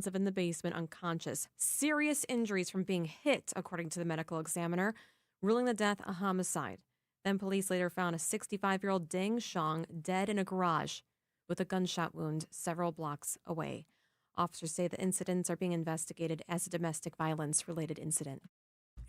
in the basement unconscious. Serious injuries from being hit, according to the medical examiner, ruling the death a homicide. Then police later found a 65-year-old Deng Shong dead in a garage with a gunshot wound several blocks away. Officers say the incidents are being investigated as a domestic violence-related incident.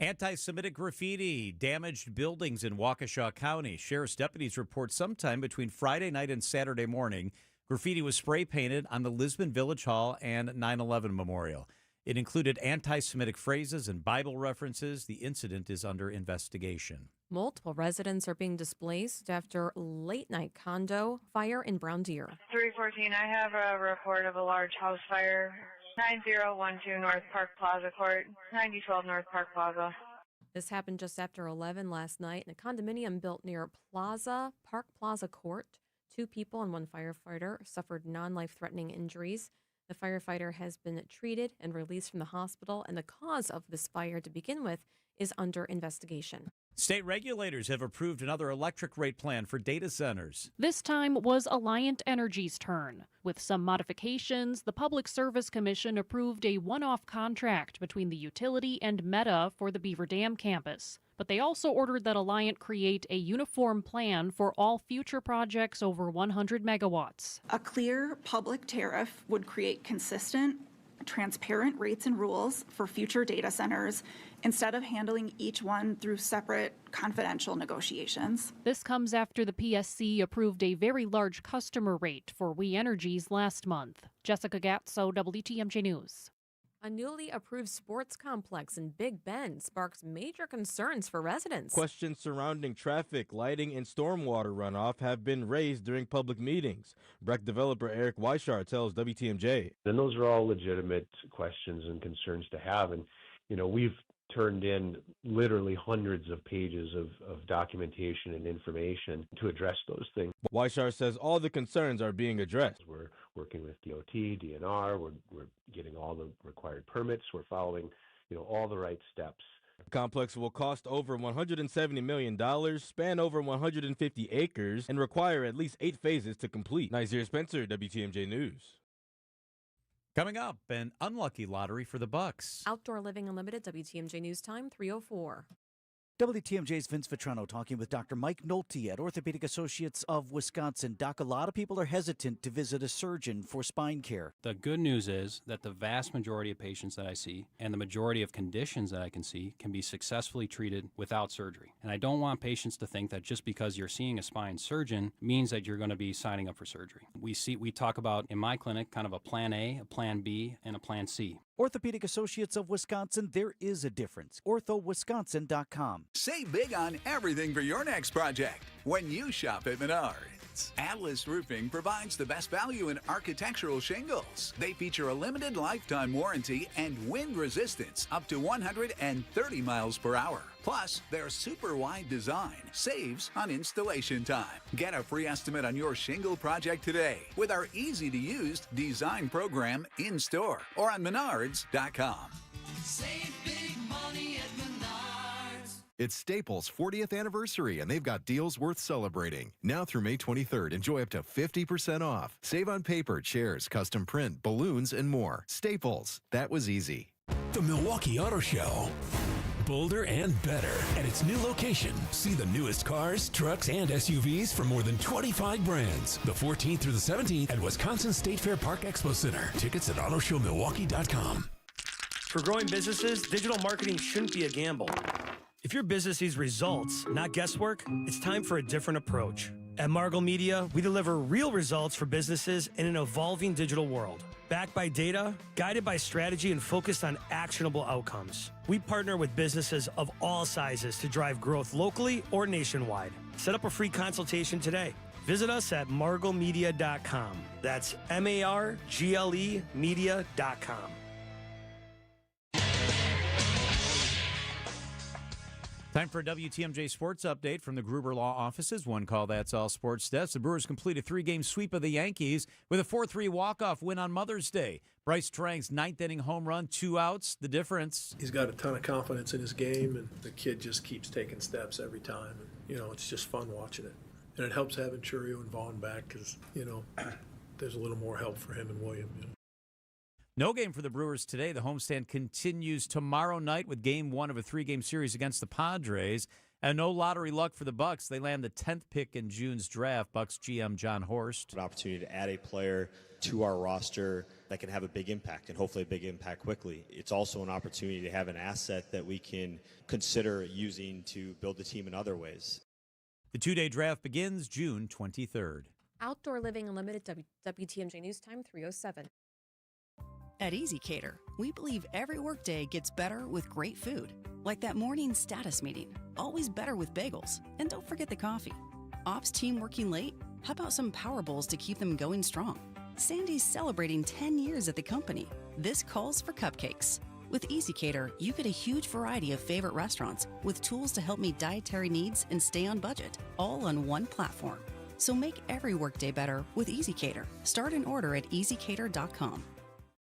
Anti-Semitic graffiti damaged buildings in Waukesha County. Sheriff's deputies report sometime between Friday night and Saturday morning, graffiti was spray painted on the Lisbon Village Hall and 9/11 Memorial. It included anti-Semitic phrases and Bible references. The incident is under investigation. Multiple residents are being displaced after late-night condo fire in Brown Deer. 314, I have a report of a large house fire. 9012 North Park Plaza Court, 9012 North Park Plaza. This happened just after 11 last night in a condominium built near Park Plaza Court. 2 people and 1 firefighter suffered non-life-threatening injuries. The firefighter has been treated and released from the hospital, and the cause of this fire to begin with is under investigation. State regulators have approved another electric rate plan for data centers. This time was Alliant Energy's turn. With some modifications, the Public Service Commission approved a one-off contract between the utility and Meta for the Beaver Dam campus. But they also ordered that Alliant create a uniform plan for all future projects over 100 megawatts. A clear public tariff would create consistent, transparent rates and rules for future data centers instead of handling each one through separate confidential negotiations. This comes after the PSC approved a very large customer rate for We Energies last month. Jessica Gatso, WTMJ News. A newly approved sports complex in Big Bend sparks major concerns for residents. Questions surrounding traffic, lighting, and stormwater runoff have been raised during public meetings. Breck developer Eric Weishart tells WTMJ. And those are all legitimate questions and concerns to have. And, we've turned in literally hundreds of pages of documentation and information to address those things. Weishart says all the concerns are being addressed. We're working with DOT, DNR, we're getting all the required permits, we're following, all the right steps. The complex will cost over $170 million, span over 150 acres, and require at least 8 phases to complete. Nazir Spencer, WTMJ News. Coming up, an unlucky lottery for the Bucks. Outdoor Living Unlimited, WTMJ News Time, 3:04. WTMJ's Vince Vitrano talking with Dr. Mike Nolte at Orthopedic Associates of Wisconsin. Doc, a lot of people are hesitant to visit a surgeon for spine care. The good news is that the vast majority of patients that I see and the majority of conditions that I can see can be successfully treated without surgery. And I don't want patients to think that just because you're seeing a spine surgeon means that you're going to be signing up for surgery. We talk about, in my clinic, kind of a plan A, a plan B, and a plan C. Orthopedic Associates of Wisconsin, there is a difference. orthowisconsin.com. Save big on everything for your next project when you shop at Menards. Atlas Roofing provides the best value in architectural shingles. They feature a limited lifetime warranty and wind resistance up to 130 miles per hour. Plus, their super wide design saves on installation time. Get a free estimate on your shingle project today with our easy-to-use design program in-store or on Menards.com. Save big money at Menards. It's Staples' 40th anniversary, and they've got deals worth celebrating. Now through May 23rd, enjoy up to 50% off. Save on paper, chairs, custom print, balloons, and more. Staples. That was easy. The Milwaukee Auto Show. Bolder and better at its new location. See the newest cars, trucks, and SUVs from more than 25 brands. The 14th through the 17th at Wisconsin State Fair Park Expo Center. Tickets at autoshowmilwaukee.com. For growing businesses, digital marketing shouldn't be a gamble. If your business needs results, not guesswork, it's time for a different approach. At Margle Media, we deliver real results for businesses in an evolving digital world. Backed by data, guided by strategy, and focused on actionable outcomes. We partner with businesses of all sizes to drive growth locally or nationwide. Set up a free consultation today. Visit us at marglemedia.com. That's MARGLE media.com. Time for a WTMJ Sports Update from the Gruber Law Offices. One call, that's all sports desk. The Brewers complete a 3-game sweep of the Yankees with a 4-3 walk-off win on Mother's Day. Bryce Trank's 9th-inning home run, 2 outs, the difference. He's got a ton of confidence in his game, and the kid just keeps taking steps every time. And, it's just fun watching it. And it helps having Churio and Vaughn back because, there's a little more help for him and William. No game for the Brewers today. The homestand continues tomorrow night with Game 1 of a 3-game series against the Padres. And no lottery luck for the Bucks. They land the 10th pick in June's draft. Bucks GM John Horst. An opportunity to add a player to our roster that can have a big impact, and hopefully a big impact quickly. It's also an opportunity to have an asset that we can consider using to build the team in other ways. The 2-day draft begins June 23rd. Outdoor Living Unlimited, WTMJ News Time 3:07. At EasyCater, we believe every workday gets better with great food. Like that morning status meeting, always better with bagels. And don't forget the coffee. Ops team working late? How about some Power Bowls to keep them going strong? Sandy's celebrating 10 years at the company. This calls for cupcakes. With EasyCater, you get a huge variety of favorite restaurants with tools to help meet dietary needs and stay on budget, all on one platform. So make every workday better with EasyCater. Start an order at easycater.com.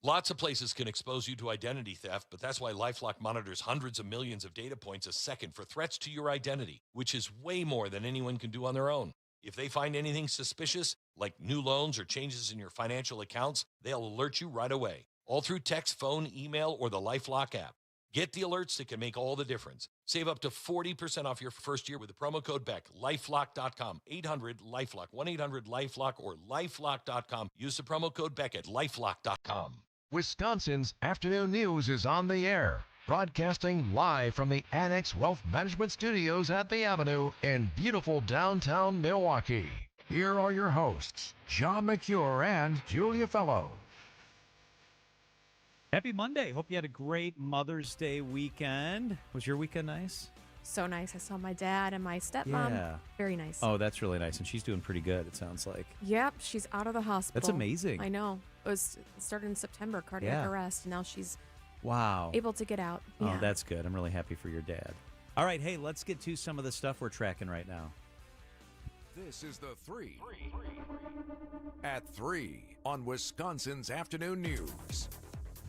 Lots of places can expose you to identity theft, but that's why LifeLock monitors hundreds of millions of data points a second for threats to your identity, which is way more than anyone can do on their own. If they find anything suspicious, like new loans or changes in your financial accounts, they'll alert you right away, all through text, phone, email, or the LifeLock app. Get the alerts that can make all the difference. Save up to 40% off your first year with the promo code BECK. LifeLock.com, 800-LifeLock, 1-800-LifeLock, or LifeLock.com. Use the promo code BECK at LifeLock.com. Wisconsin's Afternoon News is on the air, broadcasting live from the Annex Wealth Management Studios at the Avenue in beautiful downtown Milwaukee. Here are your hosts, John McCure and Julia Fellow. Happy Monday. Hope you had a great Mother's Day weekend. Was your weekend nice? So nice. I saw my dad and my stepmom. Yeah. Very nice. Oh, that's really nice. And she's doing pretty good, it sounds like. Yep, she's out of the hospital. That's amazing. I know. It started in September, cardiac arrest, and now she's able to get out. Oh, Yeah. that's good. I'm really happy for your dad. All right, hey, let's get to some of the stuff we're tracking right now. This is the 3 at 3 on Wisconsin's Afternoon News.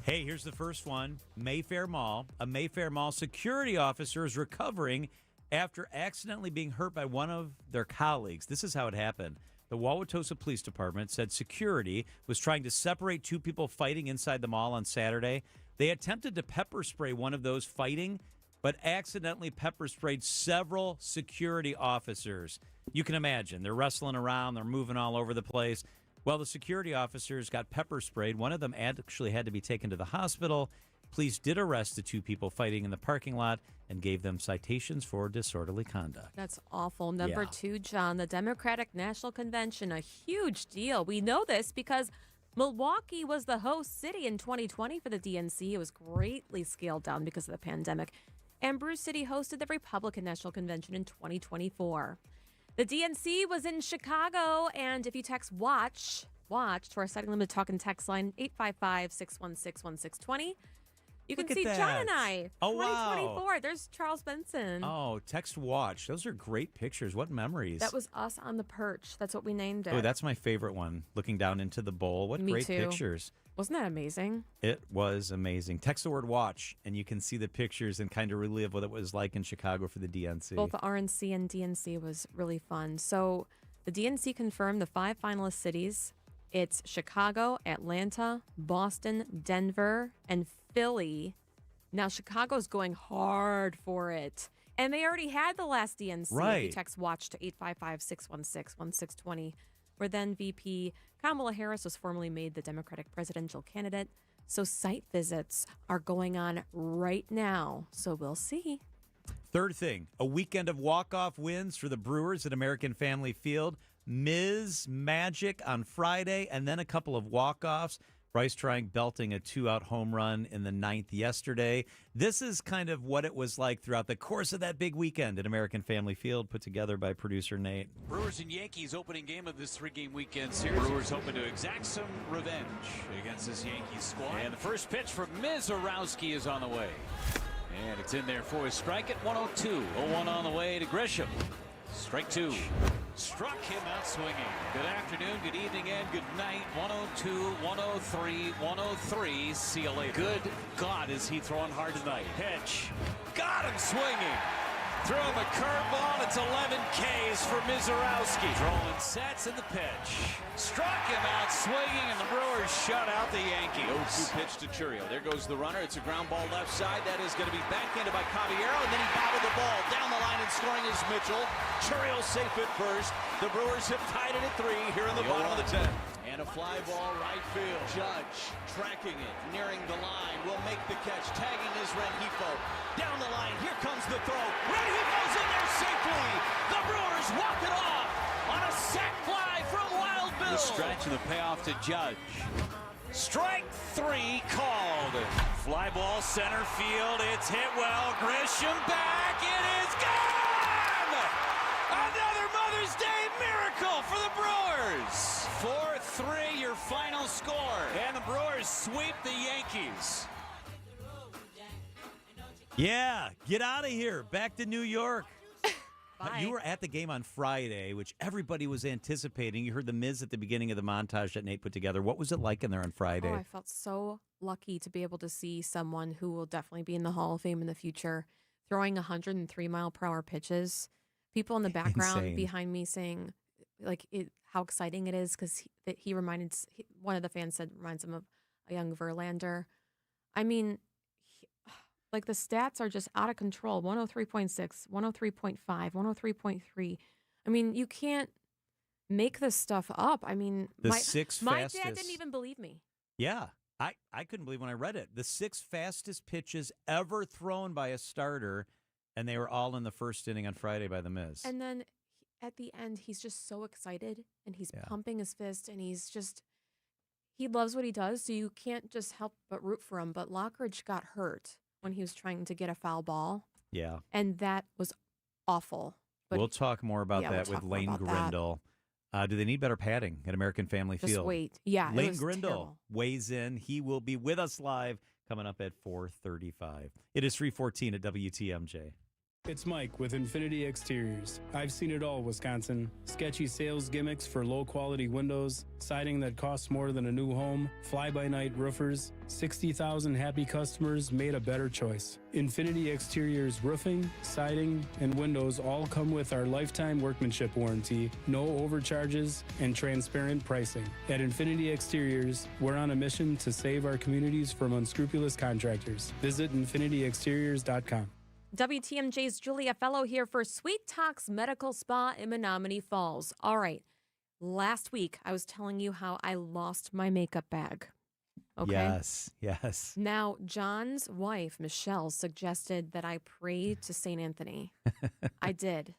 Hey, here's the first one. Mayfair Mall. A Mayfair Mall security officer is recovering after accidentally being hurt by one of their colleagues. This is how it happened. The Wauwatosa Police Department said security was trying to separate two people fighting inside the mall on Saturday. They attempted to pepper spray one of those fighting, but accidentally pepper sprayed several security officers. You can imagine. They're wrestling around. They're moving all over the place. Well, the security officers got pepper sprayed. One of them actually had to be taken to the hospital. Police did arrest the two people fighting in the parking lot and gave them citations for disorderly conduct. That's awful. Number 2, John, the Democratic National Convention, a huge deal. We know this because Milwaukee was the host city in 2020 for the DNC. It was greatly scaled down because of the pandemic. And Brew City hosted the Republican National Convention in 2024. The DNC was in Chicago, and if you text WATCH to our Setting Limit Talk and Text line, 855-616-1620, you can Look at see that. John and I. Oh, wow. 2024. There's Charles Benson. Oh, text watch. Those are great pictures. What memories. That was us on the perch. That's what we named it. Oh, that's my favorite one. Looking down into the bowl. What Me great too. pictures. Wasn't that amazing? It was amazing. Text the word watch, and you can see the pictures and kind of relive what it was like in Chicago for the DNC. Both the RNC and DNC was really fun. So the DNC confirmed the 5 finalist cities. It's Chicago, Atlanta, Boston, Denver, and Philly. Now, Chicago's going hard for it. And they already had the last DNC. Right. If you text WATCH to 855-616-1620, where then VP Kamala Harris was formally made the Democratic presidential candidate. So site visits are going on right now. So we'll see. Third thing, a weekend of walk-off wins for the Brewers at American Family Field. Ms. Magic on Friday, and then a couple of walk-offs. Bryce Trying belting a 2-out home run in the 9th yesterday. This is kind of what it was like throughout the course of that big weekend at American Family Field, put together by producer Nate. Brewers and Yankees opening game of this 3-game weekend series. Brewers hoping to exact some revenge against this Yankees squad. And the first pitch from Mizorowski is on the way. And it's in there for a strike at 102. 0-1 on the way to Grisham. Strike 2. Struck him out swinging. Good afternoon, good evening, and good night. 102, 103, 103. See you later. Good God, is he throwing hard tonight. Pitch. Got him swinging. Throw him a curveball. It's 11 Ks for Mizorowski. Throwing sets in the pitch. Struck him out swinging, and the Brewers shut out the Yankees. 0-2 pitch to Churio. There goes the runner. It's a ground ball left side. That is going to be backhanded by Caballero, and then he bobbled the ball. Down the line and scoring is Mitchell. Churio safe at first. The Brewers have tied it at 3 here in the bottom of the 10th. And a fly ball right field. Judge tracking it, nearing the line, will make the catch, tagging is Rengifo. Down the line, here comes the throw. Rengifo's in there safely. The Brewers walk it off on a sac fly from Wild Bill. The stretch and the payoff to Judge. Strike 3 called. Fly ball center field. It's hit well. Grisham back. It is gone. Another Mother's Day miracle for the Brewers. 4-3 your final score. And the Brewers sweep the Yankees. Yeah, get out of here. Back to New York. Bye. You were at the game on Friday, which everybody was anticipating. You heard the Miz at the beginning of the montage that Nate put together. What was it like in there on Friday? Oh, I felt so lucky to be able to see someone who will definitely be in the Hall of Fame in the future throwing 103-mile-per-hour pitches. People in the background Insane. behind me saying, how exciting it is because one of the fans said reminds him of a young Verlander. I mean, the stats are just out of control. 103.6, 103.5, 103.3. I mean, you can't make this stuff up. I mean, my dad didn't even believe me. Yeah, I couldn't believe when I read it. The 6 fastest pitches ever thrown by a starter, and they were all in the first inning on Friday by the Miz. And then at the end, he's just so excited, and he's pumping his fist, and he loves what he does, so you can't just help but root for him. But Lockridge got hurt when he was trying to get a foul ball. Yeah. And that was awful. But we'll talk more about that with Lane Grindle. Do they need better padding at American Family Just Field? wait. Yeah, Lane it was Grindle terrible. weighs in. He will be with us live coming up at 4:35. It is 3:14 at WTMJ. It's Mike with Infinity Exteriors. I've seen it all, Wisconsin. Sketchy sales gimmicks for low-quality windows, siding that costs more than a new home, fly-by-night roofers. 60,000 happy customers made a better choice. Infinity Exteriors roofing, siding, and windows all come with our lifetime workmanship warranty, no overcharges, and transparent pricing. At Infinity Exteriors, we're on a mission to save our communities from unscrupulous contractors. Visit infinityexteriors.com. WTMJ's Julia Fellow here for Sweet Talks Medical Spa in Menominee Falls. All right. Last week, I was telling you how I lost my makeup bag. Okay. Yes. Now, John's wife, Michelle, suggested that I pray to St. Anthony. I did.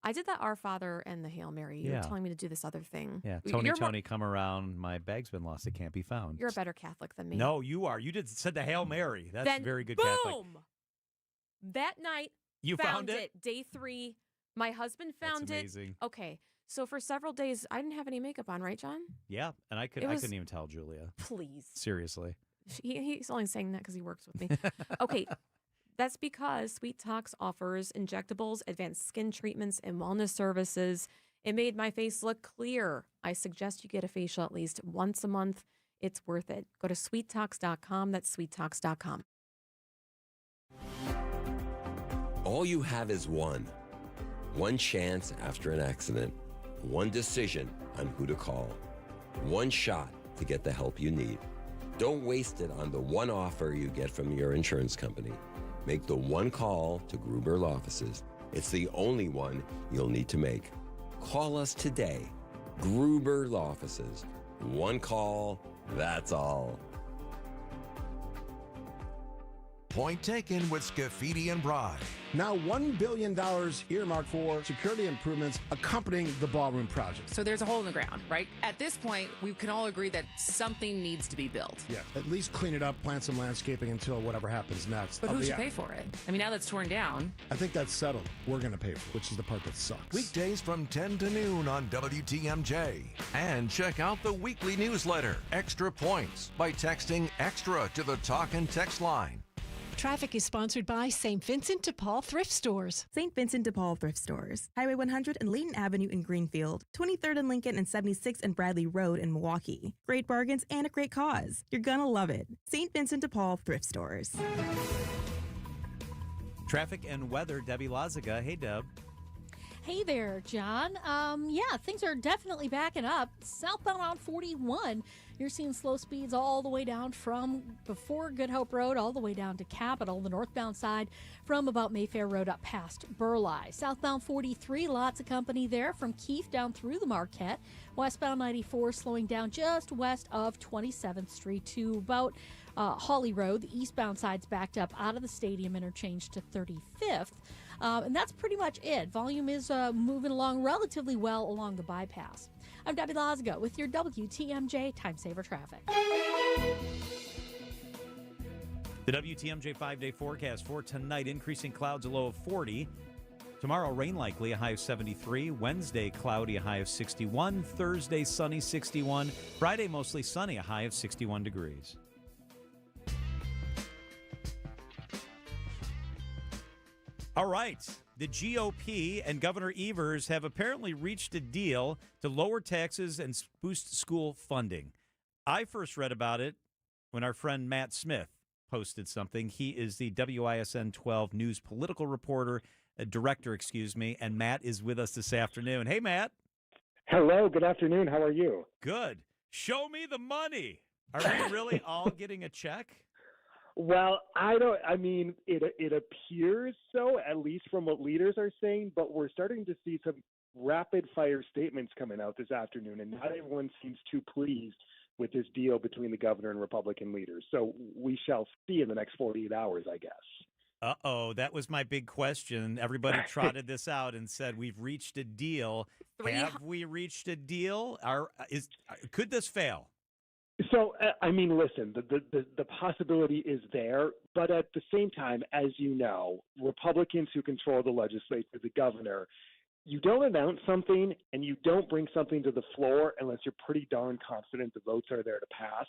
I did that Our Father and the Hail Mary. You were telling me to do this other thing. Yeah, Tony, come around. My bag's been lost. It can't be found. You're a better Catholic than me. No, you are. You said the Hail Mary. That's then, very good boom! Catholic. That night, You found it? Day 3. My husband found That's amazing. it. Okay. So for several days, I didn't have any makeup on, right, John? Yeah, and I couldn't even tell Julia. Please. Seriously. He's only saying that because he works with me. Okay. That's because Sweet Talks offers injectables, advanced skin treatments, and wellness services. It made my face look clear. I suggest you get a facial at least once a month. It's worth it. Go to sweettalks.com. That's sweettalks.com. All you have is one chance after an accident, one decision on who to call, one shot to get the help you need. Don't waste it on the one offer you get from your insurance company. Make the one call to Gruber Law Offices. It's the only one you'll need to make. Call us today. Gruber Law Offices. One call, that's all. Point taken with Scafidi and Bride. Now $1 billion earmarked for security improvements accompanying the ballroom project. So there's a hole in the ground, right? At this point, we can all agree that something needs to be built. Yeah, at least clean it up, plant some landscaping until whatever happens next. But who should pay for it? I mean, now that's torn down. I think that's settled. We're going to pay for it, which is the part that sucks. Weekdays from 10 to noon on WTMJ. And check out the weekly newsletter, Extra Points, by texting EXTRA to the talk and text line. Traffic is sponsored by St. Vincent de Paul Thrift Stores. St. Vincent de Paul Thrift Stores. Highway 100 and Layton Avenue in Greenfield. 23rd and Lincoln and 76th and Bradley Road in Milwaukee. Great bargains and a great cause. You're gonna love it. St. Vincent de Paul Thrift Stores. Traffic and weather, Debbie Lazaga. Hey, Deb. Hey there, John. Yeah, things are definitely backing up. Southbound on 41, you're seeing slow speeds all the way down from before Good Hope Road all the way down to Capitol, the northbound side from about Mayfair Road up past Burleigh. Southbound 43, lots of company there from Keith down through the Marquette. Westbound 94 slowing down just west of 27th Street to about Hawley Road. The eastbound side's backed up out of the stadium interchange to 35th. And that's pretty much it. Volume is moving along relatively well along the bypass. I'm Debbie Lazaga with your WTMJ Time Saver Traffic. The WTMJ 5-day forecast for tonight, increasing clouds, a low of 40. Tomorrow, rain likely, a high of 73. Wednesday, cloudy, a high of 61. Thursday, sunny, 61. Friday, mostly sunny, a high of 61 degrees. All right. The GOP and Governor Evers have apparently reached a deal to lower taxes and boost school funding. I first read about it when our friend Matt Smith posted something. He is the WISN 12 news political reporter, director, and Matt is with us this afternoon. Hey, Matt. Hello. Good afternoon. How are you? Good. Show me the money. Are we really all getting a check? Well, it appears so, at least from what leaders are saying, but we're starting to see some rapid fire statements coming out this afternoon, and not everyone seems too pleased with this deal between the governor and Republican leaders. So we shall see in the next 48 hours, I guess. Uh-oh, that was my big question. Everybody trotted this out and said, we've reached a deal. Have we reached a deal? Could this fail? So, listen, the possibility is there, but at the same time, as you know, Republicans who control the legislature, the governor, you don't announce something and you don't bring something to the floor unless you're pretty darn confident the votes are there to pass.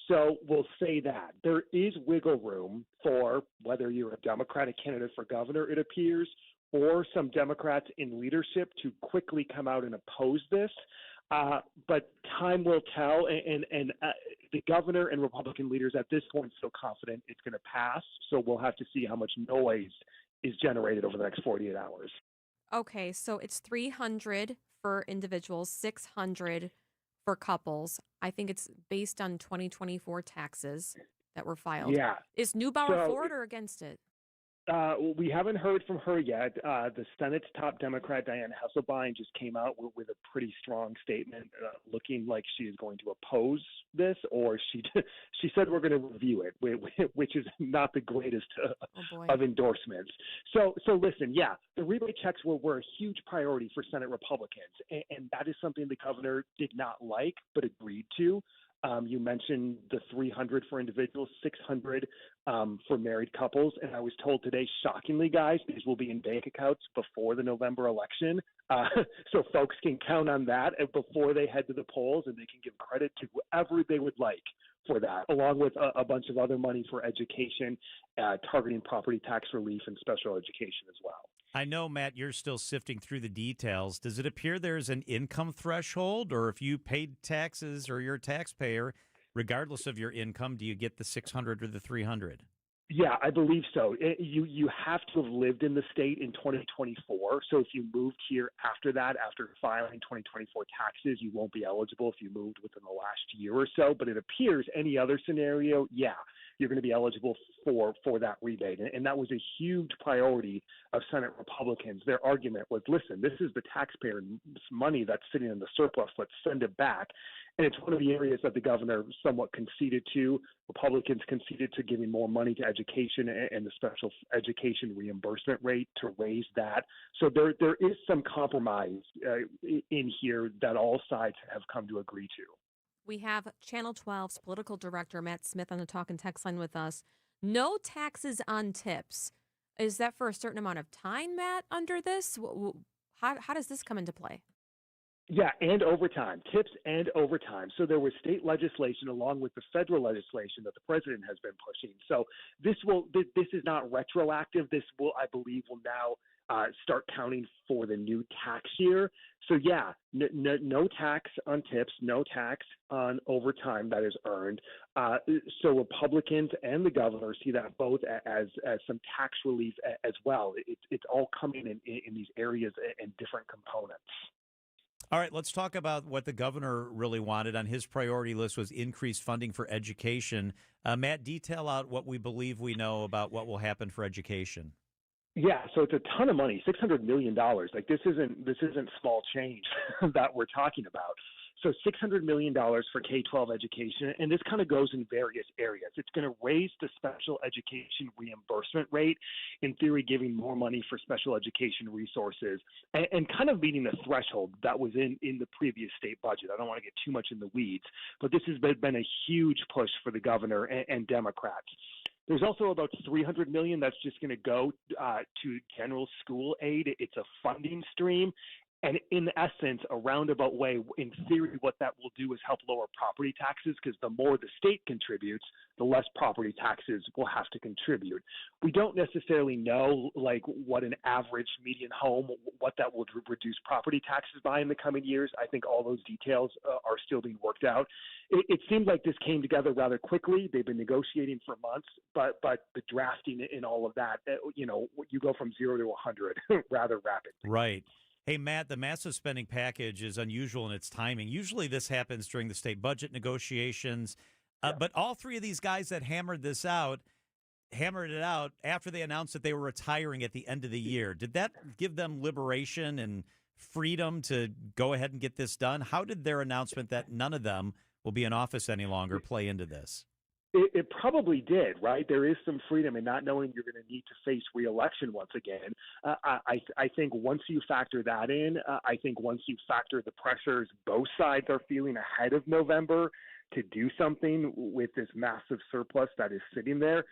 So we'll say that. There is wiggle room for whether you're a Democratic candidate for governor, it appears, or some Democrats in leadership to quickly come out and oppose this. But time will tell, and the governor and Republican leaders at this point feel confident it's going to pass. So we'll have to see how much noise is generated over the next 48 hours. Okay, so it's $300 for individuals, $600 for couples. I think it's based on 2024 taxes that were filed. Yeah. Is Neubauer for it or against it? We haven't heard from her yet. The Senate's top Democrat, Dianne Hasselbein, just came out with a pretty strong statement looking like she is going to oppose this, or she said we're going to review it, which is not the greatest of endorsements. So listen, yeah, the rebate checks were a huge priority for Senate Republicans, and that is something the governor did not like but agreed to. You mentioned the $300 for individuals, $600 for married couples. And I was told today, shockingly, guys, these will be in bank accounts before the November election. So folks can count on that before they head to the polls, and they can give credit to whoever they would like for that, along with a bunch of other money for education, targeting property tax relief and special education as well. I know, Matt, you're still sifting through the details. Does it appear there's an income threshold, or if you paid taxes or you're a taxpayer, regardless of your income, do you get the $600 or the $300? Yeah, I believe so. You have to have lived in the state in 2024. So if you moved here after that, after filing 2024 taxes, you won't be eligible if you moved within the last year or so. But it appears any other scenario, yeah, you're going to be eligible for that rebate. And that was a huge priority of Senate Republicans. Their argument was, listen, this is the taxpayer money that's sitting in the surplus. Let's send it back. And it's one of the areas that the governor somewhat conceded to. Republicans conceded to giving more money to education and the special education reimbursement rate to raise that. So there is some compromise in here that all sides have come to agree to. We have Channel 12's political director, Matt Smith, on the talk and text line with us. No taxes on tips. Is that for a certain amount of time, Matt, under this? How does this come into play? Yeah, and overtime, tips and overtime. So there was state legislation along with the federal legislation that the president has been pushing. So this is not retroactive. This will, I believe, will now start counting for the new tax year. So yeah, no tax on tips, no tax on overtime that is earned. So Republicans and the governor see that both as some tax relief as well. It's all coming in these areas and different components. All right, let's talk about what the governor really wanted on his priority list was increased funding for education. Matt, detail out what we believe we know about what will happen for education. Yeah, so it's a ton of money, $600 million. Like this isn't small change that we're talking about. So $600 million for K-12 education, and this kind of goes in various areas. It's going to raise the special education reimbursement rate, in theory giving more money for special education resources, and kind of meeting the threshold that was in the previous state budget. I don't want to get too much in the weeds, but this has been a huge push for the governor and Democrats. There's also about $300 million that's just going to go to general school aid. It's a funding stream. And in essence, a roundabout way, in theory, what that will do is help lower property taxes, because the more the state contributes, the less property taxes will have to contribute. We don't necessarily know, like, what an average median home, what that will reduce property taxes by in the coming years. I think all those details are still being worked out. It seems like this came together rather quickly. They've been negotiating for months, but the drafting and all of that, you go from 0 to 100 rather rapidly. Right. Hey, Matt, the massive spending package is unusual in its timing. Usually this happens during the state budget negotiations, but all three of these guys that hammered it out after they announced that they were retiring at the end of the year. Did that give them liberation and freedom to go ahead and get this done? How did their announcement that none of them will be in office any longer play into this? It probably did, right? There is some freedom in not knowing you're going to need to face re-election once again. I think once you factor that in, I think once you factor the pressures both sides are feeling ahead of November to do something with this massive surplus that is sitting there,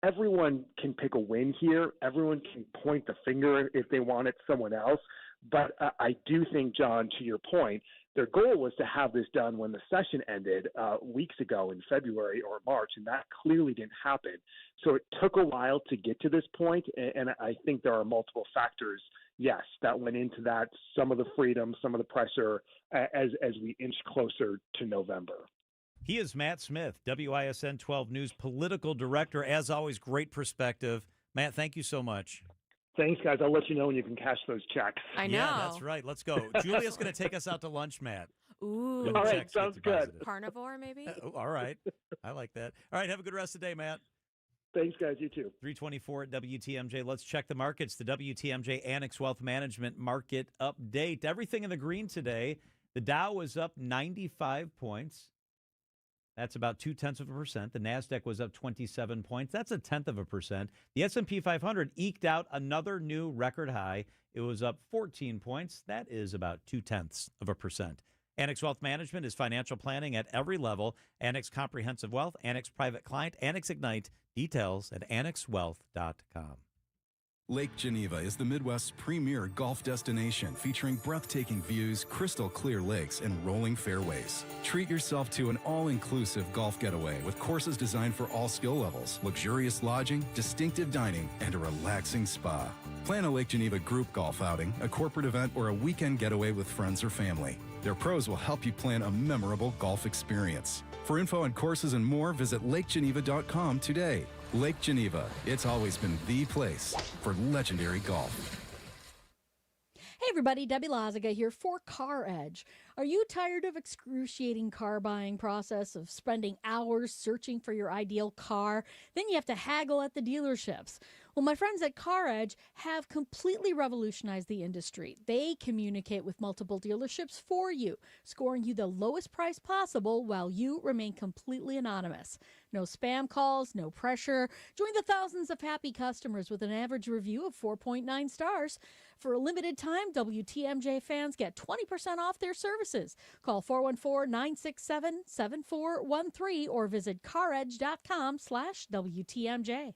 everyone can pick a win here. Everyone can point the finger if they want at someone else. But I do think, John, to your point, their goal was to have this done when the session ended weeks ago in February or March, and that clearly didn't happen. So it took a while to get to this point, and I think there are multiple factors, yes, that went into that, some of the freedom, some of the pressure as we inch closer to November. He is Matt Smith, WISN 12 News political director. As always, great perspective. Matt, thank you so much. Thanks, guys. I'll let you know when you can cash those checks. I know. Yeah, that's right. Let's go. Julia's going to take us out to lunch, Matt. Ooh. All right, sounds good. Carnivore, maybe? All right. I like that. All right, have a good rest of the day, Matt. Thanks, guys. You too. 324 at WTMJ. Let's check the markets. The WTMJ Annex Wealth Management Market Update. Everything in the green today. The Dow was up 95 points. That's about 0.2%. The NASDAQ was up 27 points. That's 0.1%. The S&P 500 eked out another new record high. It was up 14 points. That is about 0.2%. Annex Wealth Management is financial planning at every level. Annex Comprehensive Wealth, Annex Private Client, Annex Ignite. Details at annexwealth.com. Lake Geneva is the Midwest's premier golf destination, featuring breathtaking views, crystal clear lakes, and rolling fairways. Treat yourself to an all-inclusive golf getaway with courses designed for all skill levels, luxurious lodging, distinctive dining, and a relaxing spa. Plan a Lake Geneva group golf outing, a corporate event, or a weekend getaway with friends or family. Their pros will help you plan a memorable golf experience. For info on courses and more, visit lakegeneva.com today. Lake Geneva, it's always been the place for legendary golf. Hey everybody, Debbie Lazaga here for Car Edge. Are you tired of excruciating car buying process, of spending hours searching for your ideal car? Then you have to haggle at the dealerships. Well, my friends at Car Edge have completely revolutionized the industry. They communicate with multiple dealerships for you, scoring you the lowest price possible while you remain completely anonymous. No spam calls, no pressure. Join the thousands of happy customers with an average review of 4.9 stars. For a limited time, WTMJ fans get 20% off their services. Call 414-967-7413 or visit caredge.com/WTMJ.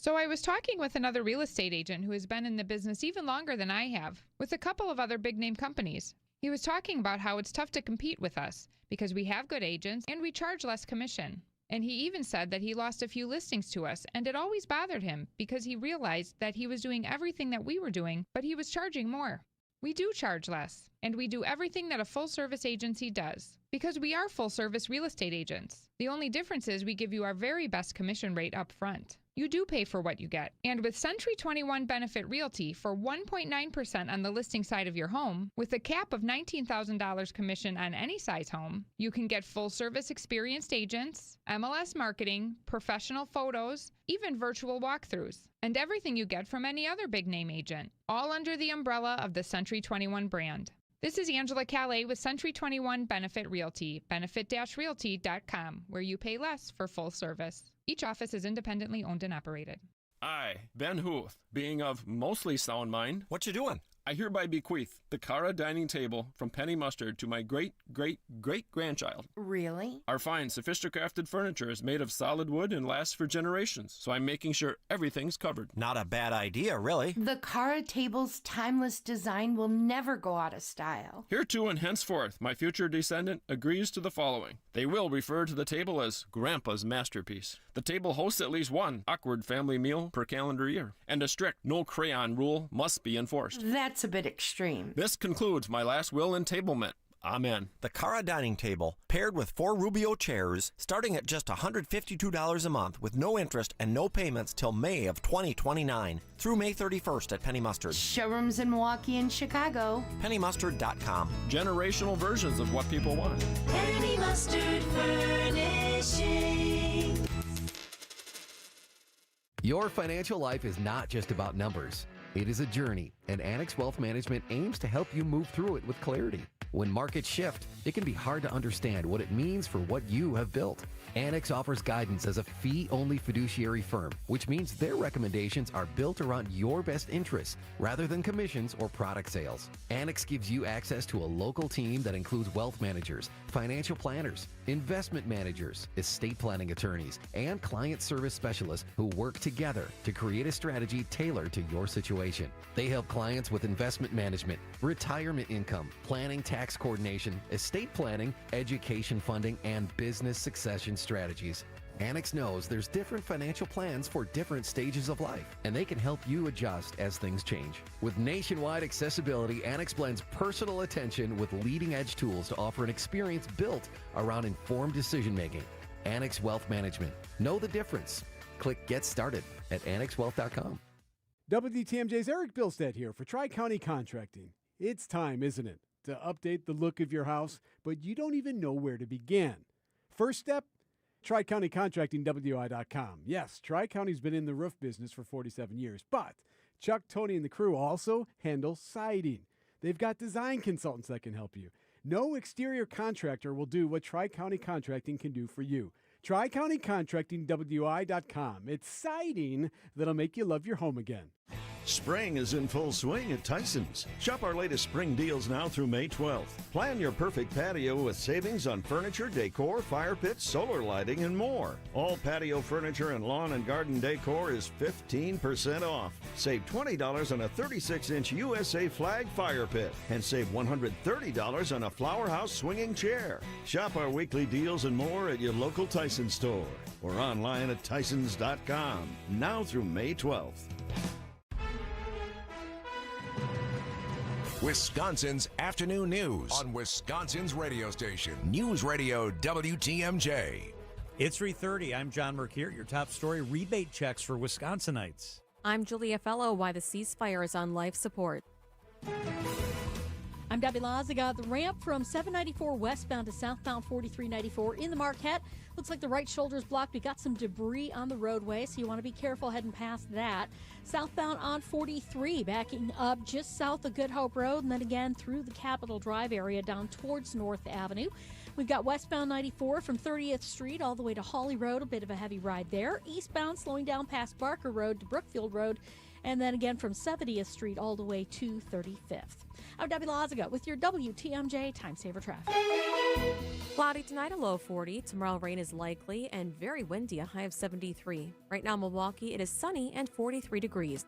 So I was talking with another real estate agent who has been in the business even longer than I have, with a couple of other big-name companies. He was talking about how it's tough to compete with us because we have good agents and we charge less commission. And he even said that he lost a few listings to us, and it always bothered him because he realized that he was doing everything that we were doing, but he was charging more. We do charge less, and we do everything that a full-service agency does, because we are full-service real estate agents. The only difference is we give you our very best commission rate up front. You do pay for what you get. And with Century 21 Benefit Realty for 1.9% on the listing side of your home, with a cap of $19,000 commission on any size home, you can get full-service experienced agents, MLS marketing, professional photos, even virtual walkthroughs, and everything you get from any other big-name agent, all under the umbrella of the Century 21 brand. This is Angela Calais with Century 21 Benefit Realty, benefit-realty.com, where you pay less for full service. Each office is independently owned and operated. I, Ben Huth, being of mostly sound mind. What you doing? I hereby bequeath the Cara dining table from Penny Mustard to my great-great-great-grandchild. Really? Our fine, sophisticated furniture is made of solid wood and lasts for generations, so I'm making sure everything's covered. Not a bad idea, really. The Cara table's timeless design will never go out of style. Hereto and henceforth, my future descendant agrees to the following. They will refer to the table as Grandpa's masterpiece. The table hosts at least one awkward family meal per calendar year, and a strict no crayon rule must be enforced. That's a bit extreme. This concludes my last will entablement. Amen. The Cara dining table, paired with 4 Rubio chairs, starting at just $152 a month with no interest and no payments till May of 2029 through May 31st at Penny Mustard. Showrooms in Milwaukee and Chicago. PennyMustard.com. Generational versions of what people want. Penny Mustard Furnishing. Your financial life is not just about numbers. It is a journey, and Annex Wealth Management aims to help you move through it with clarity. When markets shift, it can be hard to understand what it means for what you have built. Annex offers guidance as a fee-only fiduciary firm, which means their recommendations are built around your best interests rather than commissions or product sales. Annex gives you access to a local team that includes wealth managers, financial planners, investment managers, estate planning attorneys, and client service specialists who work together to create a strategy tailored to your situation. They help clients with investment management, retirement income, planning, tax coordination, estate planning, education funding, and business succession strategies. Annex knows there's different financial plans for different stages of life, and they can help you adjust as things change. With nationwide accessibility, Annex blends personal attention with leading-edge tools to offer an experience built around informed decision-making. Annex Wealth Management. Know the difference. Click Get Started at annexwealth.com. WTMJ's Eric Bilstead here for Tri-County Contracting. It's time, isn't it, to update the look of your house, but you don't even know where to begin. First step, TriCountyContractingWI.com. Yes, Tri-County's been in the roof business for 47 years, but Chuck, Tony, and the crew also handle siding. They've got design consultants that can help you. No exterior contractor will do what Tri-County Contracting can do for you. TriCountyContractingWI.com. It's siding that'll make you love your home again. Spring is in full swing at Tyson's. Shop our latest spring deals now through May 12th. Plan your perfect patio with savings on furniture, decor, fire pits, solar lighting, and more. All patio furniture and lawn and garden decor is 15% off. Save $20 on a 36-inch USA flag fire pit and save $130 on a flower house swinging chair. Shop our weekly deals and more at your local Tyson store or online at tysons.com now through May 12th. Wisconsin's afternoon news on Wisconsin's radio station, News Radio WTMJ. It's 3:30. I'm John Mercier. Your top story, rebate checks for Wisconsinites. I'm Julia Fellow. Why the ceasefire is on life support. I'm Debbie Lazaga. The ramp from 794 westbound to southbound 4394 in the Marquette. Looks like the right shoulder's blocked. We got some debris on the roadway, so you want to be careful heading past that. Southbound on 43, backing up just south of Good Hope Road, and then again through the Capitol Drive area down towards North Avenue. We've got westbound 94 from 30th Street all the way to Hawley Road, a bit of a heavy ride there. Eastbound slowing down past Barker Road to Brookfield Road, and then again from 70th Street all the way to 35th. I'm Debbie Lazaga with your WTMJ Time Saver Traffic. Cloudy tonight, a low of 40. Tomorrow, rain is likely and very windy, a high of 73. Right now, Milwaukee, it is sunny and 43 degrees.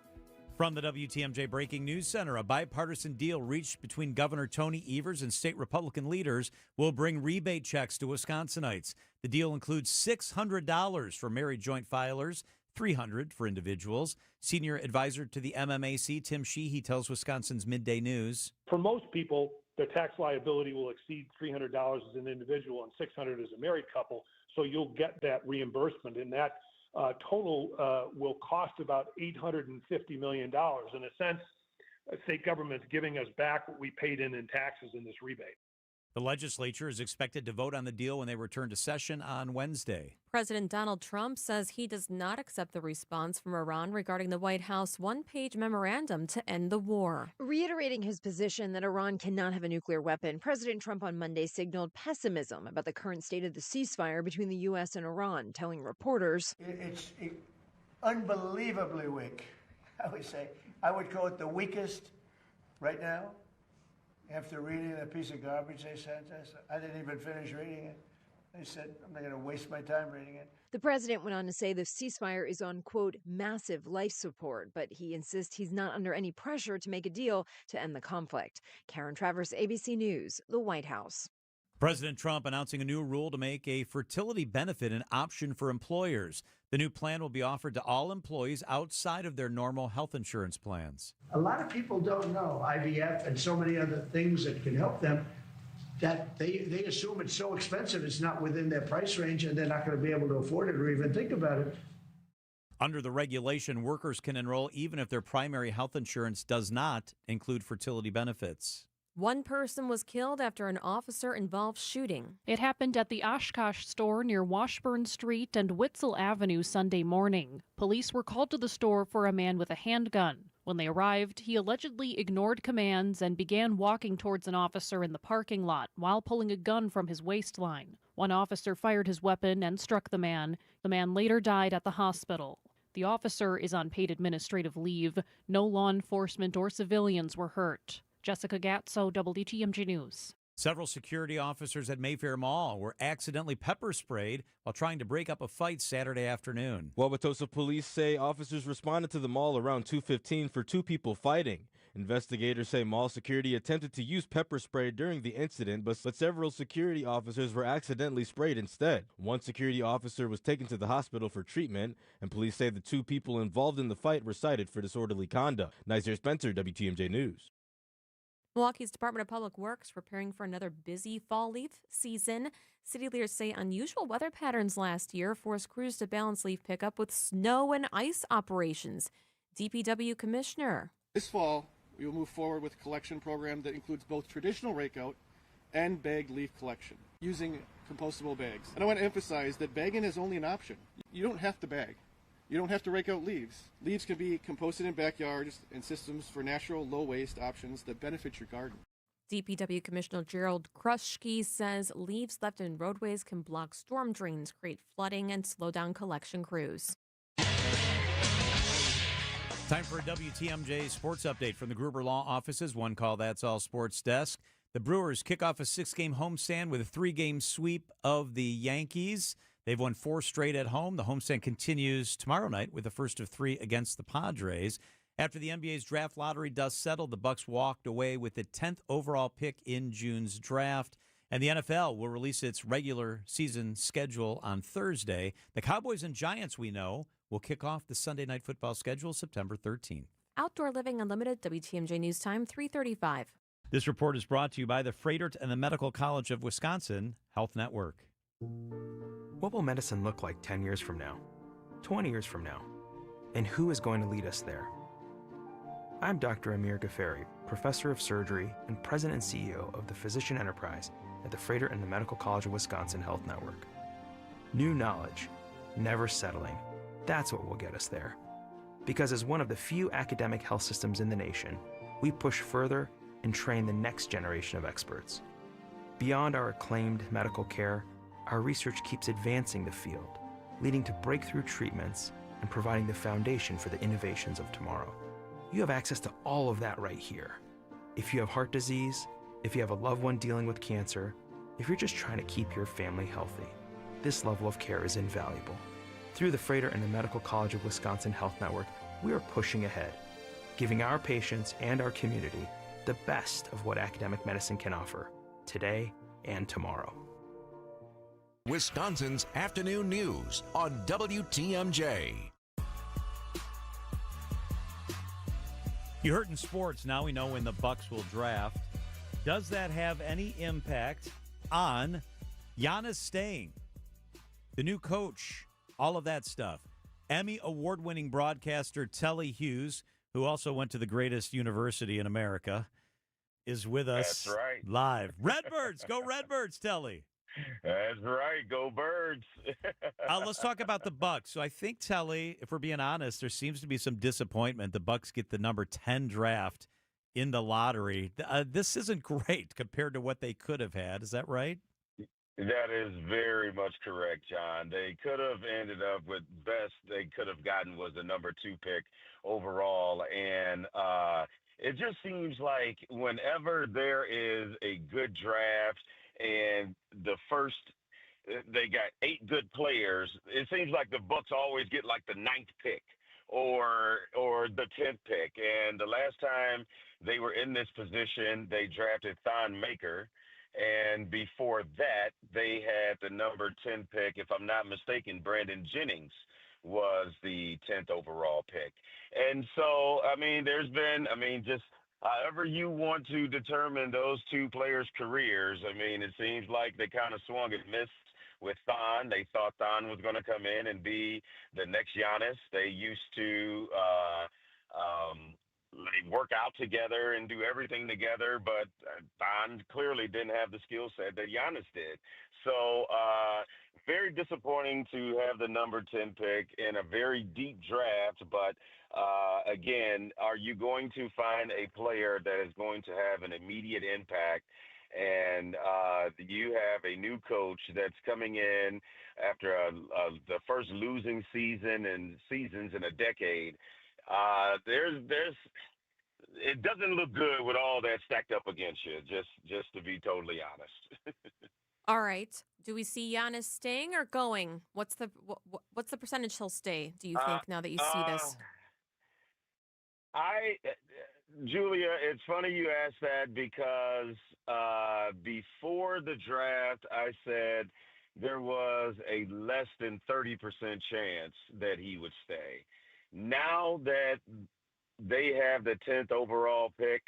From the WTMJ Breaking News Center, a bipartisan deal reached between Governor Tony Evers and state Republican leaders will bring rebate checks to Wisconsinites. The deal includes $600 for married joint filers, $300 for individuals. Senior advisor to the MMAC, Tim Sheehy, tells Wisconsin's Midday News. For most people, their tax liability will exceed $300 as an individual and $600 as a married couple, so you'll get that reimbursement, and that total will cost about $850 million. In a sense, state government's giving us back what we paid in taxes in this rebate. The legislature is expected to vote on the deal when they return to session on Wednesday. President Donald Trump says he does not accept the response from Iran regarding the White House one-page memorandum to end the war. Reiterating his position that Iran cannot have a nuclear weapon, President Trump on Monday signaled pessimism about the current state of the ceasefire between the U.S. and Iran, telling reporters, It's unbelievably weak, I would say. I would call it the weakest right now. After reading that piece of garbage they sent us, I didn't even finish reading it. They said, I'm not going to waste my time reading it. The president went on to say the ceasefire is on, quote, massive life support, but he insists he's not under any pressure to make a deal to end the conflict. Karen Travers, ABC News, the White House. President Trump announcing a new rule to make a fertility benefit an option for employers. The new plan will be offered to all employees outside of their normal health insurance plans. A lot of people don't know IVF and so many other things that can help them, that they assume it's so expensive it's not within their price range and they're not going to be able to afford it or even think about it. Under the regulation, workers can enroll even if their primary health insurance does not include fertility benefits. One person was killed after an officer-involved shooting. It happened at the Oshkosh store near Washburn Street and Witzel Avenue Sunday morning. Police were called to the store for a man with a handgun. When they arrived, he allegedly ignored commands and began walking towards an officer in the parking lot while pulling a gun from his waistline. One officer fired his weapon and struck the man. The man later died at the hospital. The officer is on paid administrative leave. No law enforcement or civilians were hurt. Jessica Gatso, WTMJ News. Several security officers at Mayfair Mall were accidentally pepper sprayed while trying to break up a fight Saturday afternoon. Wauwatosa police say officers responded to the mall around 2:15 for two people fighting. Investigators say mall security attempted to use pepper spray during the incident, but several security officers were accidentally sprayed instead. One security officer was taken to the hospital for treatment, and police say the two people involved in the fight were cited for disorderly conduct. Nazir Spencer, WTMJ News. Milwaukee's Department of Public Works preparing for another busy fall leaf season. City leaders say unusual weather patterns last year forced crews to balance leaf pickup with snow and ice operations. DPW Commissioner. This fall, we will move forward with a collection program that includes both traditional rakeout and bagged leaf collection using compostable bags. And I want to emphasize that bagging is only an option. You don't have to bag. You don't have to rake out leaves. Leaves can be composted in backyards and systems for natural, low-waste options that benefit your garden. DPW Commissioner Gerald Kruschke says leaves left in roadways can block storm drains, create flooding, and slow down collection crews. Time for a WTMJ sports update from the Gruber Law Office's One Call That's All Sports Desk. The Brewers kick off a 6-game homestand with a 3-game sweep of the Yankees. They've won 4 straight at home. The homestand continues tomorrow night with the first of 3 against the Padres. After the NBA's draft lottery dust settled, the Bucks walked away with the 10th overall pick in June's draft. And the NFL will release its regular season schedule on Thursday. The Cowboys and Giants, we know, will kick off the Sunday Night Football schedule September 13th. Outdoor Living Unlimited, WTMJ News Time, 3:35. This report is brought to you by the Freighter and the Medical College of Wisconsin Health Network. What will medicine look like 10 years from now, 20 years from now? And who is going to lead us there? I'm Dr. Amir Ghaffari, Professor of Surgery and President and CEO of the Physician Enterprise at the Freighter and the Medical College of Wisconsin Health Network. New knowledge, never settling. That's what will get us there. Because as one of the few academic health systems in the nation, we push further and train the next generation of experts. Beyond our acclaimed medical care, our research keeps advancing the field, leading to breakthrough treatments and providing the foundation for the innovations of tomorrow. You have access to all of that right here. If you have heart disease, if you have a loved one dealing with cancer, if you're just trying to keep your family healthy, this level of care is invaluable. Through the Freighter and the Medical College of Wisconsin Health Network, we are pushing ahead, giving our patients and our community the best of what academic medicine can offer today and tomorrow. Wisconsin's Afternoon News on WTMJ. You heard in sports, now we know when the Bucks will draft. Does that have any impact on Giannis staying? The new coach, all of that stuff. Emmy award-winning broadcaster Telly Hughes, who also went to the greatest university in America, is with us live. Redbirds! Go Redbirds, Telly! That's right. Go Birds. Let's talk about the Bucks. So I think, Telly, if we're being honest, there seems to be some disappointment. The Bucks get the number 10 draft in the lottery. This isn't great compared to what they could have had. Is that right? That is very much correct, John. They could have ended up with best they could have gotten was the number 2 pick overall. And it just seems like whenever there is a good draft and they got 8 good players, it seems like the Bucks always get like the 9th pick or the 10th pick. And the last time they were in this position, they drafted Thon Maker. And before that, they had the number 10 pick. If I'm not mistaken, Brandon Jennings was the 10th overall pick. And so, there's been, just however you want to determine those 2 players' careers, it seems like they kind of swung and missed with Thon. They thought Thon was going to come in and be the next Giannis. They used to they work out together and do everything together, but Thon clearly didn't have the skill set that Giannis did. So very disappointing to have the number 10 pick in a very deep draft, but again, are you going to find a player that is going to have an immediate impact? And you have a new coach that's coming in after the first losing seasons in a decade. It doesn't look good with all that stacked up against you, just to be totally honest. All right. Do we see Giannis staying or going? What's the percentage he'll stay, do you think, now that you see this? Julia, it's funny you asked that because before the draft, I said there was a less than 30% chance that he would stay. Now that they have the 10th overall pick,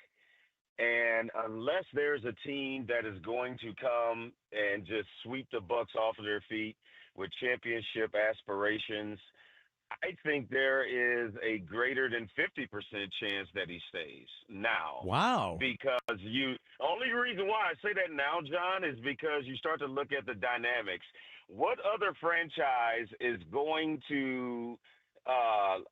and unless there's a team that is going to come and just sweep the Bucks off of their feet with championship aspirations, I think there is a greater than 50% chance that he stays now. Wow. Because only reason why I say that now, John, is because you start to look at the dynamics. What other franchise is going to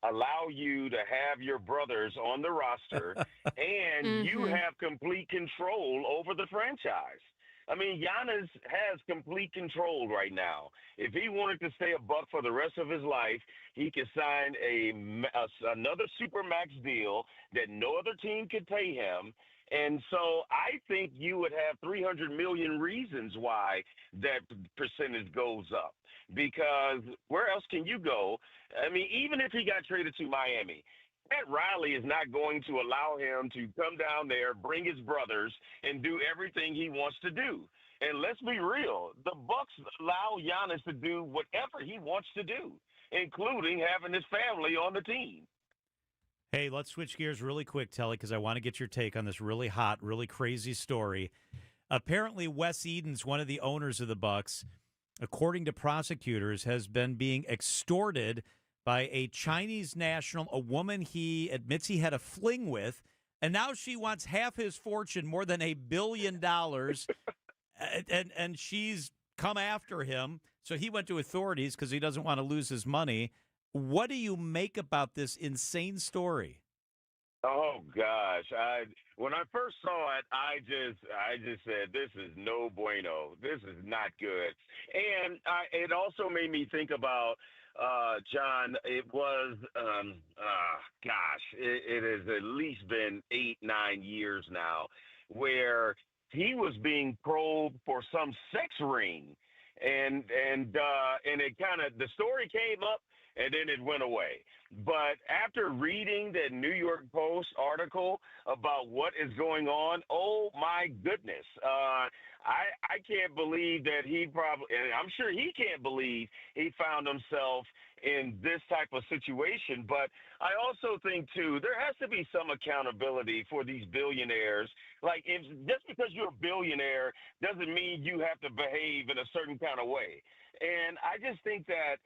allow you to have your brothers on the roster and you have complete control over the franchise? Giannis has complete control right now. If he wanted to stay a Buck for the rest of his life, he could sign another Supermax deal that no other team could pay him. And so I think you would have 300 million reasons why that percentage goes up. Because where else can you go? Even if he got traded to Miami, Pat Riley is not going to allow him to come down there, bring his brothers, and do everything he wants to do. And let's be real, the Bucks allow Giannis to do whatever he wants to do, including having his family on the team. Hey, let's switch gears really quick, Telly, because I want to get your take on this really hot, really crazy story. Apparently, Wes Edens, one of the owners of the Bucks, according to prosecutors, has been being extorted by a Chinese national, a woman he admits he had a fling with, and now she wants half his fortune, more than $1 billion, and she's come after him. So he went to authorities because he doesn't want to lose his money. What do you make about this insane story? Oh gosh! When I first saw it, I just said, "This is no bueno. This is not good." And it also made me think about, John. It was, it has at least been 8-9 years now, where he was being probed for some sex ring, and it kind of, the story came up. and then it went away. But after reading that New York Post article about what is going on, oh my goodness, I can't believe that he probably, and I'm sure he can't believe he found himself in this type of situation. But I also think, too, there has to be some accountability for these billionaires. Like, if just because you're a billionaire doesn't mean you have to behave in a certain kind of way. And I just think that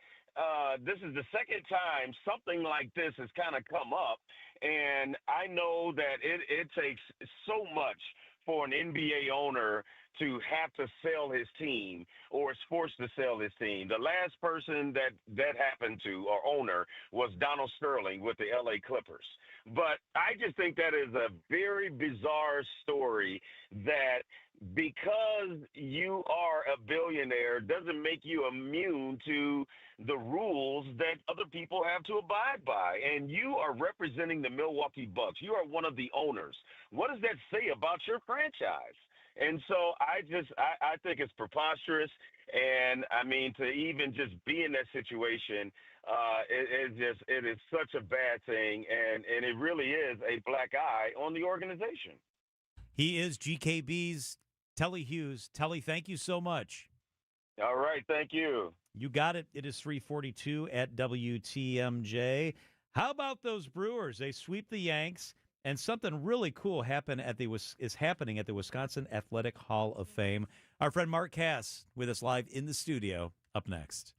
this is the second time something like this has kind of come up. And I know that it takes so much for an NBA owner to have to sell his team or is forced to sell his team. The last person that happened to, or owner, was Donald Sterling with the LA Clippers. But I just think that is a very bizarre story, that because you are a billionaire doesn't make you immune to the rules that other people have to abide by. And you are representing the Milwaukee Bucks. You are one of the owners. What does that say about your franchise? And so I think it's preposterous. And I mean, to even just be in that situation, it is such a bad thing. And it really is a black eye on the organization. He is GKB's Telly Hughes. Telly, thank you so much. All right. Thank you. You got it. It is 3:42 at WTMJ. How about those Brewers? They sweep the Yanks. And something really cool is happening at the Wisconsin Athletic Hall of Fame. Our friend Mark Cass with us live in the studio. Up next.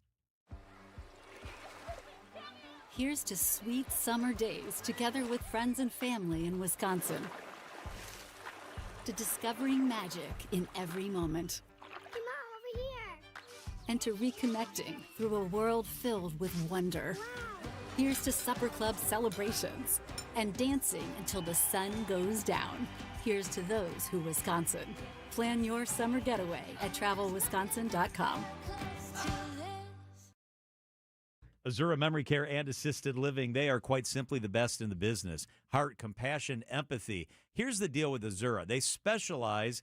Here's to sweet summer days together with friends and family in Wisconsin. To discovering magic in every moment. Come on, over here. And to reconnecting through a world filled with wonder. Wow. Here's to supper club celebrations and dancing until the sun goes down. Here's to those who Wisconsin. Plan your summer getaway at travelwisconsin.com. Azura Memory Care and Assisted Living, they are quite simply the best in the business. Heart, compassion, empathy. Here's the deal with Azura. They specialized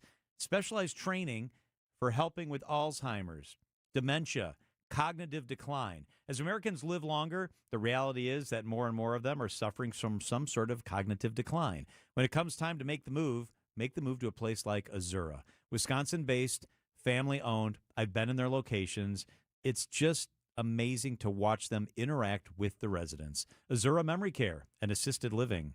training for helping with Alzheimer's, dementia, cognitive decline. As Americans live longer, the reality is that more and more of them are suffering from some sort of cognitive decline. When it comes time to make the move to a place like Azura. Wisconsin-based, family-owned. I've been in their locations. It's just amazing to watch them interact with the residents. Azura Memory Care and Assisted Living.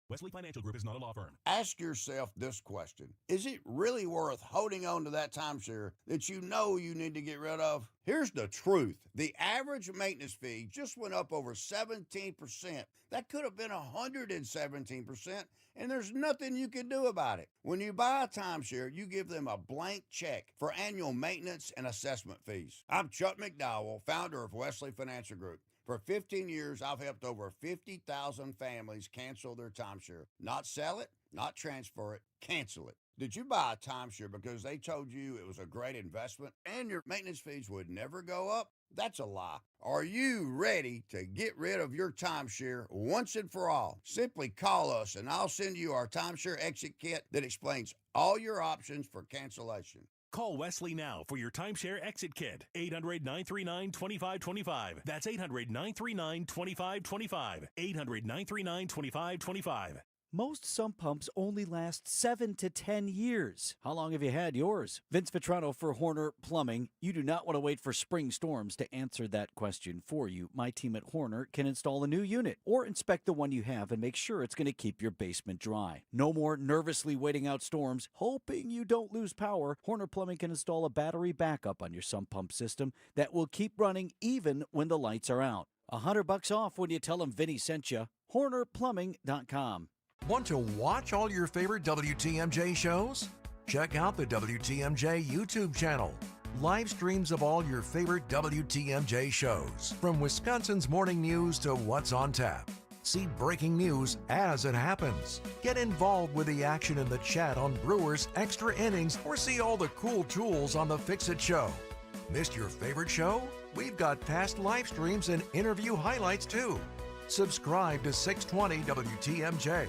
Wesley Financial Group is not a law firm. Ask yourself this question. Is it really worth holding on to that timeshare that you know you need to get rid of? Here's the truth. The average maintenance fee just went up over 17%. That could have been 117%, and there's nothing you can do about it. When you buy a timeshare, you give them a blank check for annual maintenance and assessment fees. I'm Chuck McDowell, founder of Wesley Financial Group. For 15 years, I've helped over 50,000 families cancel their timeshare. Not sell it, not transfer it, cancel it. Did you buy a timeshare because they told you it was a great investment and your maintenance fees would never go up? That's a lie. Are you ready to get rid of your timeshare once and for all? Simply call us and I'll send you our timeshare exit kit that explains all your options for cancellation. Call Wesley now for your timeshare exit kit. 800-939-2525. That's 800-939-2525. 800-939-2525. Most sump pumps only last 7 to 10 years. How long have you had yours? Vince Vitrano for Horner Plumbing. You do not want to wait for spring storms to answer that question for you. My team at Horner can install a new unit or inspect the one you have and make sure it's going to keep your basement dry. No more nervously waiting out storms, hoping you don't lose power. Horner Plumbing can install a battery backup on your sump pump system that will keep running even when the lights are out. $100 off when you tell them Vinny sent you. HornerPlumbing.com. Want to watch all your favorite WTMJ shows? Check out the WTMJ YouTube channel. Live streams of all your favorite WTMJ shows, from Wisconsin's morning news to what's on tap. See breaking news as it happens. Get involved with the action in the chat on Brewers Extra Innings, or see all the cool tools on the Fix-It Show. Missed your favorite show? We've got past live streams and interview highlights too. Subscribe to 620 WTMJ.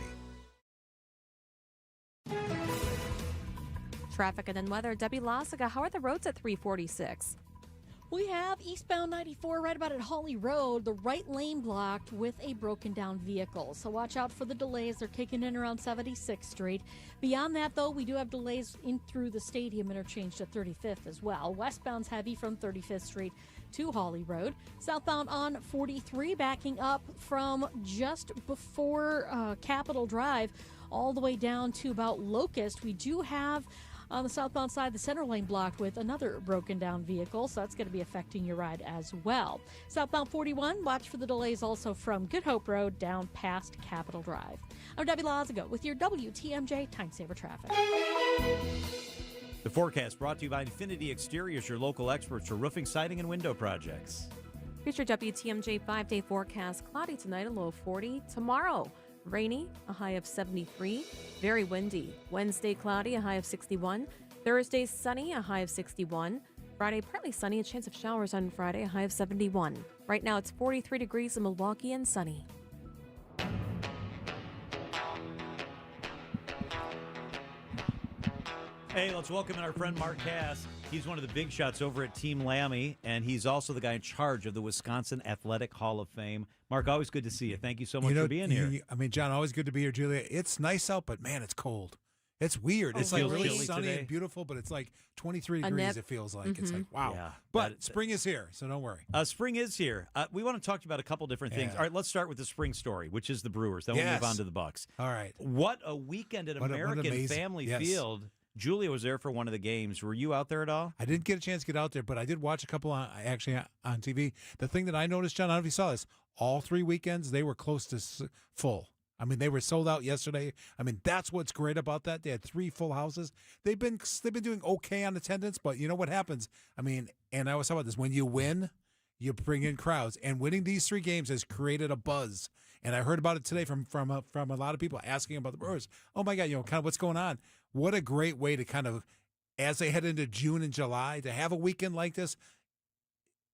Traffic and then weather. Debbie Lassiga, how are the roads at 346? We have eastbound 94 right about at Holly Road, the right lane blocked with a broken down vehicle. So watch out for the delays. They're kicking in around 76th Street. Beyond that, though, we do have delays in through the stadium interchange to 35th as well. Westbound's heavy from 35th Street to Holly Road. Southbound on 43 backing up from just before Capitol Drive all the way down to about Locust. We do have on the southbound side, the center lane blocked with another broken down vehicle, so that's going to be affecting your ride as well. Southbound 41, watch for the delays also from Good Hope Road down past Capitol Drive. I'm Debbie Lazago with your WTMJ Time Saver Traffic. The forecast brought to you by Infinity Exteriors, your local experts for roofing, siding, and window projects. Here's your WTMJ 5-day forecast. Cloudy tonight, a low of 40. Tomorrow, rainy, a high of 73. Very windy. Wednesday, cloudy, a high of 61. Thursday, sunny, a high of 61. Friday, partly sunny, a chance of showers on Friday, a high of 71. Right now, it's 43 degrees in Milwaukee and sunny. Hey, let's welcome in our friend Mark Cass. He's one of the big shots over at Team Lammy, and he's also the guy in charge of the Wisconsin Athletic Hall of Fame. Mark, always good to see you. Thank you so much for being here. I mean, John, always good to be here, Julia. It's nice out, but man, it's cold. It's weird. It's like really sunny today and beautiful, but it's like 23 A degrees, nip. it feels like. It's like, wow. Yeah, But spring is here, so don't worry. Spring is here. We want to talk to you about a couple different things. All right, let's start with the spring story, which is the Brewers. Then we'll move on to the Bucks. All right. What a weekend at What an American amazing- Family yes. Field. Julia was there for one of the games. Were you out there at all? I didn't get a chance to get out there, but I did watch a couple on TV. The thing that I noticed, John, I don't know if you saw this, all 3 weekends, they were close to full. I mean, they were sold out yesterday. I mean, that's what's great about that. They had 3 full houses. They've been doing okay on attendance, but you know what happens? I mean, and I always talk about this, when you win, you bring in crowds. And winning these 3 games has created a buzz. And I heard about it today from a lot of people asking about the Brewers. Oh, my God, kind of what's going on. What a great way to kind of, as they head into June and July, to have a weekend like this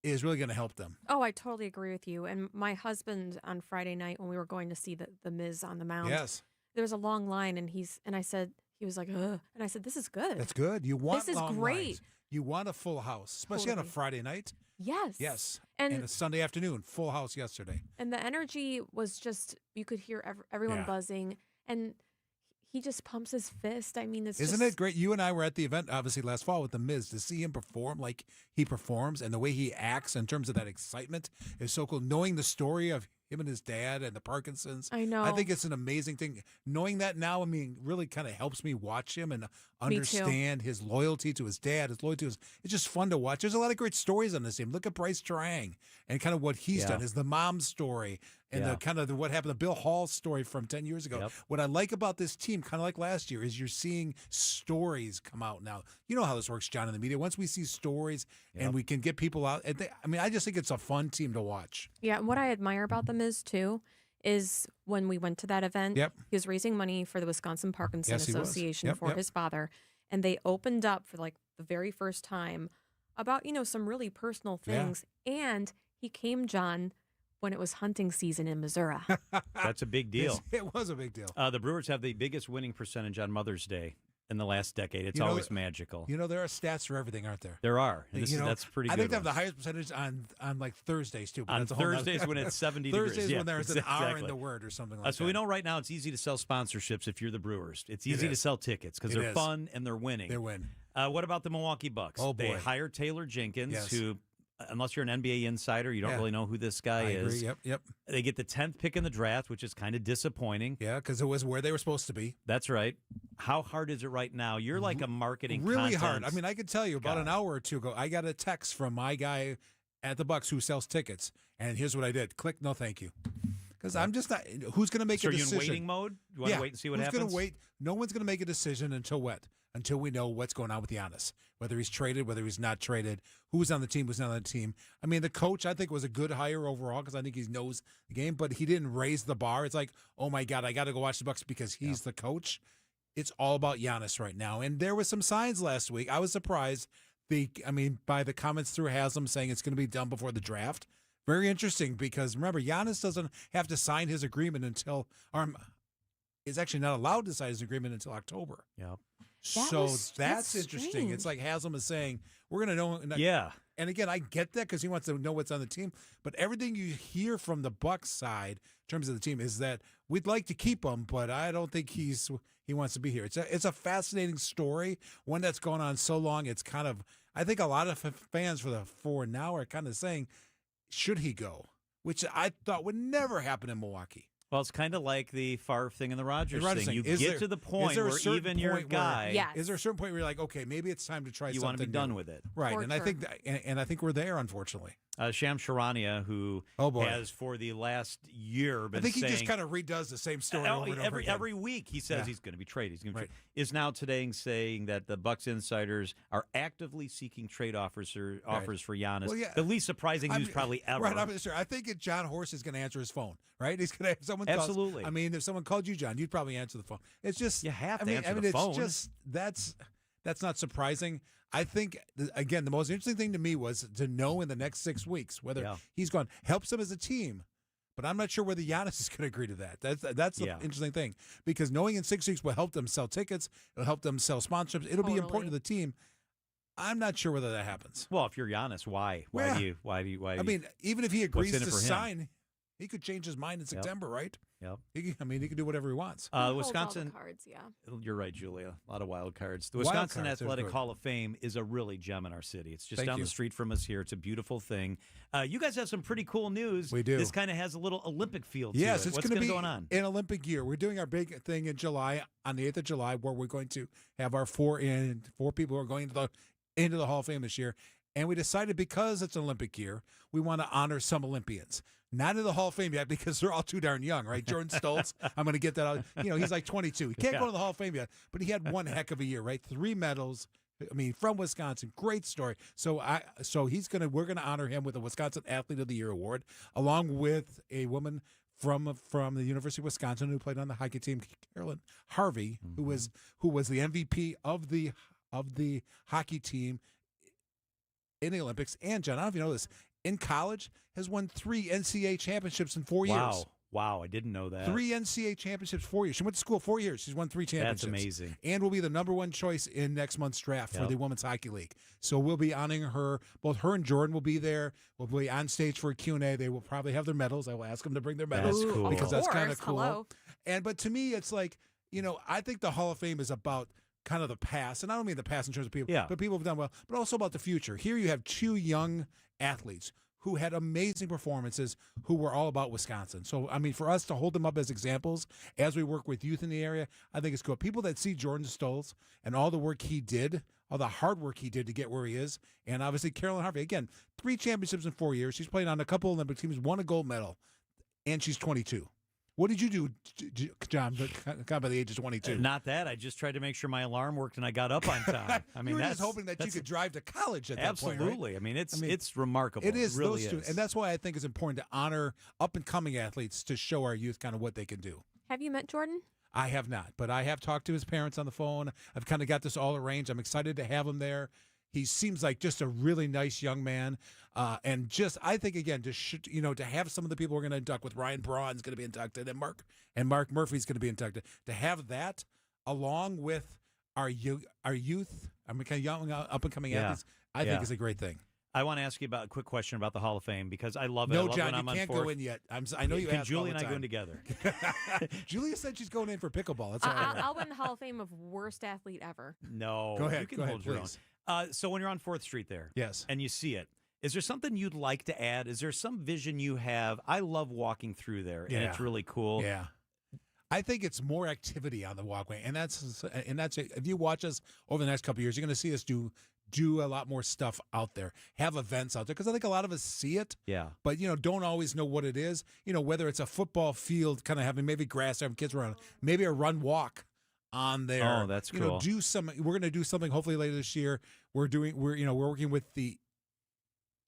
is really going to help them. Oh, I totally agree with you. And my husband on Friday night when we were going to see the Miz on the mound, Yes. there was a long line, and I said, he was like, ugh. And I said, this is good. That's good. You want This is long great. lines. You want a full house, especially on a Totally. Friday night. Yes. Yes. And a Sunday afternoon, full house yesterday. And the energy was just, you could hear everyone Yeah. buzzing, and he just pumps his fist. I mean, Isn't it great? You and I were at the event, obviously, last fall with The Miz. To see him perform like he performs and the way he acts in terms of that excitement is so cool. Knowing the story of him and his dad and the Parkinson's. I know. I think it's an amazing thing. Knowing that now, I mean, really kind of helps me watch him and Me too. understand his loyalty to his dad, his loyalty to his. It's just fun to watch. There's a lot of great stories on this team. Look at Bryce Trang and kind of what he's done. Is the mom's story and the kind of what happened, the Bill Hall story from 10 years ago. What I like about this team, kind of like last year, is you're seeing stories come out now. You know how this works, John, in the media. Once we see stories and we can get people out, and I just think it's a fun team to watch. Yeah, and what I admire about them too is when we went to that event, he was raising money for the Wisconsin Parkinson's Yes, he was. Association Yep, for yep. his father, and they opened up for like the very first time about some really personal Yeah. things, and he came, John, when it was hunting season in Missouri. That's a big deal. It was a big deal. The Brewers have the biggest winning percentage on Mother's Day in the last decade. It's always magical. You know, there are stats for everything, aren't there? There are. And that's pretty good. I think they have the highest percentage on like Thursdays, too. But on that's a whole nother- Thursdays when it's 70 degrees. Thursdays Yeah, when there's an hour in exactly. the word or something like that. So we know right now it's easy to sell sponsorships if you're the Brewers. It's It easy to is. sell tickets because It they're is. fun and they're winning. They win. What about the Milwaukee Bucks? Oh, boy. They hired Taylor Jenkins, Yes. who, unless you're an NBA insider, you don't Yeah. really know who this guy I is. agree. Yep. They get the 10th pick in the draft, which is kind of disappointing. Yeah, because it was where they were supposed to be. That's right. How hard is it right now? You're like a marketing Really hard. content I mean, I could tell you about an hour or two ago, I got a text from my guy at the Bucks who sells tickets, and here's what I did: click, no, thank you, because I'm just not. Who's going to make So a are you decision? in waiting mode? You want to wait and see what Who's happens? going to wait? No one's going to make a decision until what? Until we know what's going on with Giannis, whether he's traded, whether he's not traded, who's on the team, who's not on the team. I mean, the coach, I think, was a good hire overall because I think he knows the game, but he didn't raise the bar. It's like, oh my God, I got to go watch the Bucks because he's the coach. It's all about Giannis right now. And there were some signs last week. I was surprised. By the comments through Haslam saying it's going to be done before the draft. Very interesting because remember, Giannis doesn't have to sign his agreement until, is actually not allowed to sign his agreement until October. Yeah. So that's interesting. strange. It's like Haslam is saying, we're going to know. Yeah. And again, I get that because he wants to know what's on the team. But everything you hear from the Bucks side in terms of the team is that we'd like to keep him, but I don't think he wants to be here. It's a fascinating story, one that's gone on so long. It's kind of, I think a lot of fans for now are kind of saying, should he go? Which I thought would never happen in Milwaukee. Well, it's kind of like the Favre thing and the Rodgers Rodgers thing. You thing. get to the point where even your guy. Is there a certain point where you're like, okay, maybe it's time to try something You want to be done new. with it. Right. For And I sure. think I think we're there, unfortunately. Sham Charania, who boy. has for the last year been I think he saying, just kind of redoes the same story over and over again. every week he says he's going to be traded. He's going to Right. is now today saying that the Bucks insiders are actively seeking trade offers for Giannis. Well, yeah. The least surprising news probably ever. Right, I'm sure. I think John Horst is going to answer his phone, right? He's going to have someone Absolutely. Calls, I mean, if someone called you, John, you'd probably answer the phone. It's just You have to I mean, answer I mean, the it's phone. just that's not surprising. I think again, the most interesting thing to me was to know in the next 6 weeks whether he's gone helps them as a team. But I'm not sure whether Giannis is going to agree to that. That's the interesting thing, because knowing in 6 weeks will help them sell tickets, it'll help them sell sponsorships. It'll be important to the team. I'm not sure whether that happens. Well, if you're Giannis, why? Yeah. Why do you? I mean, even if he what's agrees in it to for him? sign, he could change his mind in September, right? Yep. He can do whatever he wants. Wisconsin cards, yeah. You're right, Julia. A lot of wild cards. The Wild Wisconsin cards are Athletic good. Hall of Fame is a really gem in our city. It's just Thank down you. the street from us here. It's a beautiful thing. You guys have some pretty cool news. We do. This kind of has a little Olympic feel to Yes, it. it's What's going to be going on? an Olympic year. We're doing our big thing in July, on the 8th of July, where we're going to have our four people who are going into the Hall of Fame this year. And we decided, because it's an Olympic year, we want to honor some Olympians. Not in the Hall of Fame yet, because they're all too darn young, right? Jordan Stoltz, I'm going to get that out. He's like 22. He can't go to the Hall of Fame yet, but he had one heck of a year, right? 3 medals. I mean, from Wisconsin, great story. So we're gonna honor him with a Wisconsin Athlete of the Year award, along with a woman from the University of Wisconsin who played on the hockey team, Carolyn Harvey, who was the MVP of the hockey team in the Olympics. And John, I don't know if you know this, in college has won 3 NCAA championships in 4 years. Wow, I didn't know that. 3 NCAA championships, 4 years. She went to school 4 years. She's won 3 championships. That's amazing. And will be the number 1 choice in next month's draft for the Women's Hockey League. So we'll be honoring her. Both her and Jordan will be there. We'll be on stage for a Q&A. They will probably have their medals. I will ask them to bring their medals. That's cool. Because that's kind of course. cool. Hello. But to me, it's like, I think the Hall of Fame is about kind of the past. And I don't mean the past in terms of people, but people have done well, but also about the future. Here you have 2 young athletes who had amazing performances, who were all about Wisconsin. So, I mean, for us to hold them up as examples as we work with youth in the area, I think it's cool. People that see Jordan Stoltz and all the work he did, all the hard work he did to get where he is, and obviously Carolyn Harvey, again, 3 championships in 4 years. She's played on a couple of Olympic teams, won a gold medal, and she's 22. What did you do, John, by the age of 22? Not that. I just tried to make sure my alarm worked and I got up on time. I mean, you were that's just hoping that you could drive to college at that point, absolutely. right? I mean, it's remarkable. It is really those two, is. and that's why I think it's important to honor up and coming athletes to show our youth kind of what they can do. Have you met Jordan? I have not, but I have talked to his parents on the phone. I've kind of got this all arranged. I'm excited to have him there. He seems like just a really nice young man, and just I think again to have some of the people we're going to induct with Ryan Braun's going to be inducted, and Mark Murphy's going to be inducted. To have that along with our youth, I mean, kind of young up and coming athletes, I think is a great thing. I want to ask you about a quick question about the Hall of Fame because I love it. I No, love John, when I'm you on can't fourth. go in yet. I know you Can ask Julie all and the I go in time. together? Julia said she's going in for pickleball. That's all right. I'll win the Hall of Fame of worst athlete ever. No. Go ahead. You can Go ahead, hold your please. own. So when you're on 4th Street there, Yes, and you see it, is there something you'd like to add? Is there some vision you have? I love walking through there, and it's really cool. Yeah. I think it's more activity on the walkway, and that's if you watch us over the next couple of years, you're going to see us do a lot more stuff out there, have events out there, because I think a lot of us see it, but don't always know what it is. Whether it's a football field, kind of having maybe grass, having kids around, maybe a run walk on there. Oh, that's cool. We're going to do something hopefully later this year. We're working with the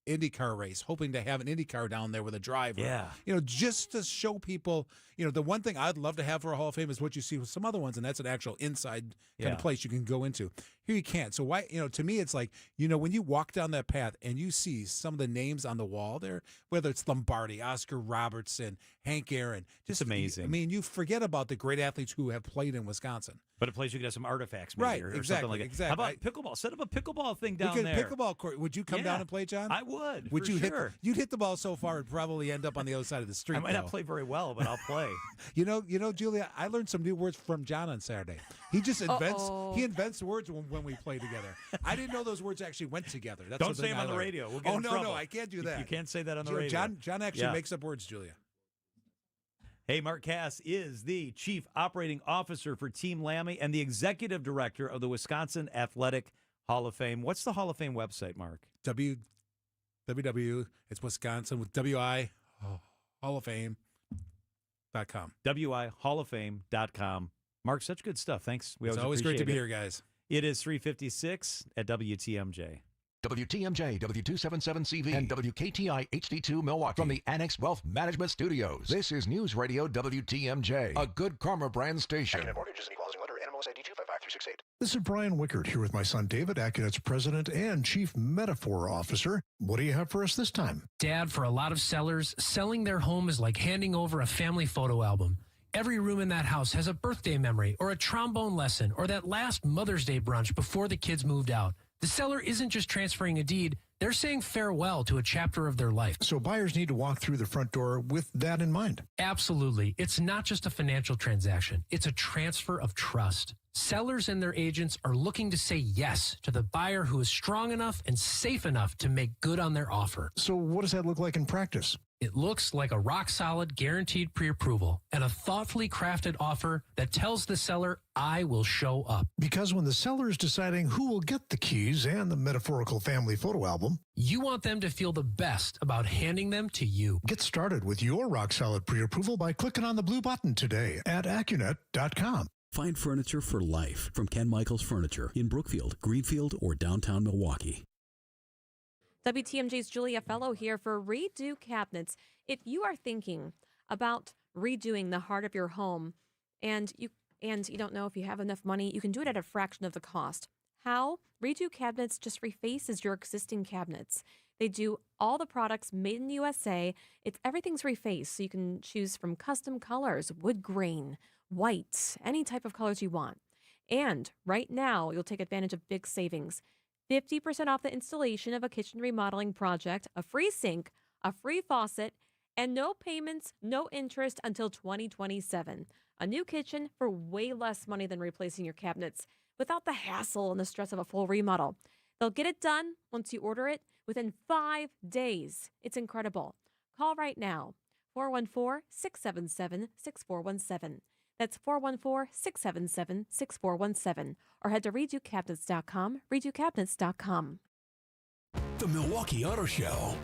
IndyCar race, hoping to have an IndyCar down there with a driver. Yeah. Just to show people, the one thing I'd love to have for a Hall of Fame is what you see with some other ones, and that's an actual inside kind of place you can go into. Here you can't. So why, to me, it's like, when you walk down that path and you see some of the names on the wall there, whether it's Lombardi, Oscar Robertson, Hank Aaron, just amazing. You forget about the great athletes who have played in Wisconsin. But a place you could have some artifacts, maybe, Right, or exactly, something like that. exactly. How about pickleball? Set up a pickleball thing down there. Pickleball court. Would you come down and play, John? I would. Would for you sure. You'd hit the ball so far it'd probably end up on the other side of the street. I might not play very well, but I'll play. Julia, I learned some new words from John on Saturday. He just invents words when we play together. I didn't know those words actually went together. That's Don't say them on the radio. We'll get in trouble. No, I can't do that. You can't say that on the radio. John actually makes up words, Julia. Hey, Mark Cass is the Chief Operating Officer for Team Lammy and the Executive Director of the Wisconsin Athletic Hall of Fame. What's the Hall of Fame website, Mark? www. It's Wisconsin with WI Hall of Fame.com. WIHallOfFame.com. Mark, such good stuff. Thanks. It's always great to be here, guys. It is 3:56 at WTMJ. WTMJ, W277CV, and WKTI HD2 Milwaukee. From the Annex Wealth Management Studios, this is News Radio WTMJ, a Good Karma brand station. Accunet Mortgage is an equal housing lender. NMLS ID 255368. This is Brian Wickert here with my son David, Accunet's president and chief metaphor officer. What do you have for us this time? Dad, for a lot of sellers, selling their home is like handing over a family photo album. Every room in that house has a birthday memory or a trombone lesson or that last Mother's Day brunch before the kids moved out. The seller isn't just transferring a deed, they're saying farewell to a chapter of their life. So buyers need to walk through the front door with that in mind. Absolutely. It's not just a financial transaction. It's a transfer of trust. Sellers and their agents are looking to say yes to the buyer who is strong enough and safe enough to make good on their offer. So what does that look like in practice? It looks like a rock-solid, guaranteed pre-approval and a thoughtfully crafted offer that tells the seller, I will show up. Because when the seller is deciding who will get the keys and the metaphorical family photo album, you want them to feel the best about handing them to you. Get started with your rock-solid pre-approval by clicking on the blue button today at Accunet.com. Find furniture for life from Ken Michaels Furniture in Brookfield, Greenfield, or downtown Milwaukee. WTMJ's Julia Fellow here for Redo Cabinets. If you are thinking about redoing the heart of your home and you don't know if you have enough money, you can do it at a fraction of the cost. How? Redo Cabinets just refaces your existing cabinets. They do all the products made in the USA. Everything's refaced, so you can choose from custom colors, wood grain, white, any type of colors you want. And right now, you'll take advantage of big savings. 50% off the installation of a kitchen remodeling project, a free sink, a free faucet, and no payments, no interest until 2027. A new kitchen for way less money than replacing your cabinets without the hassle and the stress of a full remodel. They'll get it done once you order it within 5 days. It's incredible. Call right now, 414-677-6417. That's 414-677-6417. Or head to redocabinets.com, redocabinets.com. The Milwaukee Auto Show.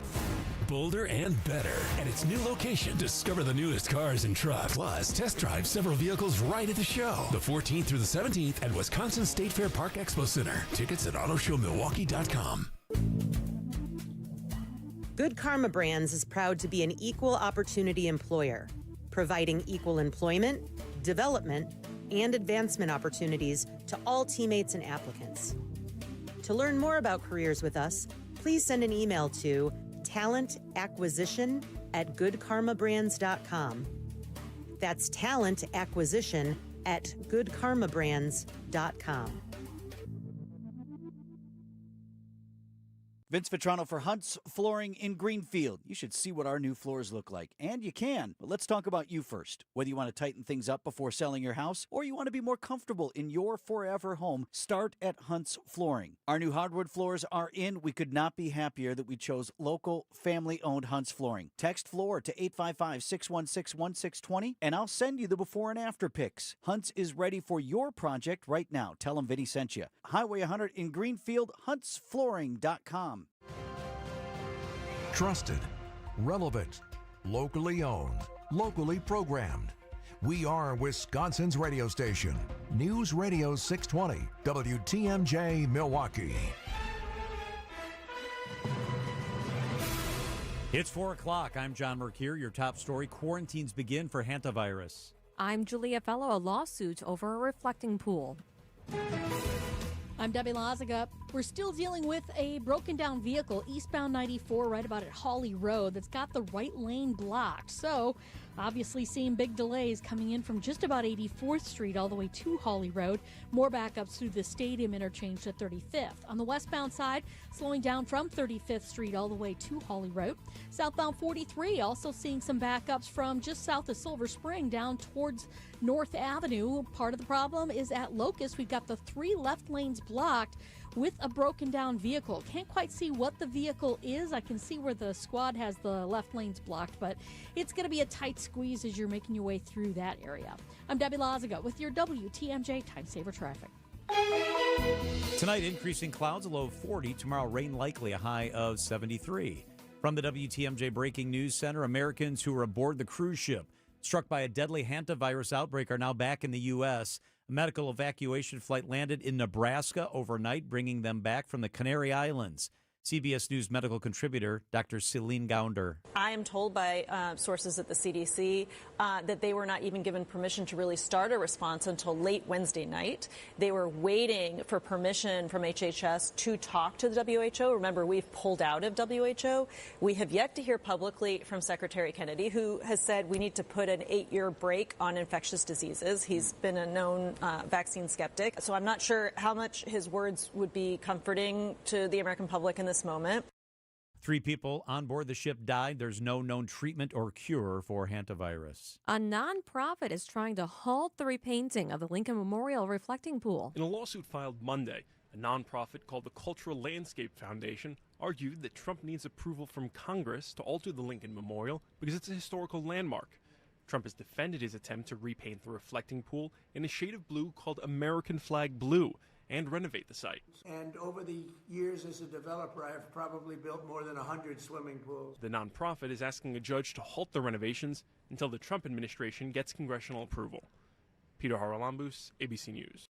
Bolder and better. At its new location, discover the newest cars and trucks. Plus, test drive several vehicles right at the show. The 14th through the 17th at Wisconsin State Fair Park Expo Center. Tickets at autoshowmilwaukee.com. Good Karma Brands is proud to be an equal opportunity employer, providing equal employment, development, and advancement opportunities to all teammates and applicants. To learn more about careers with us, please send an email to talentacquisition@goodkarmabrands.com. That's talentacquisition@goodkarmabrands.com. Vince Vitrano for Hunt's Flooring in Greenfield. You should see what our new floors look like. And you can. But let's talk about you first. Whether you want to tighten things up before selling your house or you want to be more comfortable in your forever home, start at Hunt's Flooring. Our new hardwood floors are in. We could not be happier that we chose local, family-owned Hunt's Flooring. Text FLOOR to 855-616-1620 and I'll send you the before and after pics. Hunt's is ready for your project right now. Tell them Vinny sent you. Highway 100 in Greenfield, huntsflooring.com. Trusted, relevant, locally owned, locally programmed. We are Wisconsin's radio station. News Radio 620, WTMJ Milwaukee. It's 4 o'clock. I'm John Mercure. Your top story: quarantines begin for hantavirus. I'm Julia Fellow. A lawsuit over a reflecting pool. I'm Debbie Lazaga. We're still dealing with a broken down vehicle eastbound 94 right about at Hawley Road that's got the right lane blocked. So obviously seeing big delays coming in from just about 84th Street all the way to Hawley Road. More backups through the Stadium interchange to 35th. On the westbound side, slowing down from 35th Street all the way to Hawley Road. Southbound 43 also seeing some backups from just south of Silver Spring down towards North Avenue. Part of the problem is at Locust. We've got the 3 left lanes blocked with a broken down vehicle. Can't quite see what the vehicle is. I can see where the squad has the left lanes blocked, but it's going to be a tight squeeze as you're making your way through that area. I'm Debbie Lazaga with your WTMJ Time Saver Traffic. Tonight, increasing clouds, a low of 40. Tomorrow, rain likely, a high of 73. From the WTMJ Breaking News Center, Americans who were aboard the cruise ship struck by a deadly hantavirus outbreak are now back in the U.S. A medical evacuation flight landed in Nebraska overnight, bringing them back from the Canary Islands. CBS News medical contributor Dr. Celine Gounder. I am told by sources at the CDC that they were not even given permission to really start a response until late Wednesday night. They were waiting for permission from HHS to talk to the WHO. Remember, we've pulled out of WHO. We have yet to hear publicly from Secretary Kennedy, who has said we need to put an 8-year break on infectious diseases. He's been a known vaccine skeptic. So I'm not sure how much his words would be comforting to the American public in this moment. 3 people on board the ship died. There's no known treatment or cure for hantavirus. A nonprofit is trying to halt the repainting of the Lincoln Memorial reflecting pool. In a lawsuit filed Monday, a nonprofit called the Cultural Landscape Foundation argued that Trump needs approval from Congress to alter the Lincoln Memorial because it's a historical landmark. Trump has defended his attempt to repaint the reflecting pool in a shade of blue called American Flag Blue and renovate the site. And over the years as a developer, I have probably built more than 100 swimming pools. The nonprofit is asking a judge to halt the renovations until the Trump administration gets congressional approval. Peter Haralambous, ABC News.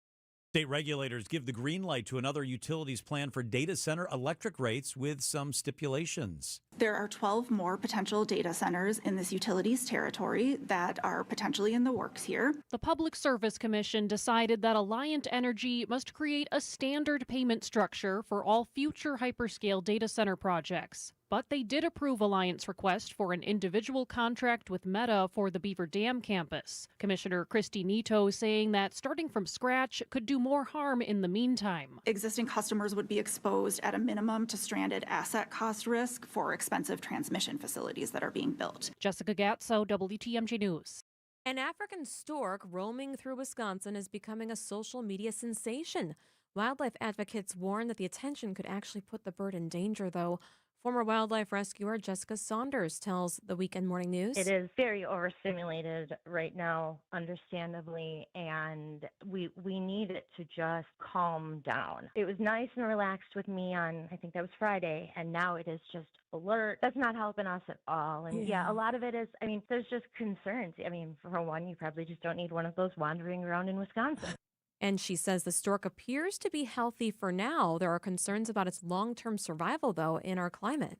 State regulators give the green light to another utilities plan for data center electric rates with some stipulations. There are 12 more potential data centers in this utilities territory that are potentially in the works here. The Public Service Commission decided that Alliant Energy must create a standard payment structure for all future hyperscale data center projects. But they did approve Alliant's request for an individual contract with Meta for the Beaver Dam campus. Commissioner Christy Nito saying that starting from scratch could do more harm in the meantime. Existing customers would be exposed at a minimum to stranded asset cost risk for expensive transmission facilities that are being built. Jessica Gatso, WTMJ News. An African stork roaming through Wisconsin is becoming a social media sensation. Wildlife advocates warn that the attention could actually put the bird in danger, though. Former wildlife rescuer Jessica Saunders tells the Weekend Morning News. It is very overstimulated right now, understandably, and we need it to just calm down. It was nice and relaxed with me on, I think that was Friday, and now it is just alert. That's not helping us at all. And yeah, a lot of it is, there's just concerns. For one, you probably just don't need one of those wandering around in Wisconsin. And she says the stork appears to be healthy for now. There are concerns about its long-term survival, though, in our climate.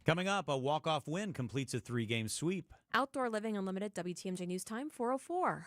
Coming up, a walk-off win completes a 3-game sweep. Outdoor Living Unlimited, WTMJ News Time, 4:04.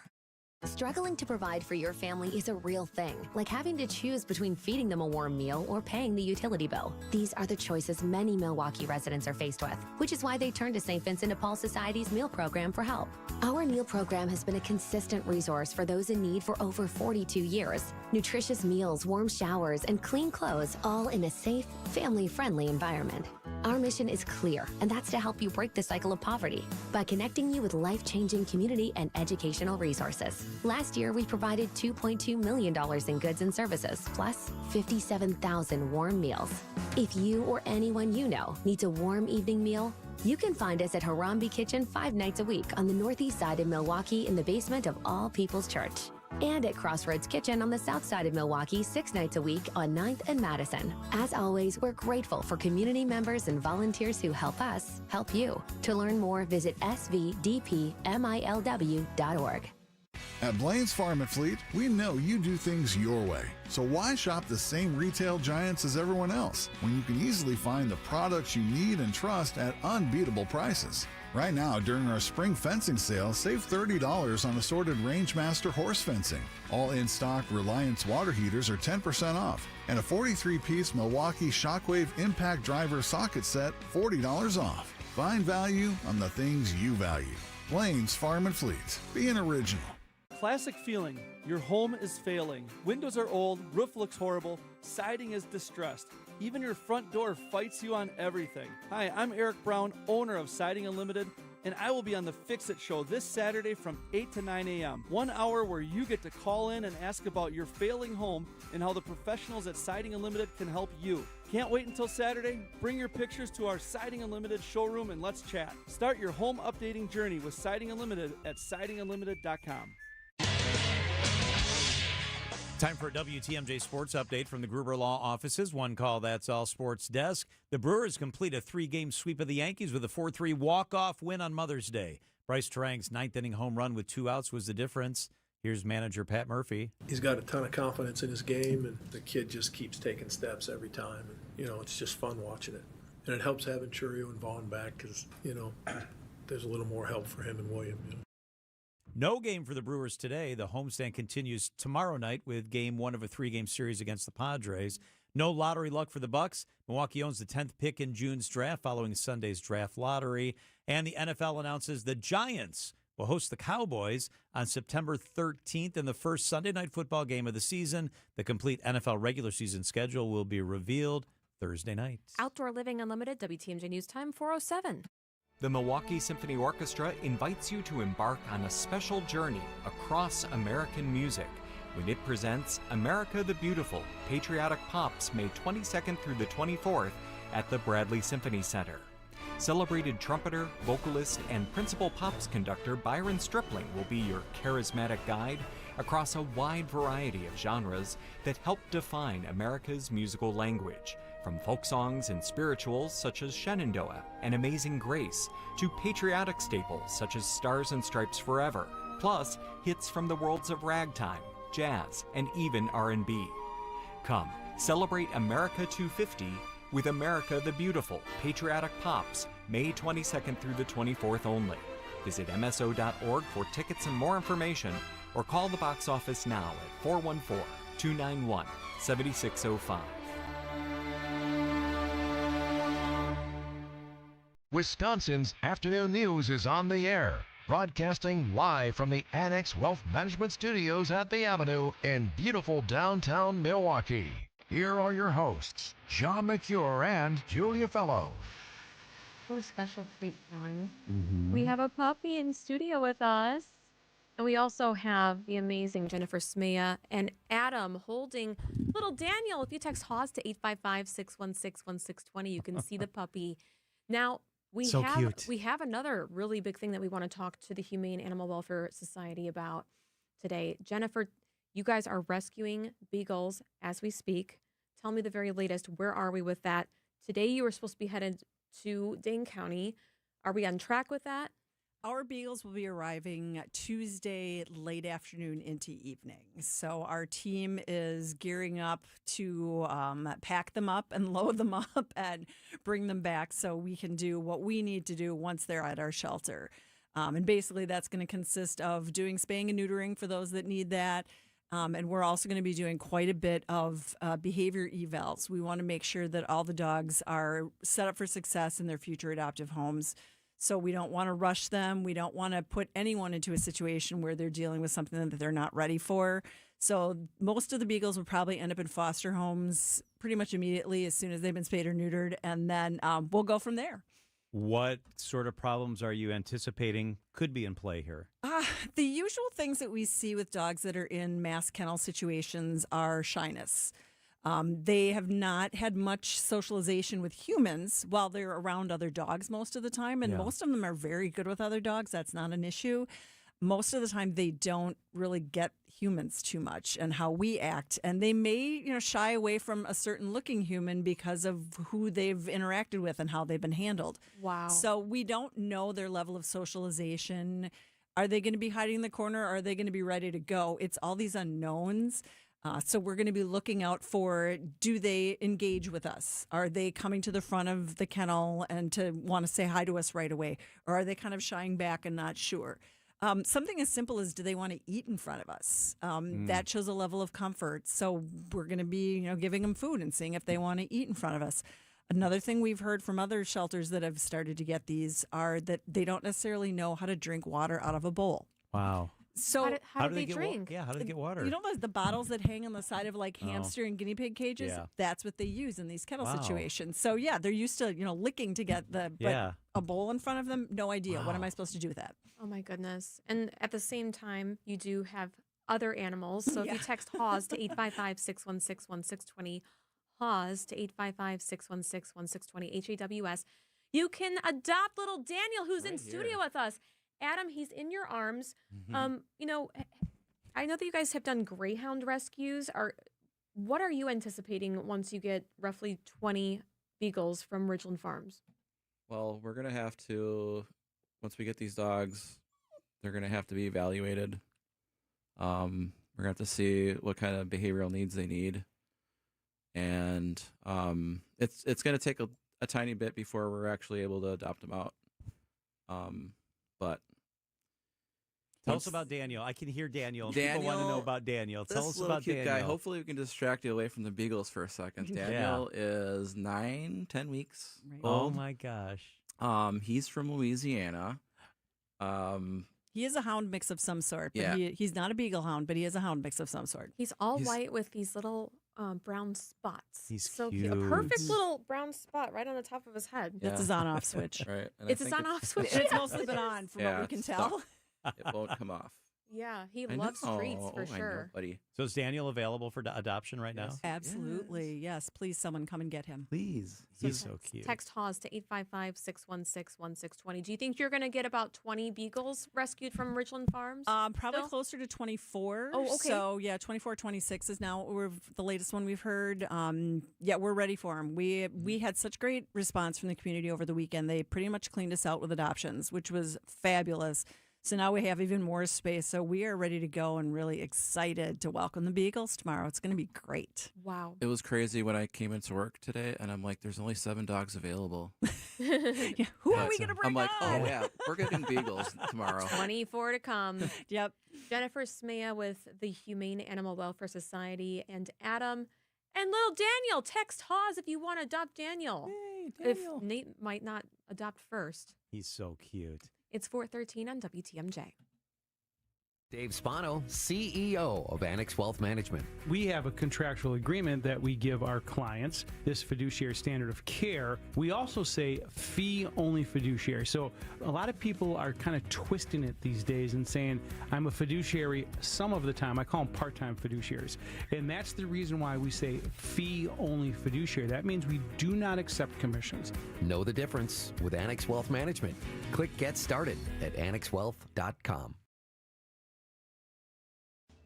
Struggling to provide for your family is a real thing, like having to choose between feeding them a warm meal or paying the utility bill. These are the choices many Milwaukee residents are faced with, which is why they turn to St. Vincent de Paul Society's meal program for help. Our meal program has been a consistent resource for those in need for over 42 years. Nutritious meals, warm showers, and clean clothes, all in a safe, family-friendly environment. Our mission is clear, and that's to help you break the cycle of poverty by connecting you with life-changing community and educational resources. Last year, we provided $2.2 million in goods and services, plus 57,000 warm meals. If you or anyone you know needs a warm evening meal, you can find us at Harambe Kitchen 5 nights a week on the northeast side of Milwaukee in the basement of All People's Church. And at Crossroads Kitchen on the south side of Milwaukee 6 nights a week on 9th and Madison. As always, we're grateful for community members and volunteers who help us help you. To learn more, visit svdpmilw.org. At Blaine's Farm and Fleet, we know you do things your way. So why shop the same retail giants as everyone else when you can easily find the products you need and trust at unbeatable prices? Right now, during our spring fencing sale, save $30 on assorted Rangemaster horse fencing. All in-stock Reliance water heaters are 10% off. And a 43-piece Milwaukee Shockwave Impact Driver socket set, $40 off. Find value on the things you value. Blaine's Farm and Fleet. Be an original. Classic feeling. Your home is failing. Windows are old, roof looks horrible, siding is distressed. Even your front door fights you on everything. Hi, I'm Eric Brown, owner of Siding Unlimited, and I will be on the Fix It Show this Saturday from 8 to 9 a.m. 1 hour where you get to call in and ask about your failing home and how the professionals at Siding Unlimited can help you. Can't wait until Saturday? Bring your pictures to our Siding Unlimited showroom and let's chat. Start your home updating journey with Siding Unlimited at sidingunlimited.com. Time for a WTMJ Sports Update from the Gruber Law Offices. One call, that's all Sports Desk. The Brewers complete a 3-game sweep of the Yankees with a 4-3 walk-off win on Mother's Day. Bryce Terang's ninth-inning home run with 2 outs was the difference. Here's manager Pat Murphy. He's got a ton of confidence in his game, and the kid just keeps taking steps every time. And, it's just fun watching it. And it helps having Churio and Vaughn back because, there's a little more help for him and William. No game for the Brewers today. The homestand continues tomorrow night with game 1 of a 3-game series against the Padres. No lottery luck for the Bucks. Milwaukee owns the 10th pick in June's draft following Sunday's draft lottery. And the NFL announces the Giants will host the Cowboys on September 13th in the first Sunday night football game of the season. The complete NFL regular season schedule will be revealed Thursday night. Outdoor Living Unlimited, WTMJ News Time 4:07. The Milwaukee Symphony Orchestra invites you to embark on a special journey across American music when it presents America the Beautiful, Patriotic Pops, May 22nd through the 24th at the Bradley Symphony Center. Celebrated trumpeter, vocalist, and principal pops conductor Byron Stripling will be your charismatic guide across a wide variety of genres that help define America's musical language. From folk songs and spirituals such as Shenandoah and Amazing Grace to patriotic staples such as Stars and Stripes Forever, plus hits from the worlds of ragtime, jazz, and even R&B. Come, celebrate America 250 with America the Beautiful, Patriotic Pops, May 22nd through the 24th only. Visit MSO.org for tickets and more information or call the box office now at 414-291-7605. Wisconsin's Afternoon News is on the air, broadcasting live from the Annex Wealth Management Studios at the Avenue in beautiful downtown Milwaukee. Here are your hosts, John McCure and Julia Fellow. What a special treat, John. We have a puppy in studio with us. And we also have the amazing Jennifer Smea and Adam holding little Daniel. If you text HAWS to 855-616-1620, you can see the puppy. Now, we have another really big thing that we want to talk to the Humane Animal Welfare Society about today. Jennifer, you guys are rescuing beagles as we speak. Tell me the very latest. Where are we with that? Today you were supposed to be headed to Dane County. Are we on track with that? Our beagles will be arriving Tuesday late afternoon into evening. So our team is gearing up to pack them up and load them up and bring them back so we can do what we need to do once they're at our shelter. And basically that's going to consist of doing spaying and neutering for those that need that. And we're also going to be doing quite a bit of behavior evals. We want to make sure that all the dogs are set up for success in their future adoptive homes. So we don't want to rush them. We don't want to put anyone into a situation where they're dealing with something that they're not ready for. So most of the beagles will probably end up in foster homes pretty much immediately as soon as they've been spayed or neutered. And then we'll go from there. What sort of problems are you anticipating could be in play here? The usual things that we see with dogs that are in mass kennel situations are shyness. They have not had much socialization with humans while they're around other dogs most of the time. And most of them are very good with other dogs. That's not an issue. Most of the time, they don't really get humans too much and how we act. And they may, shy away from a certain looking human because of who they've interacted with and how they've been handled. Wow. So we don't know their level of socialization. Are they going to be hiding in the corner? Or are they going to be ready to go? It's all these unknowns. So we're going to be looking out for, do they engage with us? Are they coming to the front of the kennel and to want to say hi to us right away? Or are they kind of shying back and not sure? Something as simple as, do they want to eat in front of us? That shows a level of comfort. So we're going to be, giving them food and seeing if they want to eat in front of us. Another thing we've heard from other shelters that have started to get these are that they don't necessarily know how to drink water out of a bowl. Wow. So how do they drink? How do they get water? You know the bottles that hang on the side of like hamster and guinea pig cages? Yeah. That's what they use in these kennel situations. So yeah, they're used to, licking to get but a bowl in front of them, no idea. What am I supposed to do with that? Oh my goodness. And at the same time, you do have other animals. So if you text HAWS to 855-616-1620, HAWS to 855-616-1620, HAWS, you can adopt little Daniel, who's in studio with us. Adam, he's in your arms. I know that you guys have done greyhound rescues. What are you anticipating once you get roughly 20 beagles from Ridgeland Farms? Well, we're going to have to, once we get these dogs, they're going to have to be evaluated. We're going to have to see what kind of behavioral needs they need. And it's going to take a tiny bit before we're actually able to adopt them out. But tell us about Daniel. I can hear Daniel. People want to know about Daniel. Tell us about cute Daniel. Guy. Hopefully we can distract you away from the beagles for a second. Daniel is 9-10 weeks old. Oh my gosh. He's from Louisiana. He is a hound mix of some sort, but Yeah. he's not a beagle hound, but he is a hound mix of some sort. He's all white with these little brown spots. He's so cute. A perfect little brown spot right on the top of his head. That's his on-off switch. Right. And It's his on-off switch. And it's mostly been on, from what we can it's tell. stuck. It won't come off. Yeah, he I loves know. treats for I know, sure. buddy. So is Daniel available for adoption right now? Absolutely. Yes. Please, someone come and get him. Please. He's so cute. Text HAWS to 855-616-1620. Do you think you're going to get about 20 beagles rescued from Ridgeland Farms? Probably still? closer to 24. Oh, okay. So, 24, 26 is now the latest one we've heard. We're ready for them. We had such great response from the community over the weekend. They pretty much cleaned us out with adoptions, which was fabulous. So now we have even more space. So we are ready to go and really excited to welcome the beagles tomorrow. It's going to be great. Wow. It was crazy when I came into work today, and I'm like, there's only 7 dogs available. Who are we going to bring I'm like, on? oh, yeah, we're getting beagles tomorrow. 24 to come. Yep. Jennifer Smea with the Humane Animal Welfare Society, and Adam and little Daniel. Text HAWS if you want to adopt Daniel. Hey, Daniel. If Nate might not adopt first. He's so cute. It's 4:13 on WTMJ. Dave Spano, CEO of Annex Wealth Management. We have a contractual agreement that we give our clients, this fiduciary standard of care. We also say fee-only fiduciary. So a lot of people are kind of twisting it these days and saying, I'm a fiduciary some of the time. I call them part-time fiduciaries. And that's the reason why we say fee-only fiduciary. That means we do not accept commissions. Know the difference with Annex Wealth Management. Click Get Started at annexwealth.com.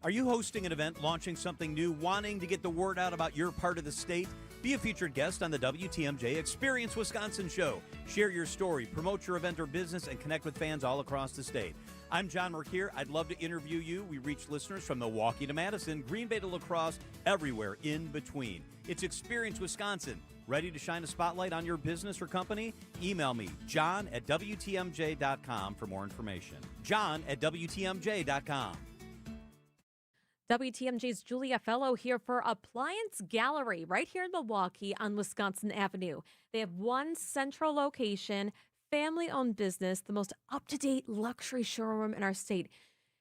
Are you hosting an event, launching something new, wanting to get the word out about your part of the state? Be a featured guest on the WTMJ Experience Wisconsin show. Share your story, promote your event or business, and connect with fans all across the state. I'm John Merkier. I'd love to interview you. We reach listeners from Milwaukee to Madison, Green Bay to La Crosse, everywhere in between. It's Experience Wisconsin. Ready to shine a spotlight on your business or company? Email me, john@WTMJ.com for more information. john@WTMJ.com. WTMJ's Julia Fellow here for Appliance Gallery right here in Milwaukee on Wisconsin Avenue. They have one central location, family-owned business, the most up-to-date luxury showroom in our state,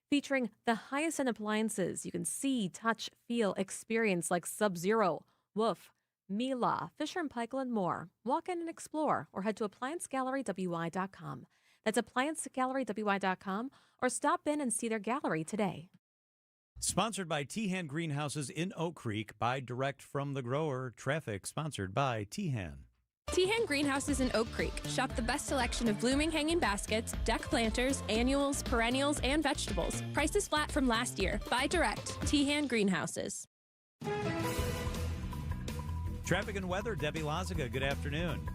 featuring the highest-end appliances you can see, touch, feel, experience like Sub-Zero, Wolf, Miele, Fisher & Paykel, and more. Walk in and explore or head to ApplianceGalleryWI.com. That's ApplianceGalleryWI.com or stop in and see their gallery today. Sponsored by Tehan Greenhouses in Oak Creek. Buy direct from the grower. Traffic sponsored by Tehan. Tehan Greenhouses in Oak Creek. Shop the best selection of blooming hanging baskets, deck planters, annuals, perennials, and vegetables. Prices flat from last year. Buy direct. Tehan Greenhouses. Traffic and weather, Debbie Lazaga. Good afternoon.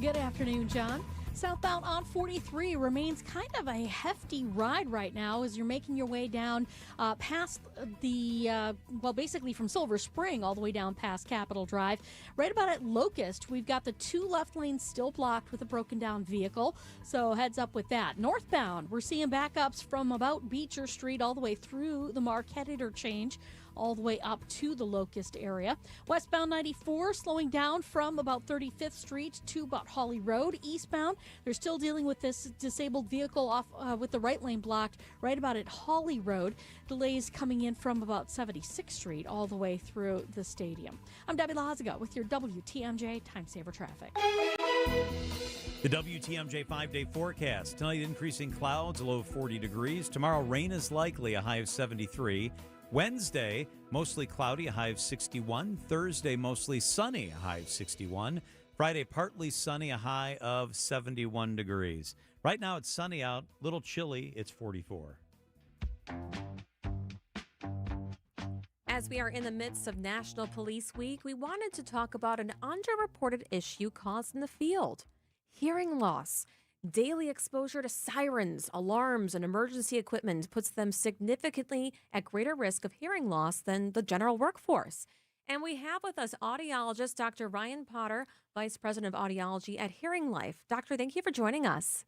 Good afternoon, John. Southbound on 43 remains kind of a hefty ride right now as you're making your way down past basically from Silver Spring all the way down past Capitol Drive. Right about at Locust, we've got the 2 left lanes still blocked with a broken down vehicle, so heads up with that. Northbound, we're seeing backups from about Beecher Street all the way through the Marquette interchange, all the way up to the Locust area. Westbound 94 slowing down from about 35th Street to about Hawley Road. Eastbound, they're still dealing with this disabled vehicle off with the right lane blocked right about at Hawley Road. Delays coming in from about 76th Street all the way through the stadium. I'm Debbie Lazaga with your WTMJ Time Saver Traffic. The WTMJ 5-day forecast. Tonight, increasing clouds, a low of 40 degrees. Tomorrow, rain is likely, a high of 73. Wednesday, mostly cloudy, a high of 61. Thursday, mostly sunny, a high of 61. Friday, partly sunny, a high of 71 degrees. Right now, it's sunny out, a little chilly, it's 44. As we are in the midst of National Police Week, we wanted to talk about an underreported issue caused in the field: hearing loss. Daily exposure to sirens, alarms, and emergency equipment puts them significantly at greater risk of hearing loss than the general workforce. And we have with us audiologist Dr. Ryan Potter, Vice President of Audiology at Hearing Life. Doctor, thank you for joining us.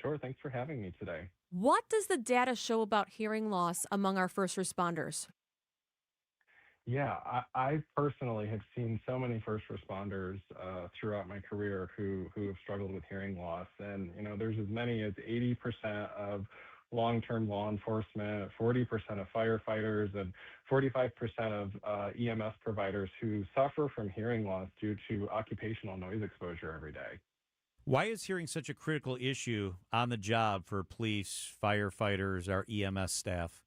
Sure, thanks for having me today. What does the data show about hearing loss among our first responders? Yeah, I personally have seen so many first responders throughout my career who have struggled with hearing loss. And, there's as many as 80% of long-term law enforcement, 40% of firefighters, and 45% of EMS providers who suffer from hearing loss due to occupational noise exposure every day. Why is hearing such a critical issue on the job for police, firefighters, our EMS staff?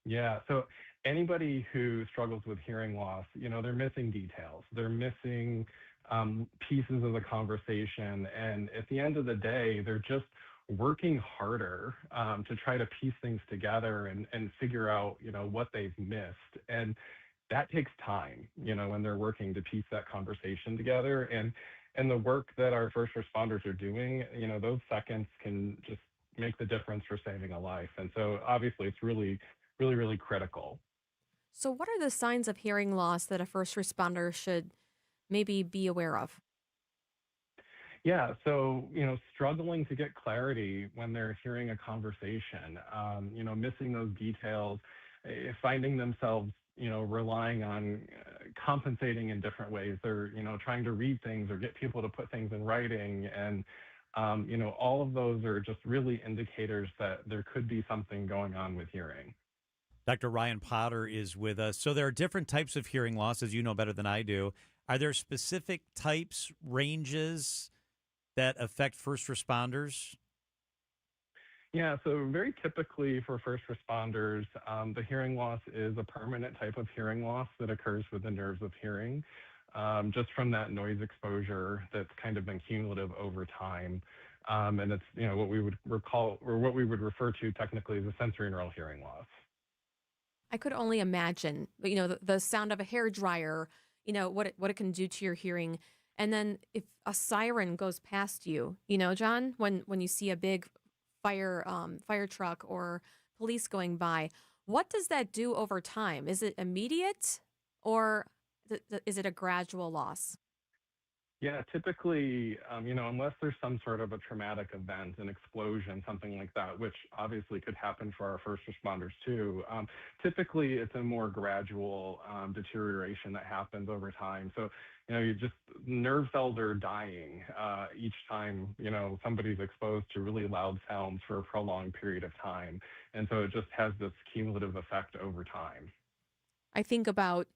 Yeah, so anybody who struggles with hearing loss, they're missing details. They're missing pieces of the conversation. And at the end of the day, they're just working harder to try to piece things together and figure out, what they've missed. And that takes time, when they're working to piece that conversation together. And the work that our first responders are doing, those seconds can just make the difference for saving a life. And so obviously it's really, really, really critical. So what are the signs of hearing loss that a first responder should maybe be aware of? Yeah, so, struggling to get clarity when they're hearing a conversation, missing those details, finding themselves, relying on compensating in different ways. They're, trying to read things or get people to put things in writing. And, all of those are just really indicators that there could be something going on with hearing. Dr. Ryan Potter is with us. So there are different types of hearing loss, as you know better than I do. Are there specific types, ranges that affect first responders? Yeah, so very typically for first responders, the hearing loss is a permanent type of hearing loss that occurs with the nerves of hearing, just from that noise exposure that's kind of been cumulative over time. And it's, what we would recall, or what we would refer to technically as a sensory neural hearing loss. I could only imagine, the sound of a hairdryer, what it can do to your hearing. And then if a siren goes past you, John, when you see a big fire truck or police going by, what does that do over time? Is it immediate or is it a gradual loss? Yeah, typically, unless there's some sort of a traumatic event, an explosion, something like that, which obviously could happen for our first responders too, typically it's a more gradual deterioration that happens over time. So, nerve cells are dying each time, somebody's exposed to really loud sounds for a prolonged period of time. And so it just has this cumulative effect over time. I think about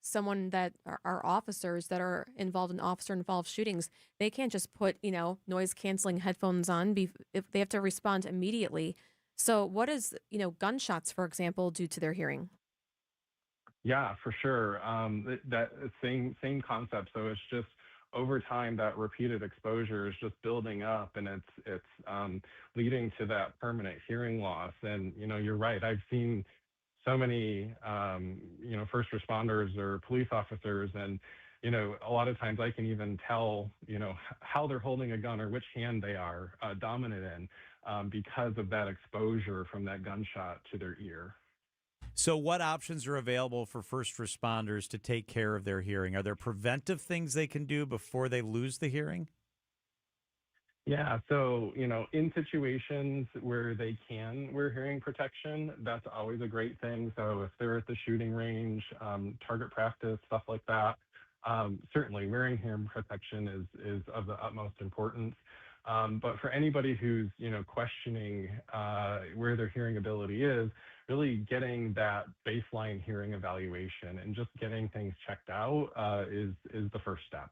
someone that are officers that are involved in officer-involved shootings. They can't just put, noise-canceling headphones on if they have to respond immediately. So what does, gunshots, for example, do to their hearing? Yeah, for sure. That same concept. So it's just over time that repeated exposure is just building up, and it's leading to that permanent hearing loss. And you're right. I've seen so many first responders or police officers, and a lot of times I can even tell, how they're holding a gun or which hand they are dominant in because of that exposure from that gunshot to their ear. So, what options are available for first responders to take care of their hearing? Are there preventive things they can do before they lose the hearing? Yeah, so, in situations where they can wear hearing protection, that's always a great thing. So if they're at the shooting range, target practice, stuff like that, certainly wearing hearing protection is of the utmost importance. But for anybody who's, questioning where their hearing ability is, really getting that baseline hearing evaluation and just getting things checked out is the first step.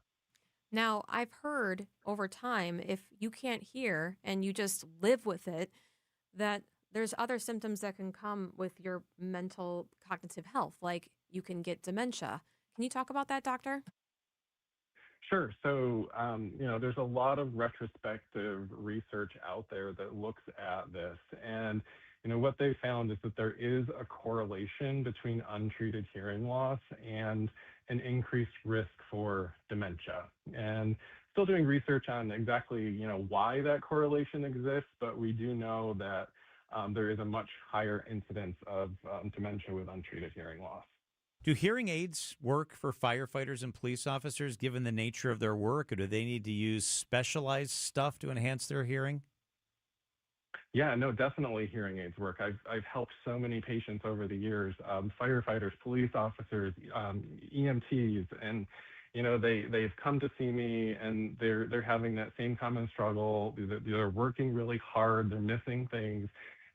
Now, I've heard over time, if you can't hear and you just live with it, that there's other symptoms that can come with your mental cognitive health, like you can get dementia. Can you talk about that, doctor? Sure. So, there's a lot of retrospective research out there that looks at this. And, what they found is that there is a correlation between untreated hearing loss and an increased risk for dementia. And still doing research on exactly, why that correlation exists, but we do know that there is a much higher incidence of dementia with untreated hearing loss. Do hearing aids work for firefighters and police officers given the nature of their work, or do they need to use specialized stuff to enhance their hearing? Yeah, no, definitely hearing aids work. I've helped so many patients over the years, firefighters, police officers, EMTs, and they've come to see me and they're having that same common struggle. They're working really hard, they're missing things,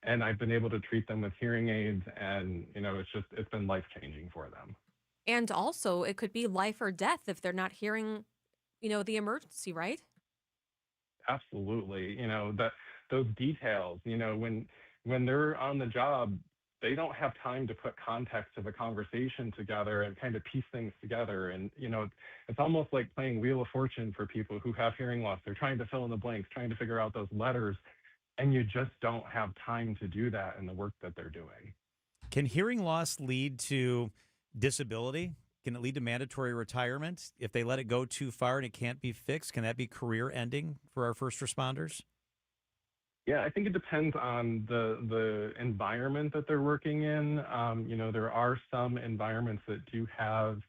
and I've been able to treat them with hearing aids, and it's been life changing for them. And also, it could be life or death if they're not hearing, the emergency, right? Absolutely. Those details, when they're on the job, they don't have time to put context of a conversation together and kind of piece things together. And, it's almost like playing Wheel of Fortune for people who have hearing loss. They're trying to fill in the blanks, trying to figure out those letters, and you just don't have time to do that in the work that they're doing. Can hearing loss lead to disability? Can it lead to mandatory retirement? If they let it go too far and it can't be fixed, can that be career ending for our first responders? Yeah, I think it depends on the environment that they're working in. There are some environments that do have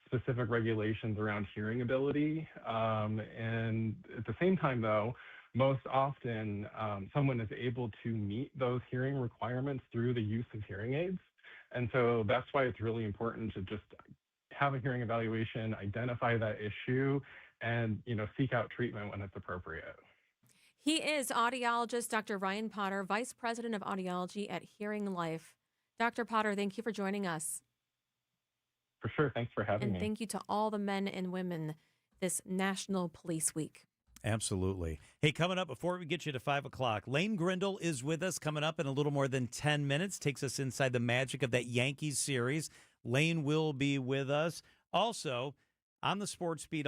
specific regulations around hearing ability. And at the same time, though, most often someone is able to meet those hearing requirements through the use of hearing aids. And so that's why it's really important to just have a hearing evaluation, identify that issue, and seek out treatment when it's appropriate. He is audiologist Dr. Ryan Potter, Vice President of Audiology at Hearing Life. Dr. Potter, thank you for joining us. For sure. Thanks for having me. And thank you to all the men and women this National Police Week. Absolutely. Hey, coming up before we get you to 5 o'clock, Lane Grindle is with us coming up in a little more than 10 minutes. Takes us inside the magic of that Yankees series. Lane will be with us. Also, on the sports beat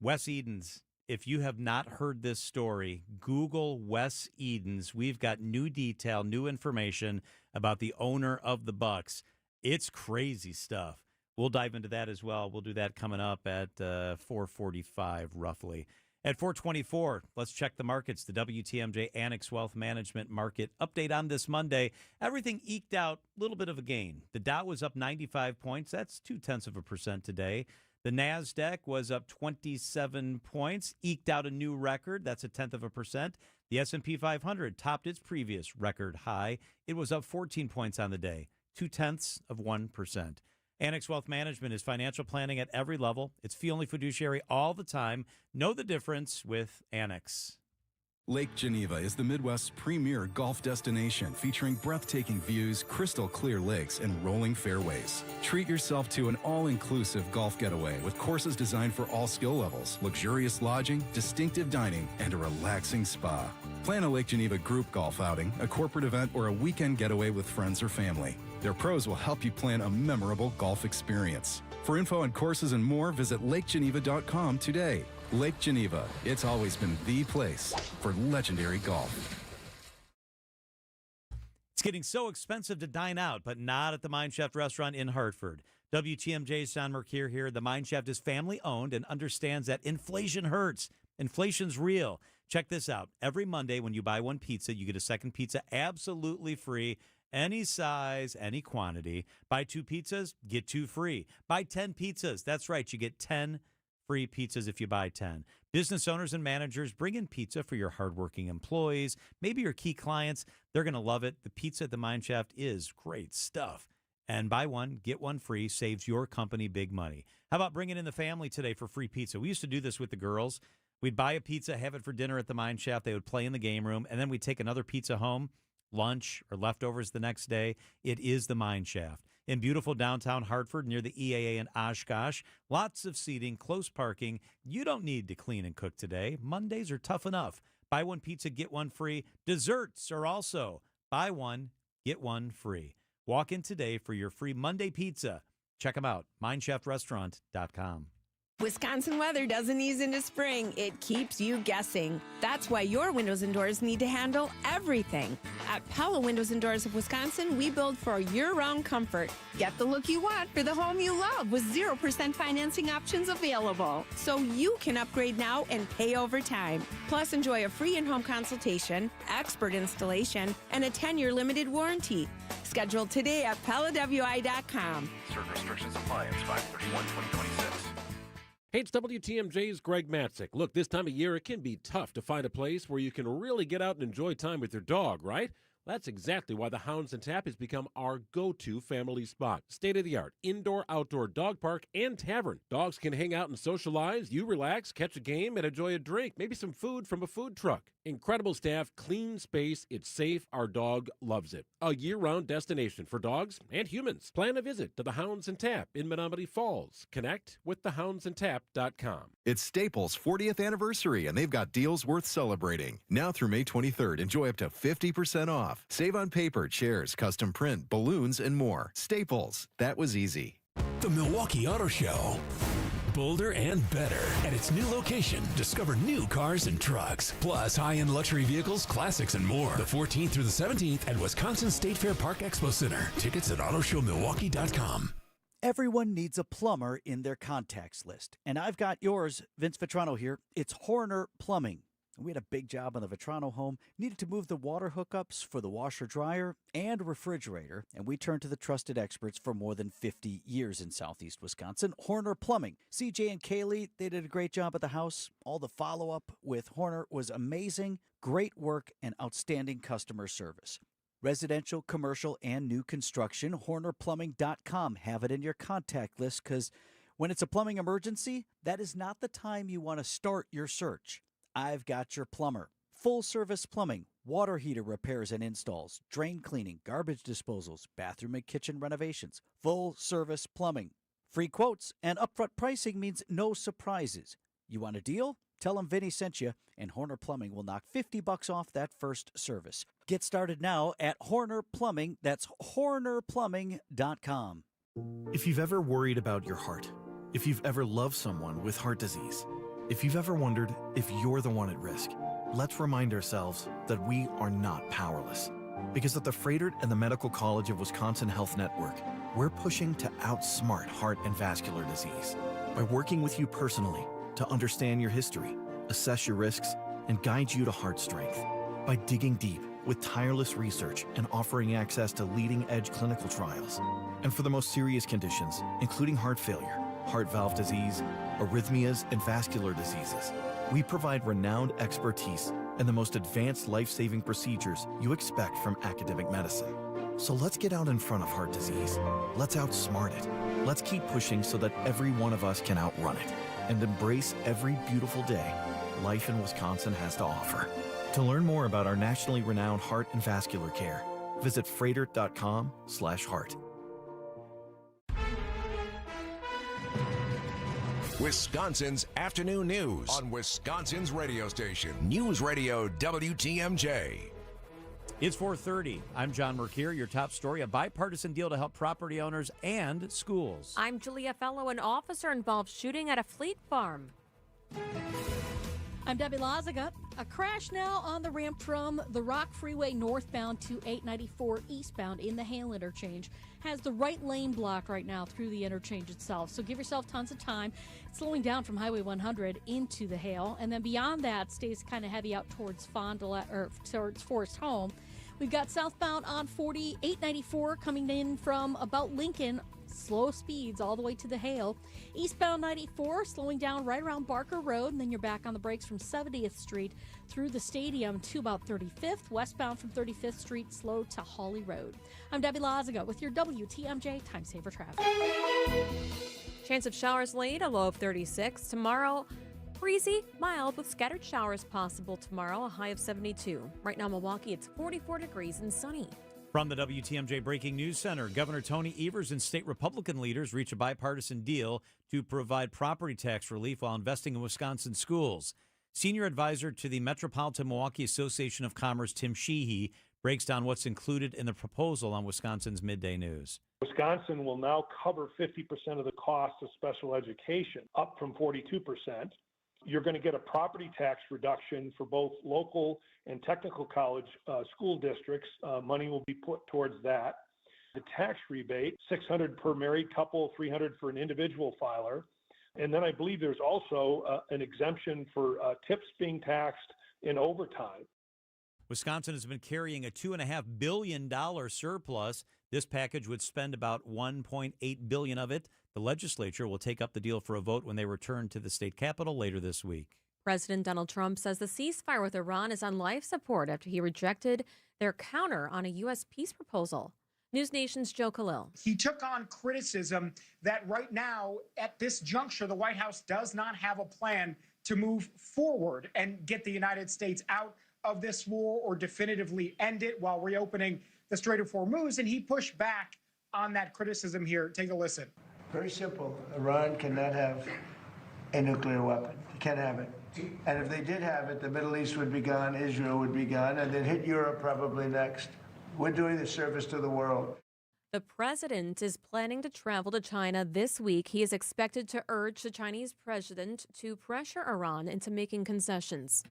Wes Edens. If you have not heard this story, Google Wes Edens. We've got new detail, new information about the owner of the Bucks. It's crazy stuff. We'll dive into that as well. We'll do that coming up at 4:45 roughly. At 4:24, let's check the markets. The WTMJ Annex Wealth Management Market update on this Monday. Everything eked out a little bit of a gain. The Dow was up 95 points. That's 0.2% today. The NASDAQ was up 27 points, eked out a new record. That's 0.1%. The S&P 500 topped its previous record high. It was up 14 points on the day, 0.2%. Annex Wealth Management is financial planning at every level. It's fee-only fiduciary all the time. Know the difference with Annex. Lake Geneva is the Midwest's premier golf destination, featuring breathtaking views, crystal clear lakes, and rolling fairways. Treat yourself to an all-inclusive golf getaway with courses designed for all skill levels, luxurious lodging, distinctive dining, and a relaxing spa. Plan a Lake Geneva group golf outing, a corporate event, or a weekend getaway with friends or family. Their pros will help you plan a memorable golf experience. For info on courses and more, visit lakegeneva.com today. Lake Geneva, it's always been the place for legendary golf. It's getting so expensive to dine out, but not at the Mine Chef restaurant in Hartford. WTMJ's John Mercure here. The Mine Shaft is family owned and understands that inflation hurts. Inflation's real. Check this out. Every Monday when you buy one pizza, you get a second pizza absolutely free. Any size, any quantity. Buy 2 pizzas, get 2 free. Buy 10 pizzas. That's right. You get 10 free pizzas if you buy 10. Business owners and managers, bring in pizza for your hardworking employees, maybe your key clients. They're going to love it. The pizza at the Mine Shaft is great stuff. And buy one, get one free, saves your company big money. How about bringing in the family today for free pizza? We used to do this with the girls. We'd buy a pizza, have it for dinner at the Mine Shaft. They would play in the game room, and then we'd take another pizza home, lunch or leftovers the next day. It is the Mine Shaft. In beautiful downtown Hartford near the EAA in Oshkosh, lots of seating, close parking. You don't need to clean and cook today. Mondays are tough enough. Buy one pizza, get one free. Desserts are also buy one, get one free. Walk in today for your free Monday pizza. Check them out, mineshaftrestaurant.com. Wisconsin weather doesn't ease into spring. It keeps you guessing. That's why your windows and doors need to handle everything. At Pella Windows and Doors of Wisconsin, we build for year-round comfort. Get the look you want for the home you love with 0% financing options available. So you can upgrade now and pay over time. Plus, enjoy a free in-home consultation, expert installation, and a 10-year limited warranty. Schedule today at PellaWI.com. Certain restrictions apply. It's 5/31/2026. Hey, it's WTMJ's Greg Matzik. Look, this time of year, it can be tough to find a place where you can really get out and enjoy time with your dog, right? That's exactly why the Hounds and Tap has become our go-to family spot. State-of-the-art, indoor-outdoor dog park and tavern. Dogs can hang out and socialize, you relax, catch a game, and enjoy a drink, maybe some food from a food truck. Incredible staff, clean space, it's safe, our dog loves it. A year-round destination for dogs and humans. Plan a visit to the Hounds and Tap in Menominee Falls. Connect with thehoundsandtap.com. It's Staples' 40th anniversary, and they've got deals worth celebrating. Now through May 23rd, enjoy up to 50% off. Save on paper, chairs, custom print, balloons, and more. Staples, that was easy. The Milwaukee Auto Show. Bolder and better. At its new location, discover new cars and trucks, plus high-end luxury vehicles, classics, and more. The 14th through the 17th at Wisconsin State Fair Park Expo Center. Tickets at autoshowmilwaukee.com. Everyone needs a plumber in their contacts list, and I've got yours, Vince Vetrano here. It's Horner Plumbing. We had a big job on the Vetrano home, needed to move the water hookups for the washer dryer and refrigerator, and we turned to the trusted experts for more than 50 years in Southeast Wisconsin, Horner Plumbing. CJ and Kaylee, they did a great job at the house. All the follow-up with Horner was amazing, great work, and outstanding customer service. Residential, commercial, and new construction, HornerPlumbing.com. Have it in your contact list, because when it's a plumbing emergency, that is not the time you want to start your search. I've got your plumber. Full-service plumbing, water heater repairs and installs, drain cleaning, garbage disposals, bathroom and kitchen renovations. Full-service plumbing. Free quotes and upfront pricing means no surprises. You want a deal? Tell them Vinny sent you, and Horner Plumbing will knock $50 off that first service. Get started now at Horner Plumbing. That's HornerPlumbing.com. If you've ever worried about your heart, if you've ever loved someone with heart disease, if you've ever wondered if you're the one at risk, let's remind ourselves that we are not powerless. Because at the Froedtert and the Medical College of Wisconsin Health Network, we're pushing to outsmart heart and vascular disease by working with you personally to understand your history, assess your risks, and guide you to heart strength. By digging deep with tireless research and offering access to leading-edge clinical trials. And for the most serious conditions, including heart failure, heart valve disease, arrhythmias, and vascular diseases, we provide renowned expertise and the most advanced life-saving procedures you expect from academic medicine. So let's get out in front of heart disease. Let's outsmart it. Let's keep pushing so that every one of us can outrun it and embrace every beautiful day life in Wisconsin has to offer. To learn more about our nationally renowned heart and vascular care, visit froedtert.com/heart. Wisconsin's afternoon news on Wisconsin's radio station, News Radio WTMJ. It's 4:30. I'm John Mercure. Your top story, a bipartisan deal to help property owners and schools. I'm Julia Fellow. An officer involved shooting at a fleet farm. I'm Debbie Lazaga. A crash now on the ramp from the Rock Freeway northbound to 894 eastbound in the Hale interchange. Has the right lane blocked right now through the interchange itself. So give yourself tons of time. It's slowing down from Highway 100 into the Hale. And then beyond that, stays kind of heavy out towards Fond du Lac, or towards Forest Home. We've got southbound on 40, 894 coming in from about Lincoln. Slow speeds all the way to the Hale. Eastbound 94 slowing down right around Barker Road, and then you're back on the brakes from 70th Street through the stadium to about 35th. Westbound from 35th Street slow to Hawley Road. I'm Debbie Lazaga with your WTMJ Time Saver traffic. Chance of showers late, a low of 36. Tomorrow, breezy, mild with scattered showers possible tomorrow, a high of 72. Right now, Milwaukee, it's 44 degrees and sunny. From the WTMJ Breaking News Center, Governor Tony Evers and state Republican leaders reach a bipartisan deal to provide property tax relief while investing in Wisconsin schools. Senior advisor to the Metropolitan Milwaukee Association of Commerce, Tim Sheehy, breaks down what's included in the proposal on Wisconsin's Midday News. Wisconsin will now cover 50% of the cost of special education, up from 42%. You're going to get a property tax reduction for both local and technical college school districts. Money will be put towards that. The tax rebate, $600 per married couple, $300 for an individual filer. And then I believe there's also an exemption for tips being taxed in overtime. Wisconsin has been carrying a $2.5 billion surplus. This package would spend about $1.8 billion of it. The legislature will take up the deal for a vote when they return to the state capitol later this week. President Donald Trump says the ceasefire with Iran is on life support after he rejected their counter on a U.S. peace proposal. News Nation's Joe Khalil. He took on criticism that right now, at this juncture, the White House does not have a plan to move forward and get the United States out of this war or definitively end it while reopening the Strait of Hormuz. And he pushed back on that criticism here. Take a listen. Very simple. Iran cannot have a nuclear weapon. They can't have it. And if they did have it, the Middle East would be gone, Israel would be gone, and then hit Europe probably next. We're doing the service to the world. The president is planning to travel to China this week. He is expected to urge the Chinese president to pressure Iran into making concessions.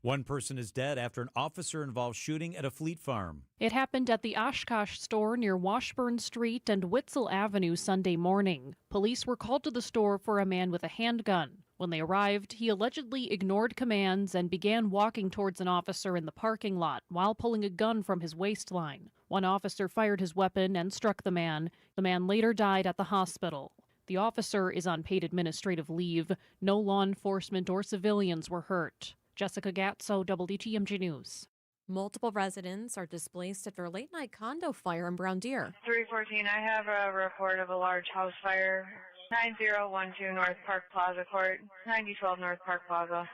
One person is dead after an officer-involved shooting at a Fleet Farm. It happened at the Oshkosh store near Washburn Street and Witzel Avenue Sunday morning. Police were called to the store for a man with a handgun. When they arrived, he allegedly ignored commands and began walking towards an officer in the parking lot while pulling a gun from his waistline. One officer fired his weapon and struck the man. The man later died at the hospital. The officer is on paid administrative leave. No law enforcement or civilians were hurt. Jessica Gatso, WTMJ News. Multiple residents are displaced after a late-night condo fire in Brown Deer. 314, I have a report of a large house fire. 9012 North Park Plaza Court, 9012 North Park Plaza.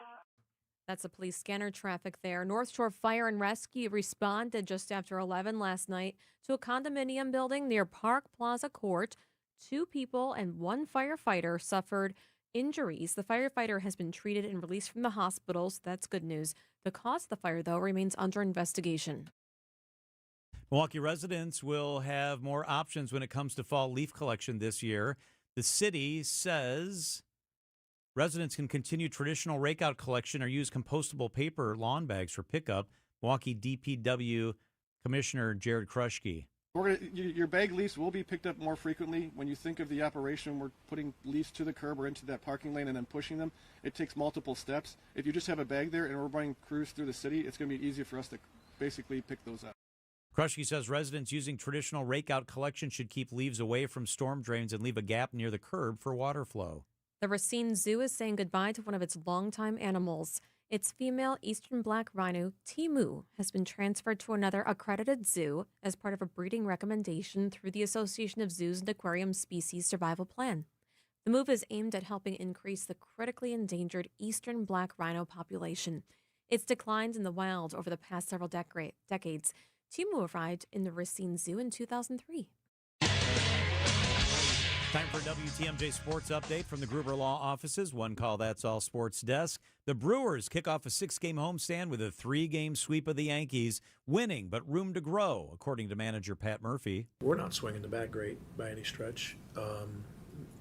That's a police scanner traffic there. North Shore Fire and Rescue responded just after 11 last night to a condominium building near Park Plaza Court. 2 people and 1 firefighter suffered injuries. The firefighter has been treated and released from the hospital, so that's good news. The cause of the fire, though, remains under investigation. Milwaukee residents will have more options when it comes to fall leaf collection this year. The city says residents can continue traditional rakeout collection or use compostable paper lawn bags for pickup. Milwaukee DPW Commissioner Jared Kruschke. Your bag leaves will be picked up more frequently. When you think of the operation, we're putting leaves to the curb or into that parking lane and then pushing them. It takes multiple steps. If you just have a bag there and we're running crews through the city, it's going to be easier for us to basically pick those up. Kruschke says residents using traditional rakeout collection should keep leaves away from storm drains and leave a gap near the curb for water flow. The Racine Zoo is saying goodbye to one of its longtime animals. Its female eastern black rhino, Timu, has been transferred to another accredited zoo as part of a breeding recommendation through the Association of Zoos and Aquarium Species Survival Plan. The move is aimed at helping increase the critically endangered eastern black rhino population. It's declined in the wild over the past several decades. Timu arrived in the Racine Zoo in 2003. Time for a WTMJ Sports Update from the Gruber Law offices. One call, that's all sports desk. The Brewers kick off a 6-game homestand with a 3-game sweep of the Yankees, winning but room to grow, according to manager Pat Murphy. We're not swinging the bat great by any stretch,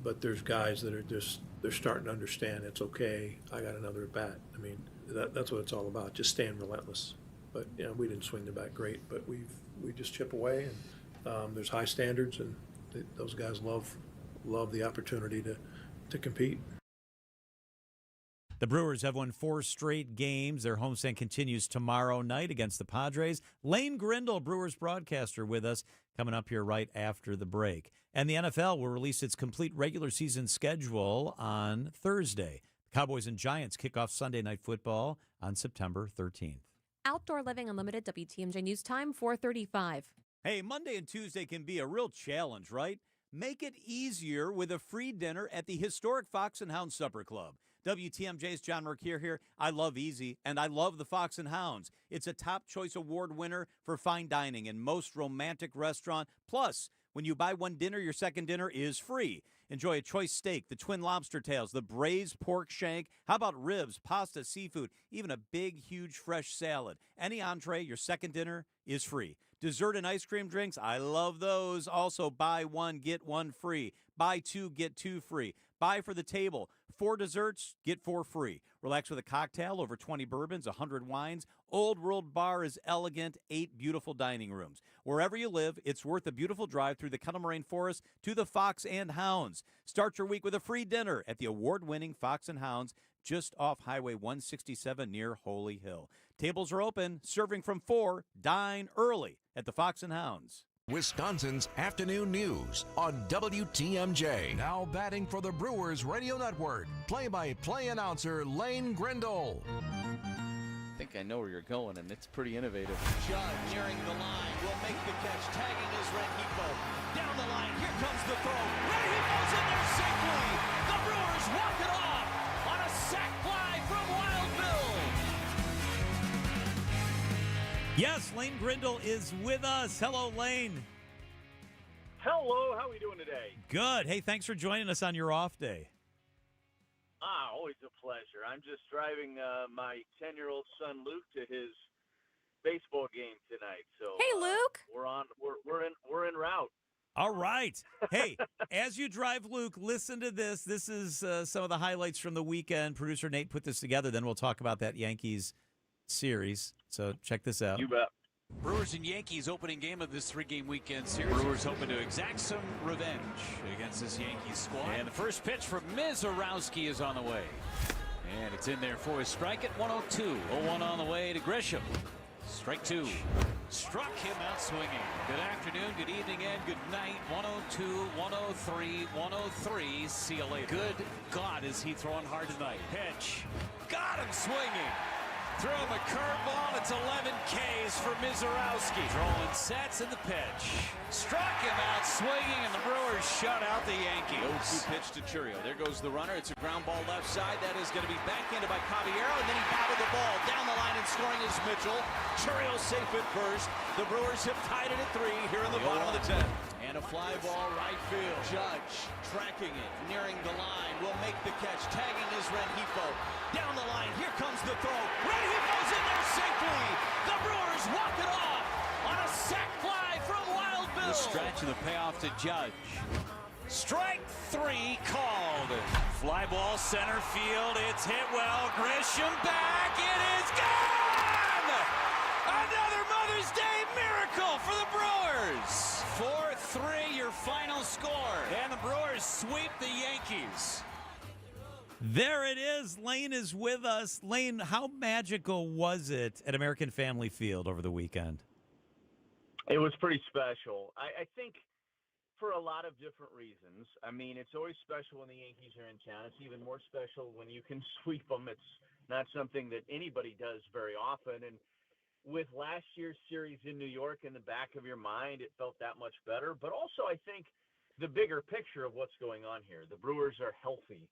but there's guys that are they're starting to understand it's okay. I got another at bat. I mean, that's what it's all about, just staying relentless. But we didn't swing the bat great, but we just chip away, and there's high standards, and those guys love the opportunity to compete. The Brewers have won 4 straight games. Their homestand continues tomorrow night against the Padres. Lane Grindle, Brewers broadcaster, with us coming up here right after the break. And the NFL will release its complete regular season schedule on Thursday. The Cowboys and Giants kick off Sunday Night Football on September 13th. Outdoor Living Unlimited, WTMJ News Time, 4:35. Hey, Monday and Tuesday can be a real challenge, right? Make it easier with a free dinner at the historic Fox and Hound Supper Club. WTMJ's John Mercure here. I love easy, and I love the Fox and Hounds. It's a top choice award winner for fine dining and most romantic restaurant. Plus, when you buy one dinner, your second dinner is free. Enjoy a choice steak, the twin lobster tails, the braised pork shank. How about ribs, pasta, seafood, even a big, huge, fresh salad? Any entree, your second dinner is free. Dessert and ice cream drinks, I love those. Also, buy one, get one free. Buy 2, get 2 free. Buy for the table. 4 desserts, get 4 free. Relax with a cocktail, over 20 bourbons, 100 wines. Old World Bar is elegant, 8 beautiful dining rooms. Wherever you live, it's worth a beautiful drive through the Kettle Moraine Forest to the Fox and Hounds. Start your week with a free dinner at the award-winning Fox and Hounds, just off Highway 167 near Holy Hill. Tables are open, serving from 4. Dine early at the Fox and Hounds. Wisconsin's afternoon news on WTMJ. Now batting for the Brewers Radio Network, play-by-play announcer Lane Grindle. I think I know where you're going, and it's pretty innovative. Judd nearing the line, will make the catch, tagging his Rengifo. Down the line, here comes the throw. Rengifo's in there safely. The Brewers walk it off on a sac fly from Wild Bill. Yes, Lane Grindle is with us. Hello, Lane. Hello, how are we doing today? Good. Hey, thanks for joining us on your off day. Always a pleasure. I'm just driving my 10-year-old son Luke to his baseball game tonight. So hey, Luke. We're en route. All right. Hey, as you drive, Luke, listen to this. This is some of the highlights from the weekend. Producer Nate put this together. Then we'll talk about that Yankees series. So check this out. You bet. Brewers and Yankees opening game of this 3-game weekend series. Brewers hoping to exact some revenge against this Yankees squad. And the first pitch from Mizorowski is on the way. And it's in there for a strike at 102. 0-1 on the way to Grisham. Strike 2. Struck him out swinging. Good afternoon, good evening, and good night. 102, 103, 103. See you later. Good God, is he throwing hard tonight. Pitch. Got him swinging. Threw him a curveball. It's 11 Ks for Mizorowski. Throwing sets in the pitch. Struck him out swinging, and the Brewers shut out the Yankees. 0-2 pitch to Churio. There goes the runner. It's a ground ball left side. That is going to be backhanded by Caballero, and then he batted the ball. Down the line and scoring is Mitchell. Churio safe at first. The Brewers have tied it at 3 here in the bottom of the 10th. And a fly ball right field. Judge tracking it, nearing the line. Will make the catch. Tagging is Rengifo. Down the line. Here comes the throw. Rengifo's in there safely. The Brewers walk it off on a sac fly from Wild Bill. The stretch and the payoff to Judge. Strike 3 called. Fly ball center field. It's hit well. Grisham back. It is gone. Another Mother's Day miracle for the Brewers. 4-3 your final score. And the Brewers sweep the Yankees. There it is. Lane is with us. Lane, how magical was it at American Family Field over the weekend? It was pretty special. I think for a lot of different reasons. I mean, it's always special when the Yankees are in town. It's even more special when you can sweep them. It's not something that anybody does very often. And with last year's series in New York in the back of your mind, it felt that much better. But also, I think the bigger picture of what's going on here, the Brewers are healthy.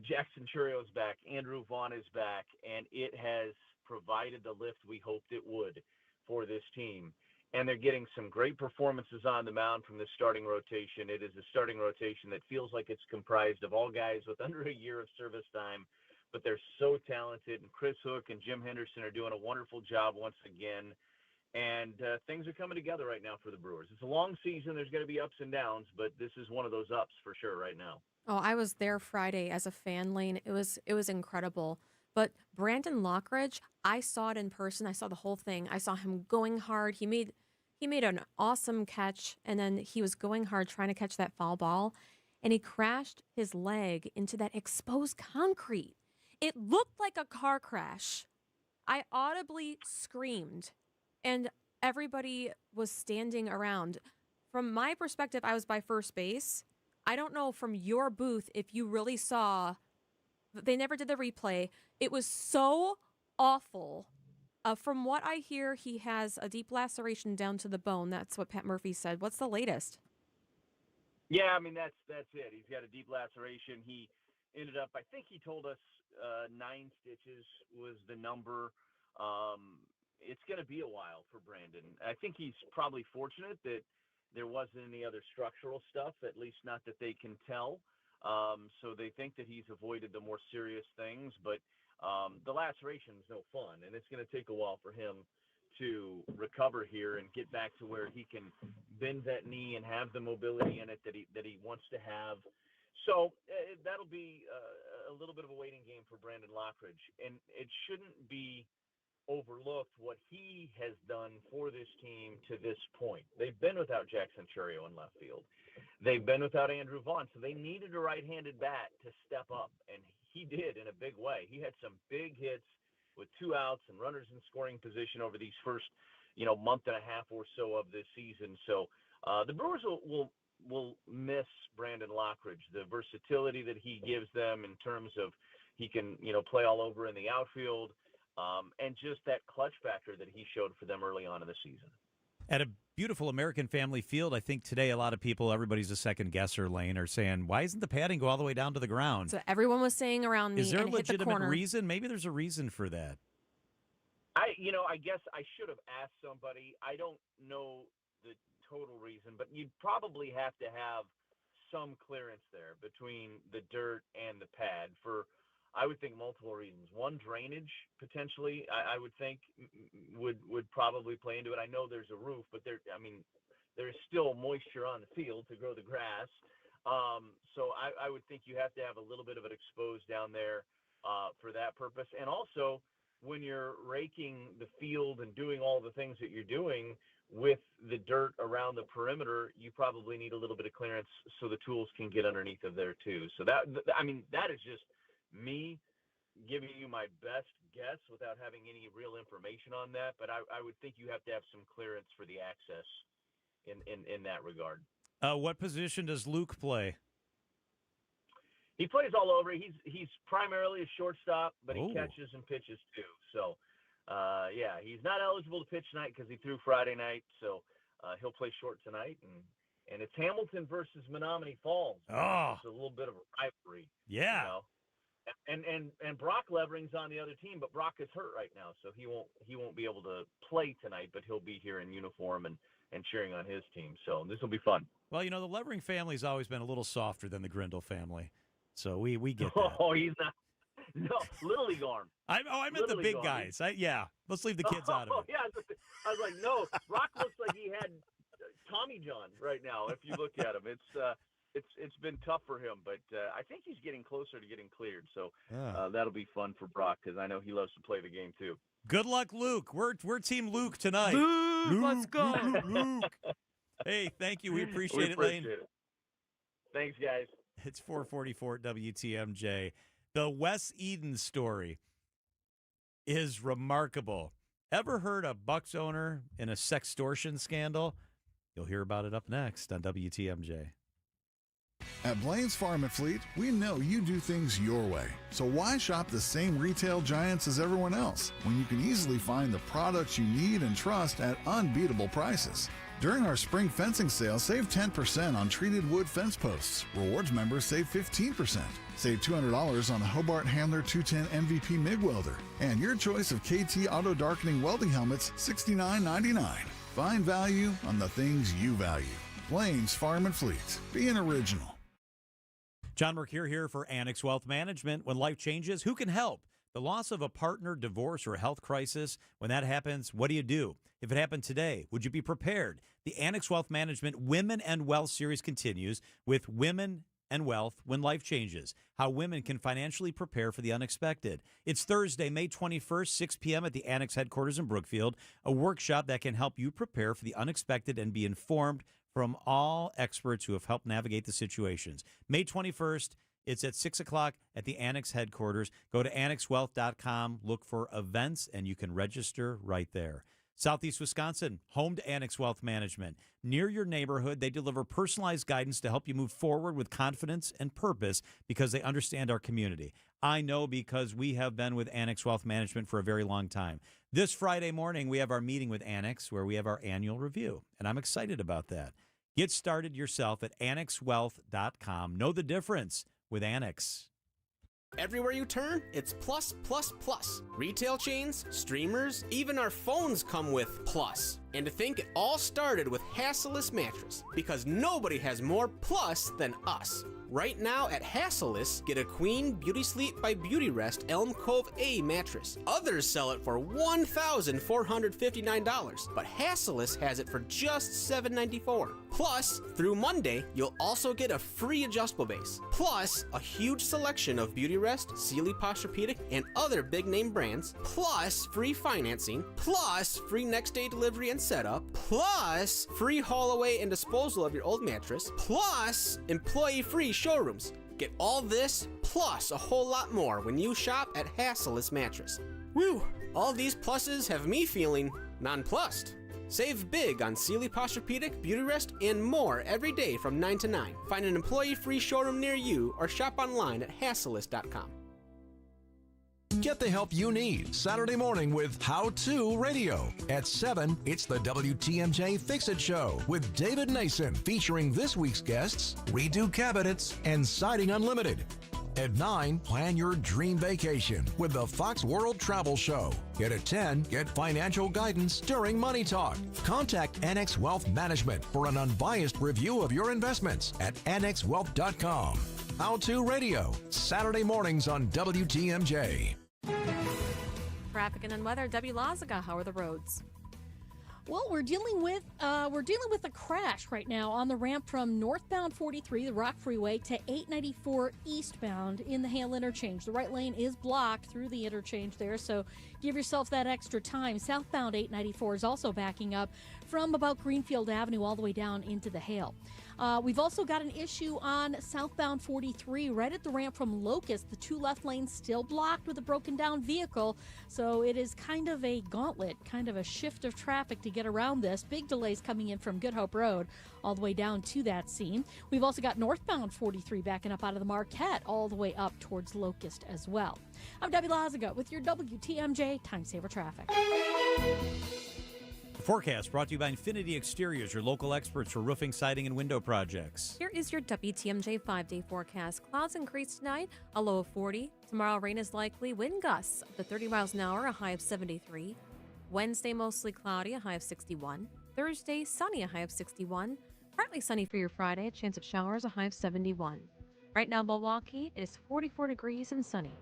Jackson Churio is back. Andrew Vaughn is back. And it has provided the lift we hoped it would for this team. And they're getting some great performances on the mound from the starting rotation. It is a starting rotation that feels like it's comprised of all guys with under a year of service time, but they're so talented. And Chris Hook and Jim Henderson are doing a wonderful job once again. And things are coming together right now for the Brewers. It's a long season. There's going to be ups and downs, but this is one of those ups for sure right now. Oh, I was there Friday as a fan, Lane. It was incredible. But Brandon Lockridge, I saw it in person. I saw the whole thing. I saw him going hard. He made an awesome catch, and then he was going hard trying to catch that foul ball, and he crashed his leg into that exposed concrete. It looked like a car crash. I audibly screamed, and everybody was standing around. From my perspective, I was by first base. I don't know from your booth if you really saw. They never did the replay. It was so awful. From what I hear, he has a deep laceration down to the bone. That's what Pat Murphy said. What's the latest? Yeah, I mean that's it. He's got a deep laceration. He ended up, I think he told us 9 stitches was the number. It's going to be a while for Brandon. I think he's probably fortunate that there wasn't any other structural stuff, at least not that they can tell. So they think that he's avoided the more serious things, but the laceration is no fun, and it's going to take a while for him to recover here and get back to where he can bend that knee and have the mobility in it that he wants to have. So that'll be a little bit of a waiting game for Brandon Lockridge, and it shouldn't be overlooked what he has done for this team to this point. They've been without Jackson Churio in left field. They've been without Andrew Vaughn, so they needed a right-handed bat to step up, and he did in a big way. He had some big hits with 2 outs and runners in scoring position over these first, month and a half or so of this season. So the Brewers will miss Brandon Lockridge, the versatility that he gives them in terms of he can, play all over in the outfield, and just that clutch factor that he showed for them early on in the season. At a beautiful American Family Field, I think today a lot of people, everybody's a second guesser, Lane, are saying, why isn't the padding go all the way down to the ground? So everyone was saying around me, is there and a hit the legitimate corner. reason? Maybe there's a reason for that. I guess I should have asked somebody. I don't know the total reason, but you'd probably have to have some clearance there between the dirt and the pad for, I would think, multiple reasons. One, drainage potentially, I would think would probably play into it. I know there's a roof, but there's still moisture on the field to grow the grass. So I would think you have to have a little bit of it exposed down there for that purpose. And also, when you're raking the field and doing all the things that you're doing with the dirt around the perimeter, you probably need a little bit of clearance so the tools can get underneath of there too. So that is just me giving you my best guess without having any real information on that. But I would think you have to have some clearance for the access in that regard. What position does Luke play? He plays all over. He's primarily a shortstop, but he catches and pitches too. So, he's not eligible to pitch tonight because he threw Friday night. So he'll play short tonight, and it's Hamilton versus Menominee Falls. Oh, it's a little bit of a rivalry. Yeah. And Brock Levering's on the other team, but Brock is hurt right now, so he won't be able to play tonight. But he'll be here in uniform and cheering on his team. So this will be fun. Well, the Levering family's always been a little softer than the Grindle family. So we get that. Oh, he's not. No, Little League arm. I meant the big guys. Let's leave the kids out of it. Yeah, I was like, no. Brock looks like he had Tommy John right now. If you look at him, it's been tough for him, but I think he's getting closer to getting cleared. So that'll be fun for Brock because I know he loves to play the game too. Good luck, Luke. We're Team Luke tonight. Luke, let's go. Luke. Hey, thank you. We appreciate it, Lane. Thanks, guys. It's 444 WTMJ. The Wes Eden story is remarkable. Ever heard a Bucks owner in a sextortion scandal? You'll hear about it up next on WTMJ. At Blaine's Farm and Fleet, we know you do things your way. So why shop the same retail giants as everyone else when you can easily find the products you need and trust at unbeatable prices? During our spring fencing sale, save 10% on treated wood fence posts. Rewards members save 15%. Save $200 on the Hobart Handler 210 MVP MIG welder. And your choice of KT auto darkening welding helmets, $69.99. Find value on the things you value. Blaine's Farm and Fleet. Be an original. John Mercure here for Annex Wealth Management. When life changes, who can help? The loss of a partner, divorce, or health crisis. When that happens, what do? If it happened today, would you be prepared? The Annex Wealth Management Women and Wealth series continues with women and wealth when life changes, how women can financially prepare for the unexpected. It's Thursday, May 21st, 6 p.m. at the Annex headquarters in Brookfield, a workshop that can help you prepare for the unexpected and be informed from all experts who have helped navigate the situations. May 21st, it's at 6 o'clock at the Annex headquarters. Go to annexwealth.com, look for events, and you can register right there. Southeast Wisconsin, home to Annex Wealth Management. Near your neighborhood, they deliver personalized guidance to help you move forward with confidence and purpose because they understand our community. I know because we have been with Annex Wealth Management for a very long time. This Friday morning, we have our meeting with Annex where we have our annual review, and I'm excited about that. Get started yourself at annexwealth.com. Know the difference with Annex. Everywhere you turn, it's plus, plus, plus. Retail chains, streamers, even our phones come with plus. And to think it all started with Hasselus mattress, because nobody has more plus than us. Right now at Hasselus, get a Queen Beauty Sleep by Beauty Rest Elm Cove A mattress. Others sell it for $1,459, but Hasselus has it for just $794. Plus, through Monday, you'll also get a free adjustable base. Plus, a huge selection of Beauty Rest, Sealy Posturepedic, and other big name brands. Plus, free financing. Plus, free next day delivery and setup. Plus, free haul away and disposal of your old mattress. Plus, employee free showrooms. Get all this plus a whole lot more when you shop at Hasselus Mattress. Woo! All these pluses have me feeling nonplussed. Save big on Sealy Posturepedic, Beauty Rest, and more every day from 9 to 9. Find an employee-free showroom near you or shop online at Hasselus.com. Get the help you need Saturday morning with How To Radio. At 7, it's the WTMJ Fix-It Show with David Nason, featuring this week's guests, Redo Cabinets and Siding Unlimited. At 9, plan your dream vacation with the Fox World Travel Show. And at 10, get financial guidance during Money Talk. Contact Annex Wealth Management for an unbiased review of your investments at annexwealth.com. How To Radio, Saturday mornings on WTMJ. Traffic and weather. Debbie Lazaga, how are the roads? Well, we're dealing with a crash right now on the ramp from northbound 43, the Rock Freeway, to 894 eastbound in the Hale interchange. The right lane is blocked through the interchange there, so give yourself that extra time. Southbound 894 is also backing up from about Greenfield Avenue all the way down into the Hale. We've also got an issue on southbound 43 right at the ramp from Locust. The two left lanes still blocked with a broken down vehicle. So it is kind of a gauntlet, kind of a shift of traffic to get around this. Big delays coming in from Good Hope Road all the way down to that scene. We've also got northbound 43 backing up out of the Marquette all the way up towards Locust as well. I'm Debbie Lazaga with your WTMJ Time Saver Traffic. Forecast brought to you by Infinity Exteriors, your local experts for roofing, siding, and window projects. Here is your WTMJ 5-day forecast. Clouds increase tonight, a low of 40. Tomorrow, rain is likely. Wind gusts up to 30 miles an hour, a high of 73. Wednesday, mostly cloudy, a high of 61. Thursday, sunny, a high of 61. Partly sunny for your Friday, a chance of showers, a high of 71. Right now, Milwaukee, it is 44 degrees and sunny.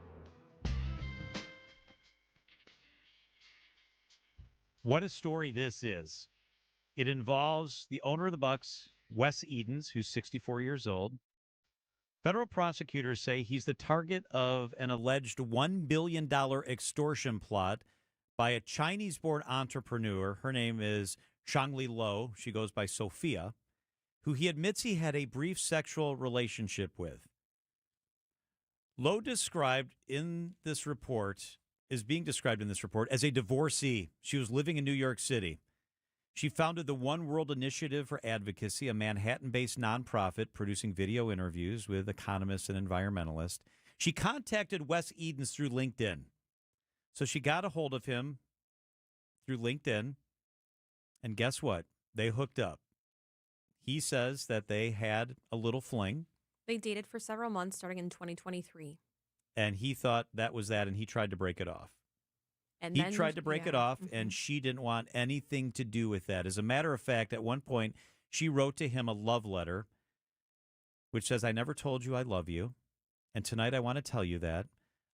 What a story this is. It involves the owner of the Bucks, Wes Edens, who's 64 years old. Federal prosecutors say he's the target of an alleged $1 billion extortion plot by a Chinese-born entrepreneur. Her name is Shangli Lo. She goes by Sophia, who he admits he had a brief sexual relationship with. Lo described in this report is being described in this report as a divorcee. She was living in New York City. She founded the One World Initiative for Advocacy, a Manhattan-based nonprofit producing video interviews with economists and environmentalists. She contacted Wes Edens through LinkedIn. So she got a hold of him through LinkedIn, and guess what? They hooked up. He says that they had a little fling. They dated for several months starting in 2023. And he thought that was that, and he tried to break it off. And he then, tried to break it off, Mm-hmm. and she didn't want anything to do with that. As a matter of fact, at one point, she wrote to him a love letter, which says, "I never told you I love you, and tonight I want to tell you that.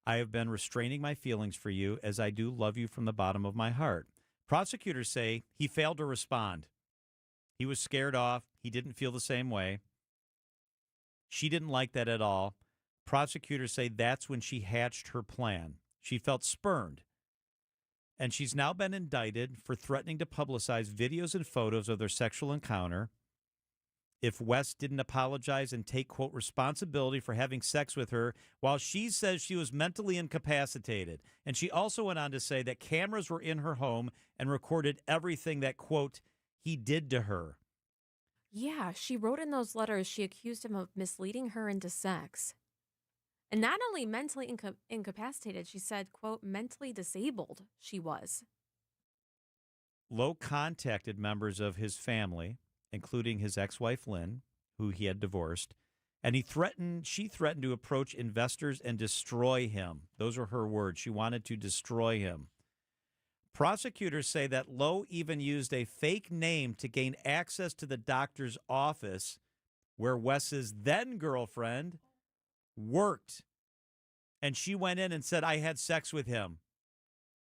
I have been restraining my feelings for you, as I do love you from the bottom of my heart." Prosecutors say he failed to respond. He was scared off. He didn't feel the same way. She didn't like that at all. Prosecutors say that's when she hatched her plan. She felt spurned. And she's now been indicted for threatening to publicize videos and photos of their sexual encounter if West didn't apologize and take, quote, responsibility for having sex with her, while she says she was mentally incapacitated. And she also went on to say that cameras were in her home and recorded everything that, quote, he did to her. Yeah, she wrote in those letters she accused him of misleading her into sex. And not only mentally incapacitated, she said, quote, mentally disabled she was. Lowe contacted members of his family, including his ex-wife Lynn, who he had divorced, and she threatened to approach investors and destroy him. Those are her words. She wanted to destroy him. Prosecutors say that Lowe even used a fake name to gain access to the doctor's office where Wes's then-girlfriend worked. And she went in and said, I had sex with him.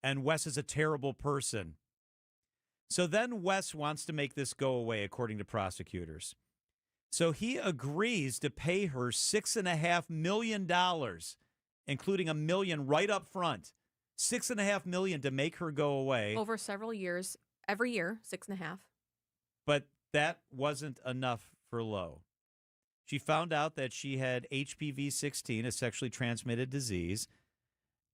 And Wes is a terrible person. So then Wes wants to make this go away, according to prosecutors. So he agrees to pay her $6.5 million, including $1 million right up front. $6.5 million to make her go away. Over several years, every year, 6.5. But that wasn't enough for Lowe. She found out that she had HPV-16, a sexually transmitted disease.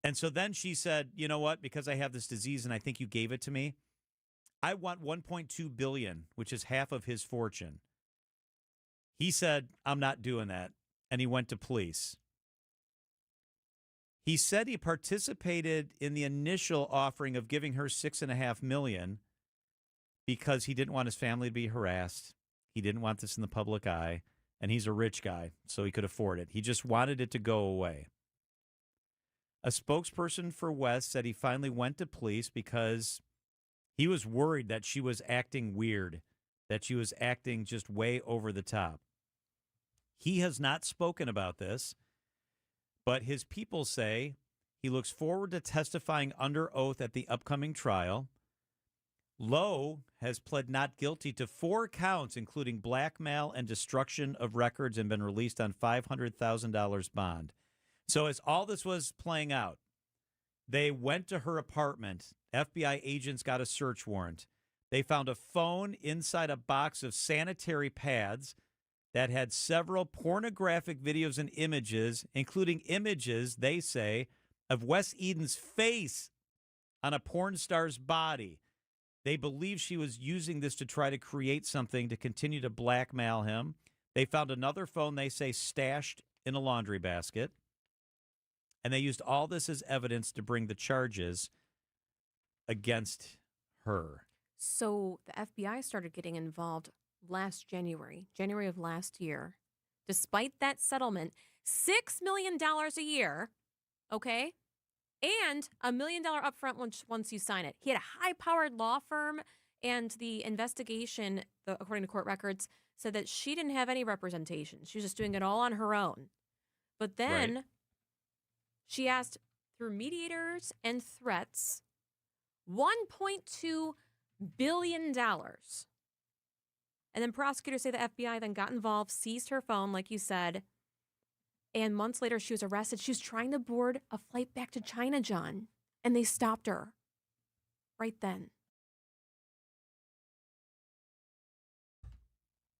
And so then she said, you know what, because I have this disease and I think you gave it to me, I want $1.2 billion, which is half of his fortune. He said, I'm not doing that. And he went to police. He said he participated in the initial offering of giving her $6.5 million because he didn't want his family to be harassed. He didn't want this in the public eye. And he's a rich guy, so he could afford it. He just wanted it to go away. A spokesperson for West said he finally went to police because he was worried that she was acting weird, that she was acting just way over the top. He has not spoken about this, but his people say he looks forward to testifying under oath at the upcoming trial. Lowe has pled not guilty to 4 counts, including blackmail and destruction of records, and been released on $500,000 bond. So as all this was playing out, they went to her apartment. FBI agents got a search warrant. They found a phone inside a box of sanitary pads that had several pornographic videos and images, including images, they say, of Wes Eden's face on a porn star's body. They believe she was using this to try to create something to continue to blackmail him. They found another phone, they say, stashed in a laundry basket. And they used all this as evidence to bring the charges against her. So the FBI started getting involved last January of last year. Despite that settlement, $6 million a year, okay? And $1 million upfront once you sign it. He had a high-powered law firm, and the investigation, according to court records, said that she didn't have any representation. She was just doing it all on her own. But then she asked, through mediators and threats, $1.2 billion. And then prosecutors say the FBI then got involved, seized her phone, like you said, and months later, she was arrested. She was trying to board a flight back to China, John, and they stopped her right then.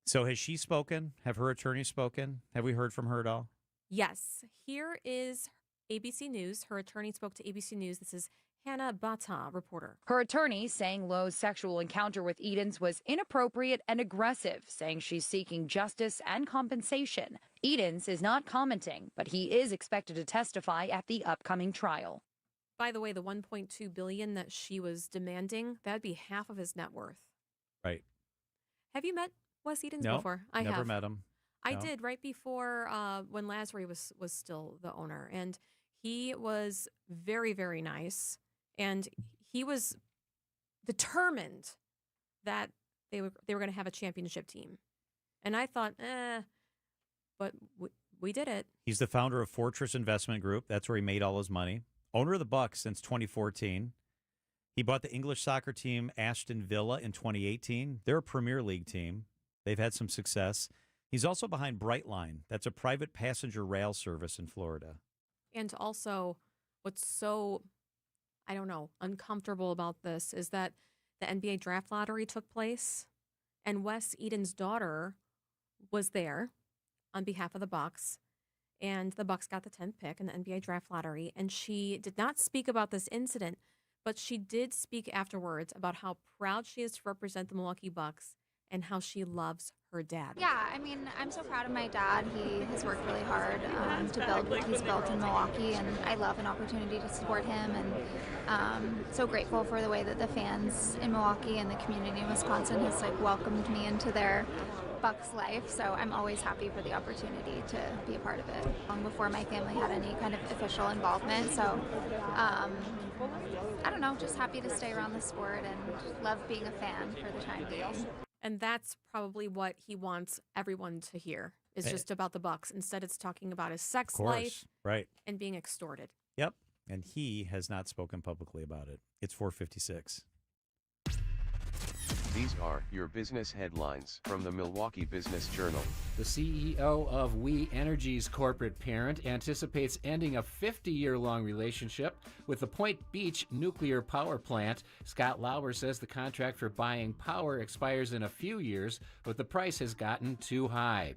So has she spoken? Have her attorney spoken? Have we heard from her at all? Yes. Here is ABC News. Her attorney spoke to ABC News. This is Hannah Bata, reporter. Her attorney saying Lowe's sexual encounter with Edens was inappropriate and aggressive, saying she's seeking justice and compensation. Edens is not commenting, but he is expected to testify at the upcoming trial. By the way, the $1.2 billion that she was demanding, that would be half of his net worth. Right. Have you met Wes Edens No, before? I never met him. I No. did right before when Lasry was still the owner, and he was very, very nice. And he was determined that they were going to have a championship team. And I thought, but we did it. He's the founder of Fortress Investment Group. That's where he made all his money. Owner of the Bucks since 2014. He bought the English soccer team Aston Villa in 2018. They're a Premier League team. They've had some success. He's also behind Brightline. That's a private passenger rail service in Florida. And also, what's so, I don't know, uncomfortable about this is that the NBA draft lottery took place, and Wes Eden's daughter was there on behalf of the Bucks, and the Bucks got the 10th pick in the NBA draft lottery, and she did not speak about this incident, but she did speak afterwards about how proud she is to represent the Milwaukee Bucks and how she loves her dad. Yeah, I mean, I'm so proud of my dad. He has worked really hard to build what he's built in Milwaukee, and I love an opportunity to support him, and so grateful for the way that the fans in Milwaukee and the community in Wisconsin has welcomed me into their Bucks life, so I'm always happy for the opportunity to be a part of it. Long before my family had any kind of official involvement, so I don't know, just happy to stay around the sport and love being a fan for the time being. And that's probably what he wants everyone to hear, is just about the Bucks. Instead, it's talking about his sex life, right, and being extorted. Yep, and he has not spoken publicly about it. It's 4:56. These are your business headlines from the Milwaukee Business Journal. The CEO of We Energy's corporate parent anticipates ending a 50-year-long relationship with the Point Beach nuclear power plant. Scott Lauber says the contract for buying power expires in a few years, but the price has gotten too high.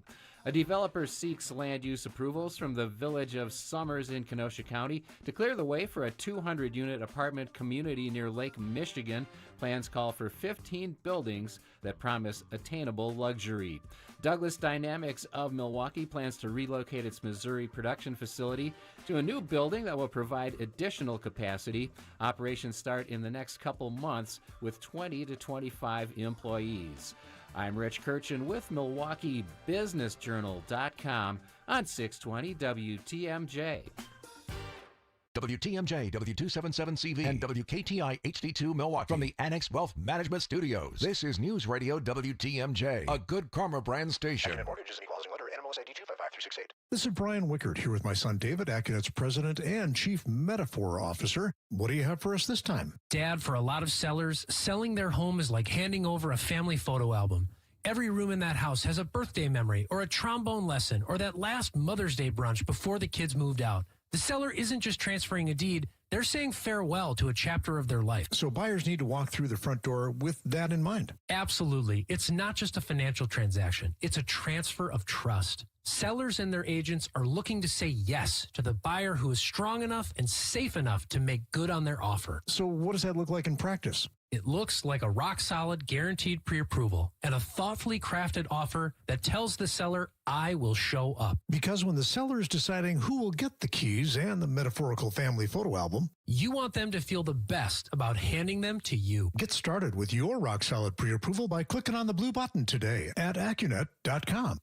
A developer seeks land use approvals from the village of Summers in Kenosha County to clear the way for a 200-unit apartment community near Lake Michigan. Plans call for 15 buildings that promise attainable luxury. Douglas Dynamics of Milwaukee plans to relocate its Missouri production facility to a new building that will provide additional capacity. Operations start in the next couple months with 20 to 25 employees. I'm Rich Kirchen with MilwaukeeBusinessJournal.com on 620 WTMJ. WTMJ, W277CV, and WKTI HD2 Milwaukee from the Annex Wealth Management Studios. This is News Radio WTMJ, a Good Karma brand station. Accunet Mortgages and Equalizing Lender, NMLS ID 255368. This is Brian Wickert here with my son David, Accunet's president and chief metaphor officer. What do you have for us this time? Dad, for a lot of sellers, selling their home is like handing over a family photo album. Every room in that house has a birthday memory or a trombone lesson or that last Mother's Day brunch before the kids moved out. The seller isn't just transferring a deed, they're saying farewell to a chapter of their life. So buyers need to walk through the front door with that in mind. Absolutely. It's not just a financial transaction. It's a transfer of trust. Sellers and their agents are looking to say yes to the buyer who is strong enough and safe enough to make good on their offer. So what does that look like in practice? It looks like a rock-solid guaranteed pre-approval and a thoughtfully crafted offer that tells the seller, I will show up. Because when the seller is deciding who will get the keys and the metaphorical family photo album, you want them to feel the best about handing them to you. Get started with your rock-solid pre-approval by clicking on the blue button today at Accunet.com.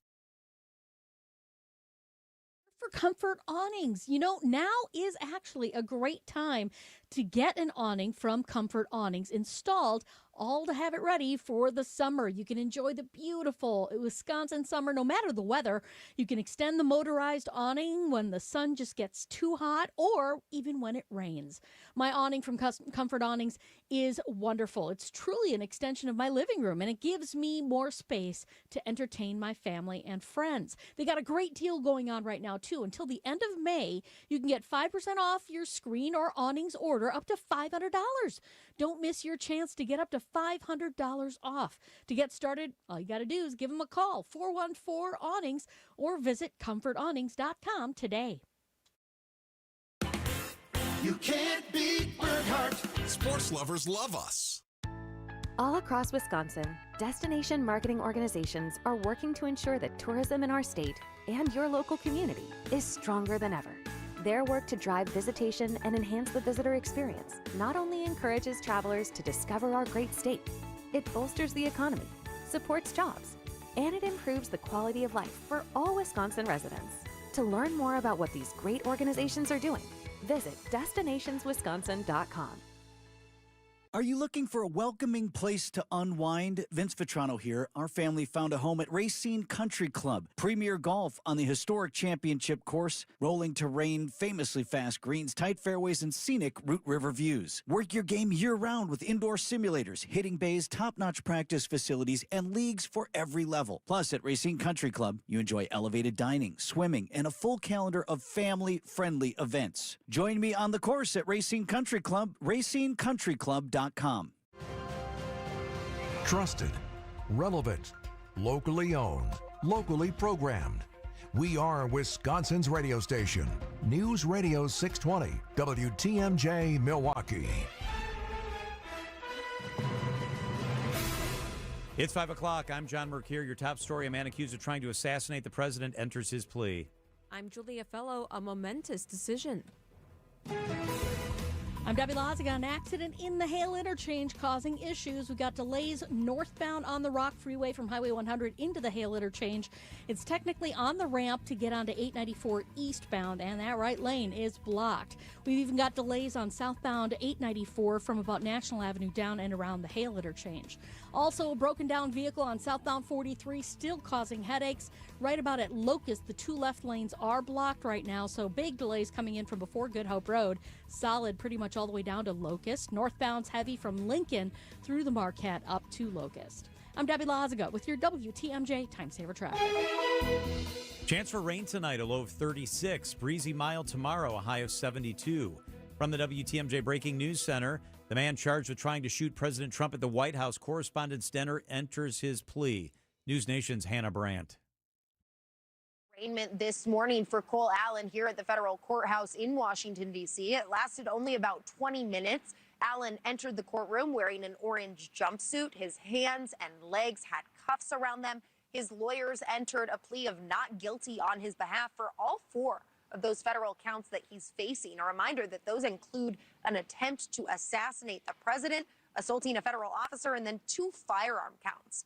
For Comfort Awnings. You know, now is actually a great time to get an awning from Comfort Awnings installed, all to have it ready for the summer. You can enjoy the beautiful Wisconsin summer no matter the weather. You can extend the motorized awning when the sun just gets too hot or even when it rains. My awning from Comfort Awnings is wonderful. It's truly an extension of my living room, and it gives me more space to entertain my family and friends. They got a great deal going on right now, too. Until the end of May, you can get 5% off your screen or awnings order up to $500. Don't miss your chance to get up to $500 off. To get started, all you got to do is give them a call, 414-AWNINGS, or visit comfortawnings.com today. You can't beat Burkhart. Sports lovers love us. All across Wisconsin, destination marketing organizations are working to ensure that tourism in our state and your local community is stronger than ever. Their work to drive visitation and enhance the visitor experience not only encourages travelers to discover our great state, it bolsters the economy, supports jobs, and it improves the quality of life for all Wisconsin residents. To learn more about what these great organizations are doing, visit destinationswisconsin.com. Are you looking for a welcoming place to unwind? Vince Vitrano here. Our family found a home at Racine Country Club. Premier golf on the historic championship course, rolling terrain, famously fast greens, tight fairways, and scenic Root River views. Work your game year-round with indoor simulators, hitting bays, top-notch practice facilities, and leagues for every level. Plus, at Racine Country Club, you enjoy elevated dining, swimming, and a full calendar of family-friendly events. Join me on the course at Racine Country Club, racinecountryclub.com. Trusted, relevant, locally owned, locally programmed. We are Wisconsin's radio station. News Radio 620, WTMJ Milwaukee. It's 5 o'clock. I'm John Mercure. Your top story: a man accused of trying to assassinate the president enters his plea. I'm Julia Fellow. A momentous decision. I'm Debbie Loziga. An accident in the Hale interchange causing issues. We've got delays northbound on the Rock Freeway from Highway 100 into the Hale interchange. It's technically on the ramp to get onto 894 eastbound, and that right lane is blocked. We've even got delays on southbound 894 from about National Avenue down and around the Hale interchange. Also, a broken down vehicle on southbound 43 still causing headaches. Right about at Locust, the two left lanes are blocked right now, so big delays coming in from before Good Hope Road. Solid pretty much all the way down to Locust. Northbound's heavy from Lincoln through the Marquette up to Locust. I'm Debbie Loziga with your WTMJ Time Saver Traffic. Chance for rain tonight, a low of 36. Breezy mild tomorrow, a high of 72. From the WTMJ Breaking News Center, the man charged with trying to shoot President Trump at the White House, Correspondent Stenner, enters his plea. News Nation's Hannah Brandt. Arraignment this morning for Cole Allen here at the federal courthouse in Washington, D.C. It lasted only about 20 minutes. Allen entered the courtroom wearing an orange jumpsuit. His hands and legs had cuffs around them. His lawyers entered a plea of not guilty on his behalf for all four of those federal counts that he's facing. A reminder that those include an attempt to assassinate the president, assaulting a federal officer, and then 2 firearm counts.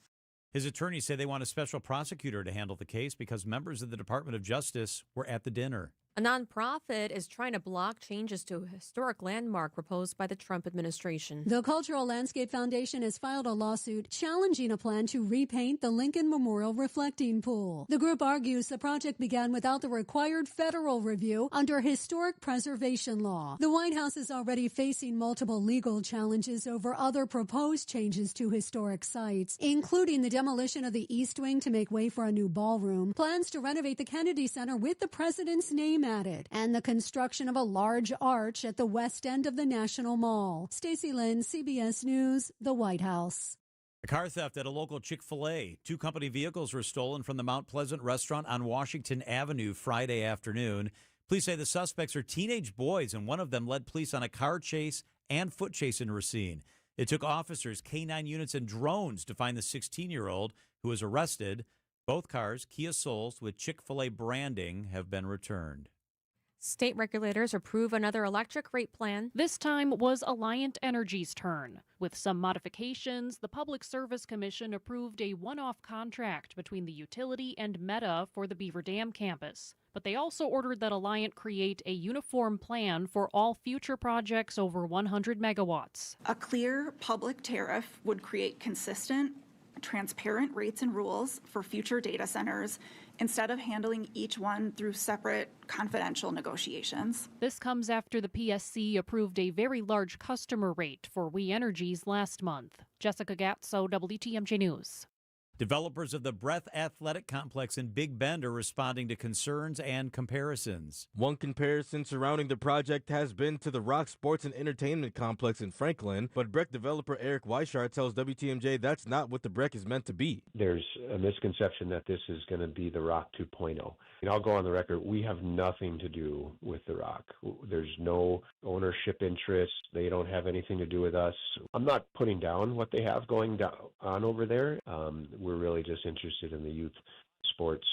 His attorneys say they want a special prosecutor to handle the case because members of the Department of Justice were at the dinner. A nonprofit is trying to block changes to a historic landmark proposed by the Trump administration. The Cultural Landscape Foundation has filed a lawsuit challenging a plan to repaint the Lincoln Memorial reflecting pool. The group argues the project began without the required federal review under historic preservation law. The White House is already facing multiple legal challenges over other proposed changes to historic sites, including the demolition of the East Wing to make way for a new ballroom, plans to renovate the Kennedy Center with the president's name added, and the construction of a large arch at the west end of the National Mall. Stacey Lynn, CBS News, the White House. A car theft at a local Chick-fil-A. 2 company vehicles were stolen from the Mount Pleasant restaurant on Washington Avenue Friday afternoon. Police say the suspects are teenage boys, and one of them led police on a car chase and foot chase in Racine. It took officers, K-9 units, and drones to find the 16-year-old who was arrested. Both cars, Kia Souls with Chick-fil-A branding, have been returned. State regulators approve another electric rate plan. This time was Alliant Energy's turn. With some modifications, the Public Service Commission approved a one-off contract between the utility and Meta for the Beaver Dam campus. But they also ordered that Alliant create a uniform plan for all future projects over 100 megawatts. A clear public tariff would create consistent, transparent rates and rules for future data centers instead of handling each one through separate confidential negotiations. This comes after the PSC approved a very large customer rate for We Energies last month. Jessica Gatso, WTMJ News. Developers of the Breath Athletic Complex in Big Bend are responding to concerns and comparisons. One comparison surrounding the project has been to the Rock Sports and Entertainment Complex in Franklin, but Breck developer Eric Weishart tells WTMJ that's not what the Breck is meant to be. There's a misconception that this is going to be the Rock 2.0. And I'll go on the record, we have nothing to do with the Rock. There's no ownership interest. They don't have anything to do with us. I'm not putting down what they have going on over there. We're really just interested in the youth sports,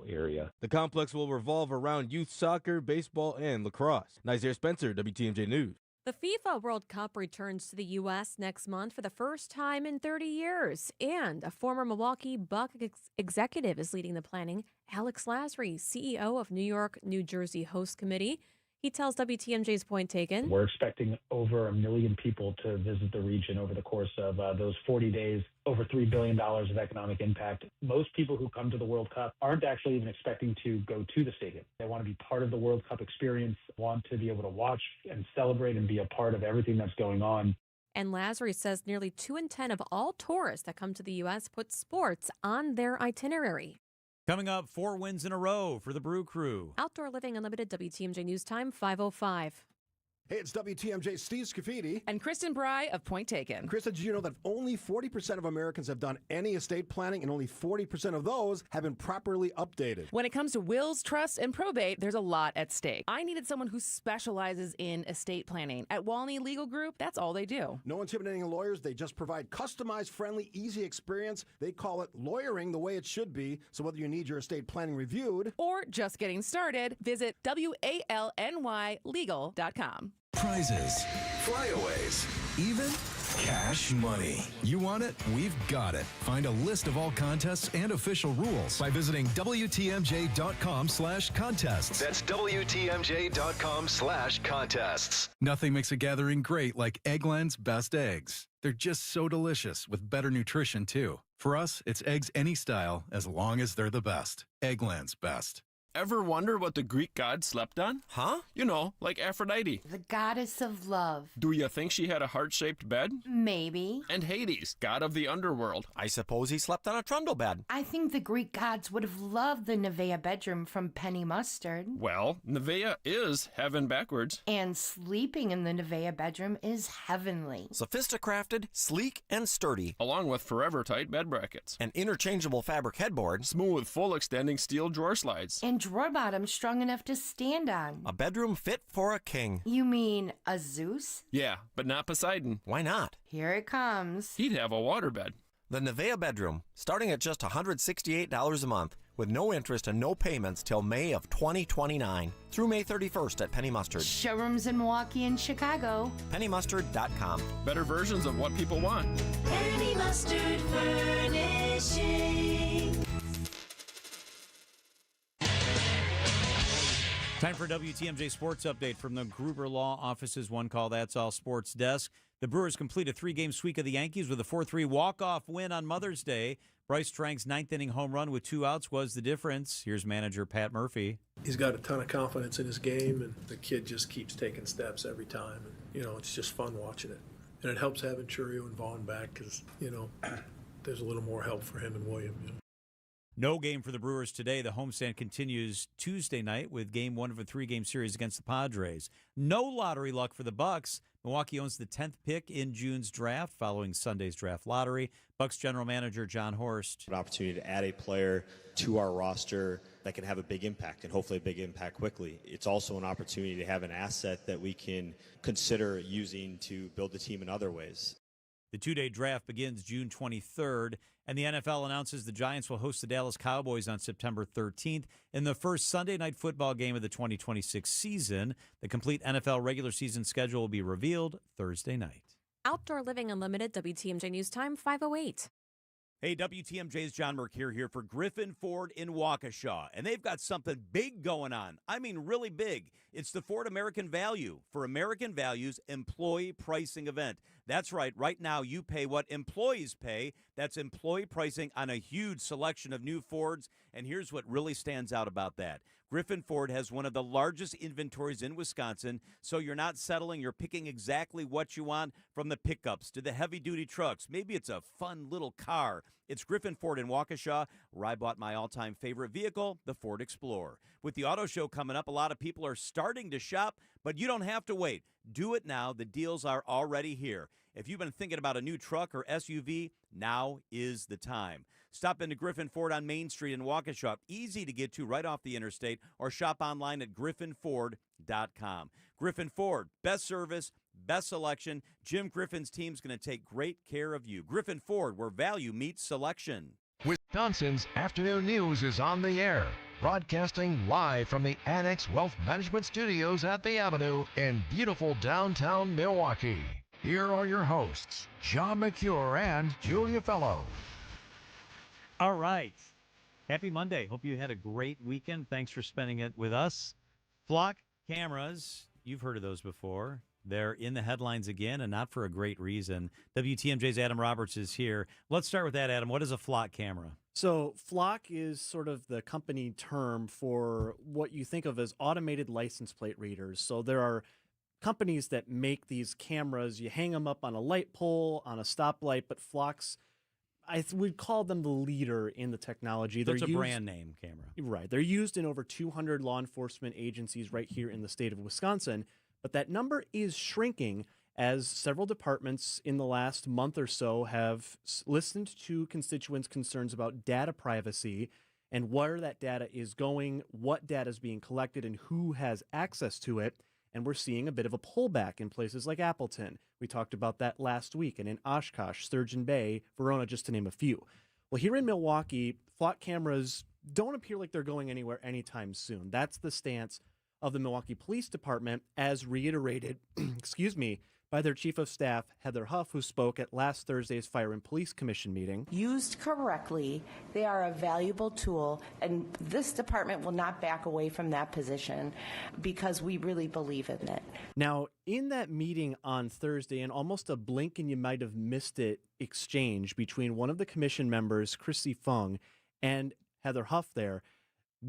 area. The complex will revolve around youth soccer, baseball, and lacrosse. Nazir Spencer, WTMJ News. The FIFA World Cup returns to the U.S. next month for the first time in 30 years. And a former Milwaukee Buck executive is leading the planning. Alex Lasry, CEO of New York, New Jersey Host Committee. He tells WTMJ's Point Taken. We're expecting over 1 million people to visit the region over the course of those 40 days, over $3 billion of economic impact. Most people who come to the World Cup aren't actually even expecting to go to the stadium. They want to be part of the World Cup experience, want to be able to watch and celebrate and be a part of everything that's going on. And Lazary says nearly 2 in 10 of all tourists that come to the U.S. put sports on their itinerary. Coming up, 4 wins in a row for the Brew Crew. Outdoor Living Unlimited, WTMJ News Time, 5:05. Hey, it's WTMJ Steve Scafidi. And Kristen Bry of Point Taken. Kristen, did you know that only 40% of Americans have done any estate planning and only 40% of those have been properly updated? When it comes to wills, trusts, and probate, there's a lot at stake. I needed someone who specializes in estate planning. At Walney Legal Group, that's all they do. No intimidating lawyers. They just provide customized, friendly, easy experience. They call it lawyering the way it should be. So whether you need your estate planning reviewed or just getting started, visit WALNYlegal.com. Prizes, flyaways, even cash money. You want it? We've got it. Find a list of all contests and official rules by visiting WTMJ.com/contests. That's WTMJ.com/contests. Nothing makes a gathering great like Eggland's Best Eggs. They're just so delicious with better nutrition, too. For us, it's eggs any style as long as they're the best. Eggland's Best. Ever wonder what the Greek god slept on? Huh? You know, like Aphrodite. The goddess of love. Do you think she had a heart-shaped bed? Maybe. And Hades, god of the underworld. I suppose he slept on a trundle bed. I think the Greek gods would have loved the Nevea bedroom from Penny Mustard. Well, Nevea is heaven backwards. And sleeping in the Nevea bedroom is heavenly. Sophisticrafted, sleek, and sturdy. Along with forever tight bed brackets. An interchangeable fabric headboard. Smooth, full extending steel drawer slides. And drawer bottom strong enough to stand on. A bedroom fit for a king. You mean a Zeus? Yeah, but not Poseidon. Why not? Here it comes. He'd have a waterbed. The Nevea bedroom, starting at just $168 a month, with no interest and no payments till May of 2029 through May 31st at Penny Mustard. Showrooms in Milwaukee and Chicago. PennyMustard.com. Better versions of what people want. Penny Mustard Furnishing. Time for WTMJ Sports Update from the Gruber Law Office's One Call That's All Sports Desk. The Brewers complete a 3-game sweep of the Yankees with a 4-3 walk-off win on Mother's Day. Bryce Trank's 9th-inning home run with 2 outs was the difference. Here's manager Pat Murphy. He's got a ton of confidence in his game, and the kid just keeps taking steps every time. And, it's just fun watching it. And it helps having Churio and Vaughn back because, there's a little more help for him and William. No game for the Brewers today. The homestand continues Tuesday night with Game 1 of a 3-game series against the Padres. No lottery luck for the Bucks. Milwaukee owns the 10th pick in June's draft following Sunday's draft lottery. Bucks general manager John Horst. An opportunity to add a player to our roster that can have a big impact and hopefully a big impact quickly. It's also an opportunity to have an asset that we can consider using to build the team in other ways. The 2-day draft begins June 23rd, and the NFL announces the Giants will host the Dallas Cowboys on September 13th in the first Sunday night football game of the 2026 season. The complete NFL regular season schedule will be revealed Thursday night. Outdoor Living Unlimited, WTMJ News Time, 5:08. Hey, WTMJ's John Merck here for Griffin Ford in Waukesha, and they've got something big going on. I mean, really big. It's the Ford American Value for American Values employee pricing event. That's right. Right now, you pay what employees pay. That's employee pricing on a huge selection of new Fords, and here's what really stands out about that. Griffin Ford has one of the largest inventories in Wisconsin, so you're not settling. You're picking exactly what you want, from the pickups to the heavy-duty trucks. Maybe it's a fun little car. It's Griffin Ford in Waukesha, where I bought my all-time favorite vehicle, the Ford Explorer. With the auto show coming up, a lot of people are starting to shop, but you don't have to wait. Do it now. The deals are already here. If you've been thinking about a new truck or SUV, now is the time. Stop into Griffin Ford on Main Street in Waukesha. Easy to get to right off the interstate, or shop online at griffinford.com. Griffin Ford, best service, best selection. Jim Griffin's team's going to take great care of you. Griffin Ford, where value meets selection. Wisconsin's Afternoon News is on the air, broadcasting live from the Annex Wealth Management Studios at the Avenue in beautiful downtown Milwaukee. Here are your hosts, John McCure and Julia Fellow. All right. Happy Monday. Hope you had a great weekend. Thanks for spending it with us. Flock, Cameras, you've heard of those before. They're in the headlines again, and not for a great reason. WTMJ's Adam Roberts is here. Let's start with that, Adam. What is a flock camera? So flock is sort of the company term for what you think of as automated license plate readers. So there are companies that make these cameras. You hang them up on a light pole, on a stoplight, but flocks, would call them the leader in the technology. That's a brand name camera. Right. They're used in over 200 law enforcement agencies right here in the state of Wisconsin. But that number is shrinking as several departments in the last month or so have listened to constituents' concerns about data privacy and where that data is going, what data is being collected, and who has access to it. And we're seeing a bit of a pullback in places like Appleton. We talked about that last week, and in Oshkosh, Sturgeon Bay, Verona, just to name a few. Well, here in Milwaukee, flock cameras don't appear like they're going anywhere anytime soon. That's the stance of the Milwaukee Police Department, as reiterated, by their Chief of Staff, Heather Huff, who spoke at last Thursday's Fire and Police Commission meeting. Used correctly, they are a valuable tool, and this department will not back away from that position because we really believe in it. Now, in that meeting on Thursday, and almost a blink and you might have missed it exchange between one of the commission members, Chrissy Fung, and Heather Huff there,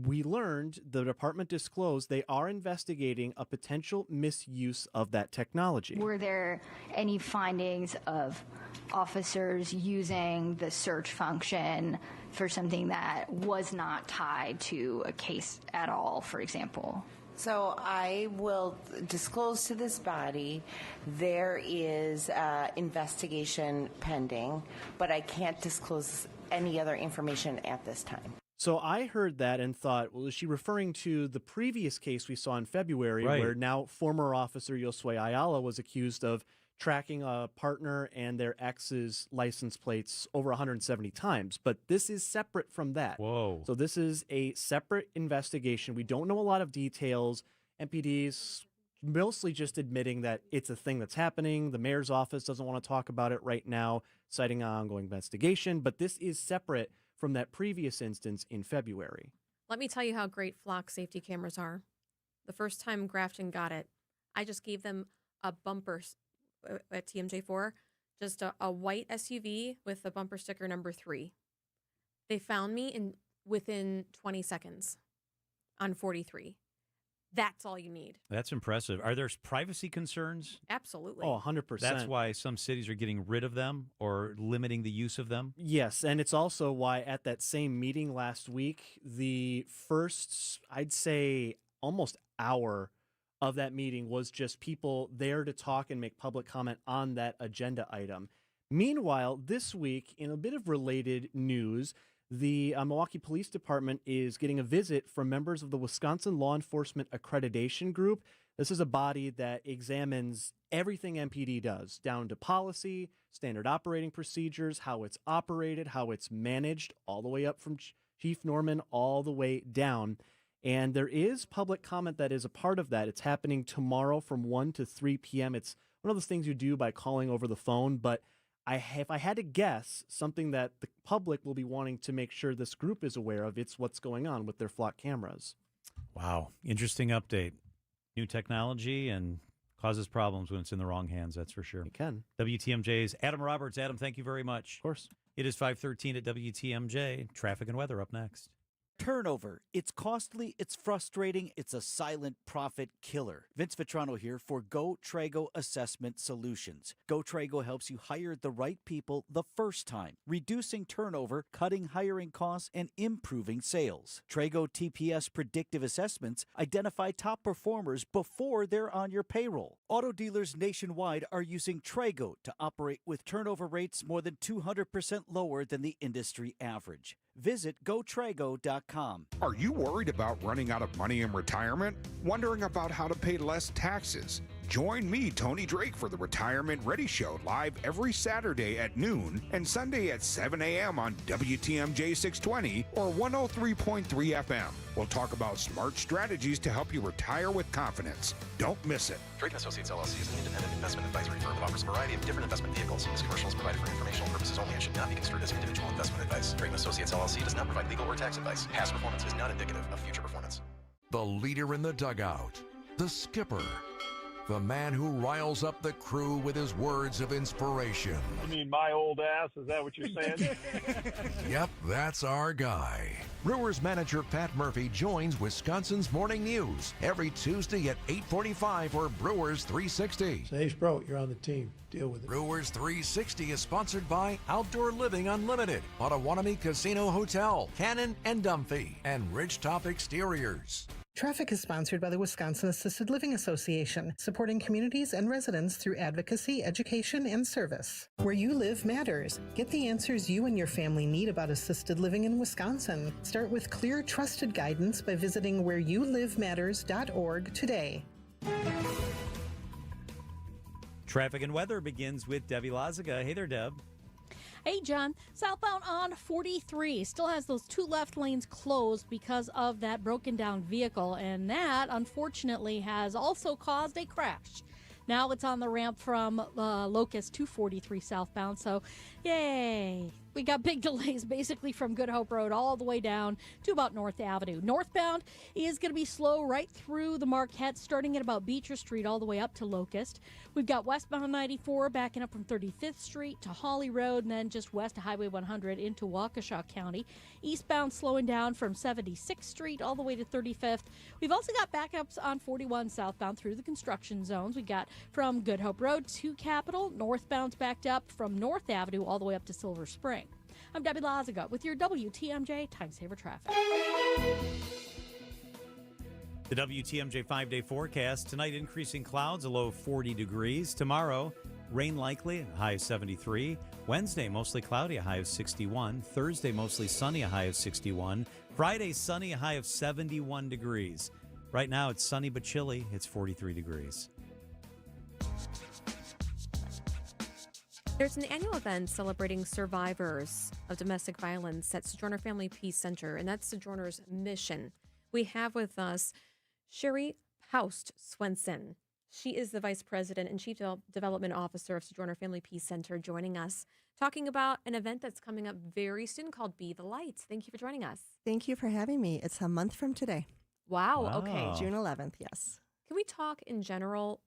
we learned the department disclosed they are investigating a potential misuse of that technology. Were there any findings of officers using the search function for something that was not tied to a case at all, for example? So I will disclose to this body there is investigation pending, but I can't disclose any other information at this time. So I heard that and thought, well, is she referring to the previous case we saw in February where now former officer Josue Ayala was accused of tracking a partner and their ex's license plates over 170 times? But this is separate from that. Whoa. So this is a separate investigation. We don't know a lot of details. MPD's mostly just admitting that it's a thing that's happening. The mayor's office doesn't want to talk about it right now, citing an ongoing investigation. But this is separate from that previous instance in February. Let me tell you how great flock safety cameras are. The first time Grafton got it, I just gave them a bumper at TMJ4, just a white SUV with the bumper sticker number 3. They found me within 20 seconds on 43. That's all you need. That's impressive. Are there privacy concerns? Absolutely. Oh, 100%. That's why some cities are getting rid of them or limiting the use of them? Yes, and it's also why at that same meeting last week, the first, I'd say, almost hour of that meeting was just people there to talk and make public comment on that agenda item. Meanwhile, this week, in a bit of related news, the Milwaukee Police Department is getting a visit from members of the Wisconsin Law Enforcement Accreditation Group. This is a body that examines everything MPD does, down to policy, standard operating procedures, how it's operated, how it's managed, all the way up from Chief Norman all the way down. And there is public comment that is a part of that. It's happening tomorrow from 1 to 3 p.m. It's one of those things you do by calling over the phone, but if I had to guess, something that the public will be wanting to make sure this group is aware of, it's what's going on with their flock cameras. Wow. Interesting update. New technology and causes problems when it's in the wrong hands, that's for sure. It can. WTMJ's Adam Roberts. Adam, thank you very much. Of course. It is 5:13 at WTMJ. Traffic and weather up next. Turnover. It's costly, it's frustrating, it's a silent profit killer. Vince Vitrano here for Go Trago Assessment Solutions. Go Trago helps you hire the right people the first time, reducing turnover, cutting hiring costs, and improving sales. Trago TPS predictive assessments identify top performers before they're on your payroll. Auto dealers nationwide are using Trago to operate with turnover rates more than 200% lower than the industry average. Visit GoTrago.com. Are you worried about running out of money in retirement? Wondering about how to pay less taxes? Join me, Tony Drake, for the Retirement Ready Show, live every Saturday at noon and Sunday at 7 a.m. on WTMJ 620 or 103.3 FM. We'll talk about smart strategies to help you retire with confidence. Don't miss it. Drake & Associates LLC is an independent investment advisory firm that offers a variety of different investment vehicles. This commercial is provided for informational purposes only and should not be construed as individual investment advice. Drake & Associates LLC does not provide legal or tax advice. Past performance is not indicative of future performance. The leader in the dugout the skipper, the man who riles up the crew with his words of inspiration. You mean my old ass? Is that what you're saying? Yep, that's our guy. Brewers manager Pat Murphy joins Wisconsin's Morning News every Tuesday at 8:45 for Brewers 360. Say, hey, Sprout, you're on the team. Deal with it. Brewers 360 is sponsored by Outdoor Living Unlimited, Potawatomi Casino Hotel, Cannon and Dumphy, and Ridgetop Exteriors. Traffic is sponsored by the Wisconsin Assisted Living Association, supporting communities and residents through advocacy, education, and service. Where you live matters. Get the answers you and your family need about assisted living in Wisconsin. Start with clear, trusted guidance by visiting whereyouLiveMatters.org today. Traffic and weather begins with Debbie Lazaga. Hey there, Deb. Hey, John. Southbound on 43 still has those two left lanes closed because of that broken down vehicle, and that, unfortunately, has also caused a crash. Now it's on the ramp from Locust to 43 southbound, so yay. We got big delays basically from Good Hope Road all the way down to about North Avenue. Northbound is going to be slow right through the Marquette, starting at about Beecher Street all the way up to Locust. We've got westbound 94 backing up from 35th Street to Holly Road, and then just west of Highway 100 into Waukesha County. Eastbound slowing down from 76th Street all the way to 35th. We've also got backups on 41 southbound through the construction zones. We got from Good Hope Road to Capitol. Northbound's backed up from North Avenue all the way up to Silver Spring. I'm Debbie Lazaga with your WTMJ Time Saver Traffic. The WTMJ 5-day forecast. Tonight, increasing clouds, a low of 40 degrees. Tomorrow, rain likely, a high of 73. Wednesday, mostly cloudy, a high of 61. Thursday, mostly sunny, a high of 61. Friday, sunny, a high of 71 degrees. Right now, it's sunny but chilly. It's 43 degrees. There's an annual event celebrating survivors of domestic violence at Sojourner Family Peace Center, and that's Sojourner's mission. We have with us Sherry Paust Swenson. She is the Vice President and Chief Development Officer of Sojourner Family Peace Center, joining us, talking about an event that's coming up very soon called Be the Light. Thank you for joining us. Thank you for having me. It's a month from today. Wow. Okay. June 11th, yes. Can we talk in general,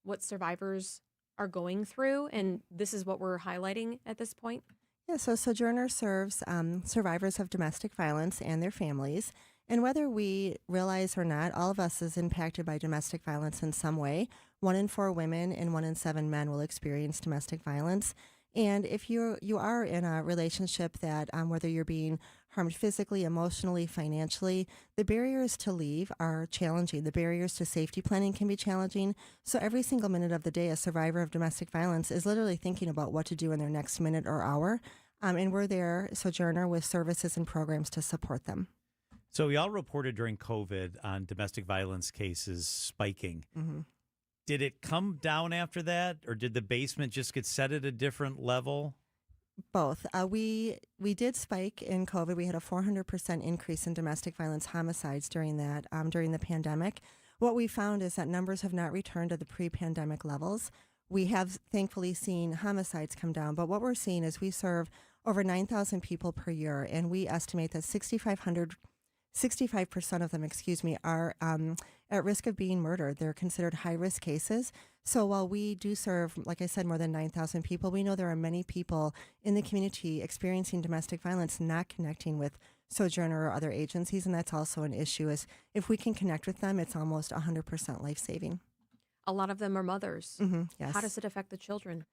what survivors are going through, and this is what we're highlighting at this point? Yeah, so Sojourner serves survivors of domestic violence and their families. And whether we realize or not, all of us is impacted by domestic violence in some way. 1 in 4 women and 1 in 7 men will experience domestic violence. And if you are in a relationship that whether you're being harmed physically, emotionally, financially, the barriers to leave are challenging. The barriers to safety planning can be challenging. So every single minute of the day, a survivor of domestic violence is literally thinking about what to do in their next minute or hour. And we're there, Sojourner, with services and programs to support them. So y'all reported during COVID on domestic violence cases spiking. Mm-hmm. Did it come down after that, or did the basement just get set at a different level? Both. We did spike in COVID. We had a 400% increase in domestic violence homicides during the pandemic. What we found is that numbers have not returned to the pre-pandemic levels. We have thankfully seen homicides come down, but what we're seeing is we serve over 9,000 people per year, and we estimate that 65% of them, are at risk of being murdered. They're considered high-risk cases. So while we do serve, like I said, more than 9,000 people, we know there are many people in the community experiencing domestic violence not connecting with Sojourner or other agencies, and that's also an issue. Is if we can connect with them, it's almost 100% life-saving. A lot of them are mothers. Mm-hmm, yes. How does it affect the children?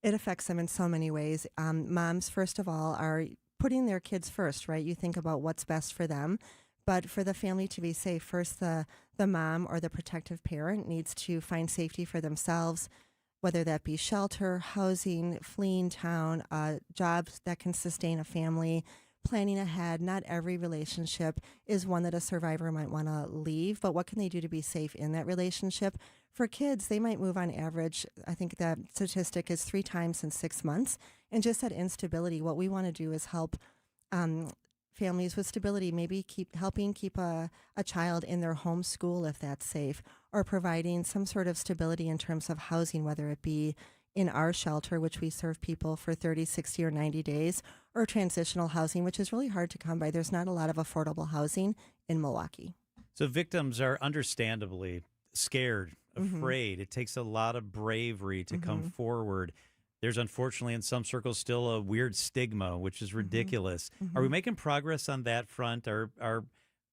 It affects them in so many ways. Moms, first of all, are putting their kids first, right? You think about what's best for them. But for the family to be safe, first the mom or the protective parent needs to find safety for themselves, whether that be shelter, housing, fleeing town, jobs that can sustain a family, planning ahead. Not every relationship is one that a survivor might want to leave, but what can they do to be safe in that relationship? For kids, they might move on average. I think that statistic is 3 times in 6 months. And just that instability, what we want to do is help families with stability, maybe helping keep a child in their home school if that's safe, or providing some sort of stability in terms of housing, whether it be in our shelter, which we serve people for 30, 60, or 90 days, or transitional housing, which is really hard to come by. There's not a lot of affordable housing in Milwaukee. So victims are understandably scared, afraid. It takes a lot of bravery to come forward. There's unfortunately in some circles still a weird stigma, which is ridiculous. Are we making progress on that front?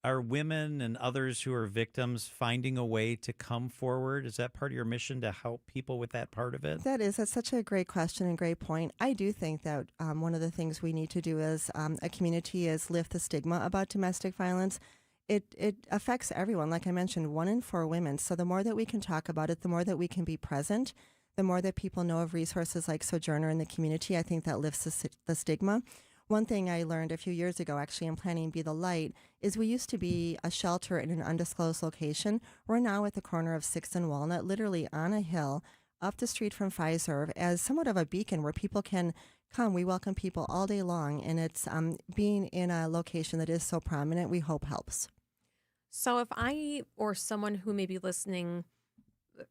Are women and others who are victims finding a way to come forward? Is that part of your mission to help people with that part of it? That's such a great question and great point. I do think that one of the things we need to do as a community is lift the stigma about domestic violence. It affects everyone. Like I mentioned, 1 in 4 women. So the more that we can talk about it, the more that we can be present, the more that people know of resources like Sojourner in the community, I think that lifts the stigma. One thing I learned a few years ago, actually, in planning Be the Light, is we used to be a shelter in an undisclosed location. We're now at the corner of 6th and Walnut, literally on a hill up the street from Fiserv, as somewhat of a beacon where people can come. We welcome people all day long, and it's being in a location that is so prominent, we hope helps. So if I or someone who may be listening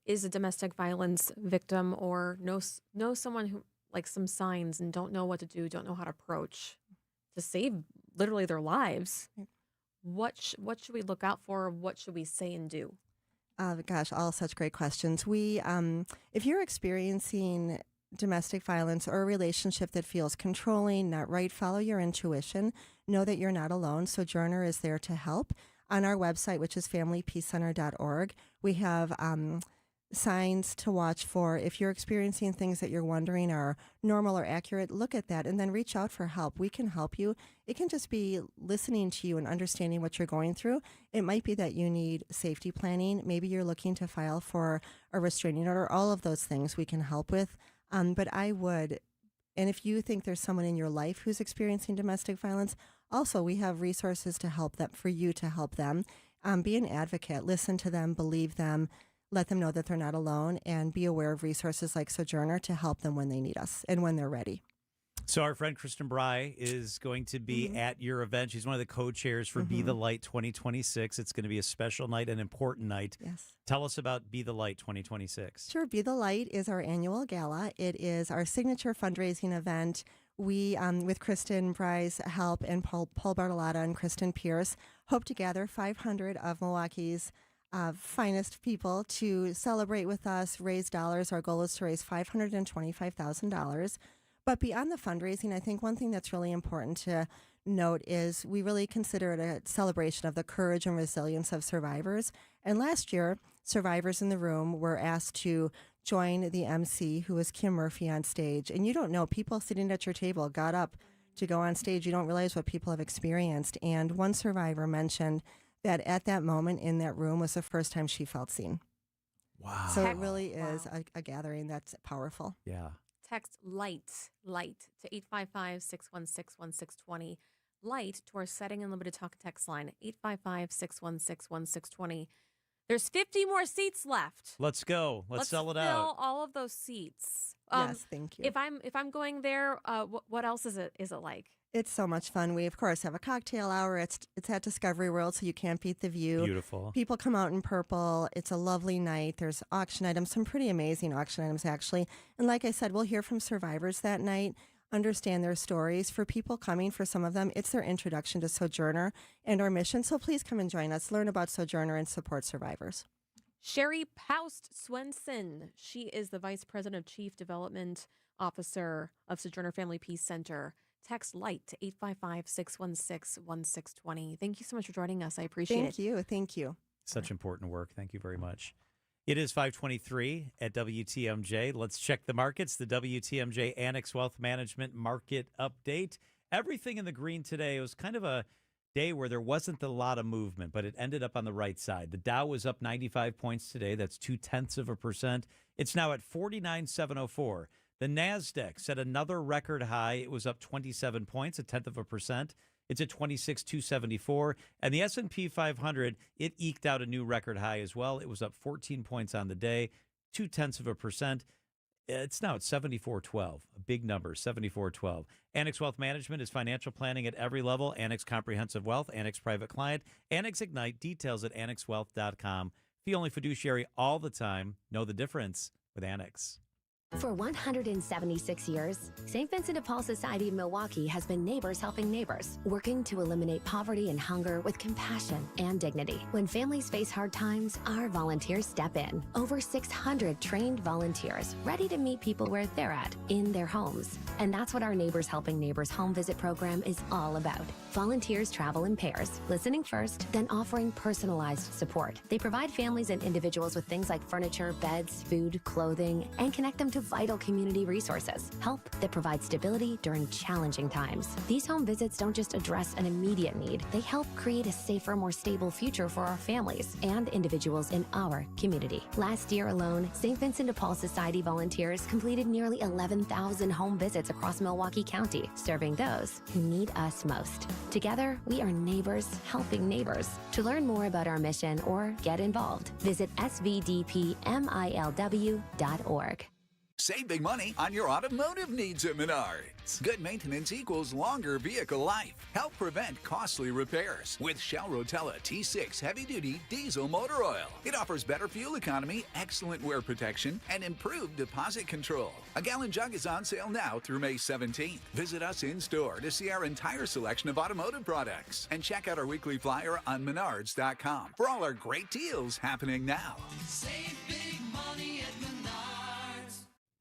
is a domestic violence victim or knows someone who like some signs and don't know what to do, don't know how to approach to save literally their lives, what should we look out for? What should we say and do? Gosh, all such great questions. If you're experiencing domestic violence or a relationship that feels controlling, not right, follow your intuition. Know that you're not alone. Sojourner is there to help. On our website, which is familypeacecenter.org, we have signs to watch for. If you're experiencing things that you're wondering are normal or accurate, look at that and then reach out for help. We can help you. It can just be listening to you and understanding what you're going through. It might be that you need safety planning. Maybe you're looking to file for a restraining order. All of those things we can help with. But I would, and if you think there's someone in your life who's experiencing domestic violence, also we have resources to help them, for you to help them. Be an advocate. Listen to them. Believe them. Let them know that they're not alone, and be aware of resources like Sojourner to help them when they need us and when they're ready. So our friend Kristen Bry is going to be at your event. She's one of the co-chairs for Be the Light 2026. It's going to be a special night, an important night. Yes. Tell us about Be the Light 2026. Sure. Be the Light is our annual gala. It is our signature fundraising event. We, with Kristen Bry's help and Paul Bartolotta and Kristen Pierce, hope to gather 500 of Milwaukee's finest people to celebrate with us, raise dollars. Our goal is to raise $525,000. But beyond the fundraising, I think one thing that's really important to note is we really consider it a celebration of the courage and resilience of survivors. And last year, survivors in the room were asked to join the MC, who was Kim Murphy, on stage. And you don't know, people sitting at your table got up to go on stage. You don't realize what people have experienced. And one survivor mentioned that at that moment in that room was the first time she felt seen. Wow. So it really is a gathering that's powerful. Yeah. Text light to 855-616-1620. Light to our setting and limited talk text line, 855-616-1620. There's 50 more seats left. Let's go. Let's sell it fill out. all of those seats. Yes, thank you. If I'm going there, what else is it like? It's so much fun. We, of course, have a cocktail hour. It's at Discovery World, so you can't beat the view. Beautiful. People come out in purple. It's a lovely night. There's auction items, some pretty amazing auction items, actually. And like I said, we'll hear from survivors that night, understand their stories. For people coming, for some of them, it's their introduction to Sojourner and our mission. So please come and join us, learn about Sojourner, and support survivors. Sherry Paust Swenson. She is the Vice President of Chief Development Officer of Sojourner Family Peace Center. Text light to 855-616-1620. Thank you so much for joining us. I appreciate it. Thank you. Such important work. Thank you very much. It is 5:23 at WTMJ. Let's check the markets. The WTMJ Annex Wealth Management Market Update. Everything in the green today. It was kind of a day where there wasn't a lot of movement, but it ended up on the right side. The Dow was up 95 points today. That's 0.2%. It's now at 49,704. The NASDAQ set another record high. It was up 27 points, 0.1%. It's at 26,274. And the S&P 500, it eked out a new record high as well. It was up 14 points on the day, 0.2%. It's now at 7412, a big number, 7412. Annex Wealth Management is financial planning at every level. Annex Comprehensive Wealth, Annex Private Client, Annex Ignite. Details at annexwealth.com. Fee only fiduciary all the time. Know the difference with Annex. For 176 years, St. Vincent de Paul Society of Milwaukee has been neighbors helping neighbors, working to eliminate poverty and hunger with compassion and dignity. When families face hard times, our volunteers step in. Over 600 trained volunteers ready to meet people where they're at, in their homes. And that's what our Neighbors Helping Neighbors home visit program is all about. Volunteers travel in pairs, listening first, then offering personalized support. They provide families and individuals with things like furniture, beds, food, clothing, and connect them to vital community resources. Help that provides stability during challenging times. These home visits don't just address an immediate need, they help create a safer, more stable future for our families and individuals in our community. Last year alone, St. Vincent de Paul Society volunteers completed nearly 11,000 home visits across Milwaukee County, serving those who need us most. Together, we are neighbors helping neighbors. To learn more about our mission or get involved, visit svdpmilw.org. Save big money on your automotive needs at Menards. Good maintenance equals longer vehicle life. Help prevent costly repairs with Shell Rotella T6 heavy-duty diesel motor oil. It offers better fuel economy, excellent wear protection, and improved deposit control. A gallon jug is on sale now through May 17th. Visit us in-store to see our entire selection of automotive products. And check out our weekly flyer on Menards.com for all our great deals happening now. Save big money at Menards.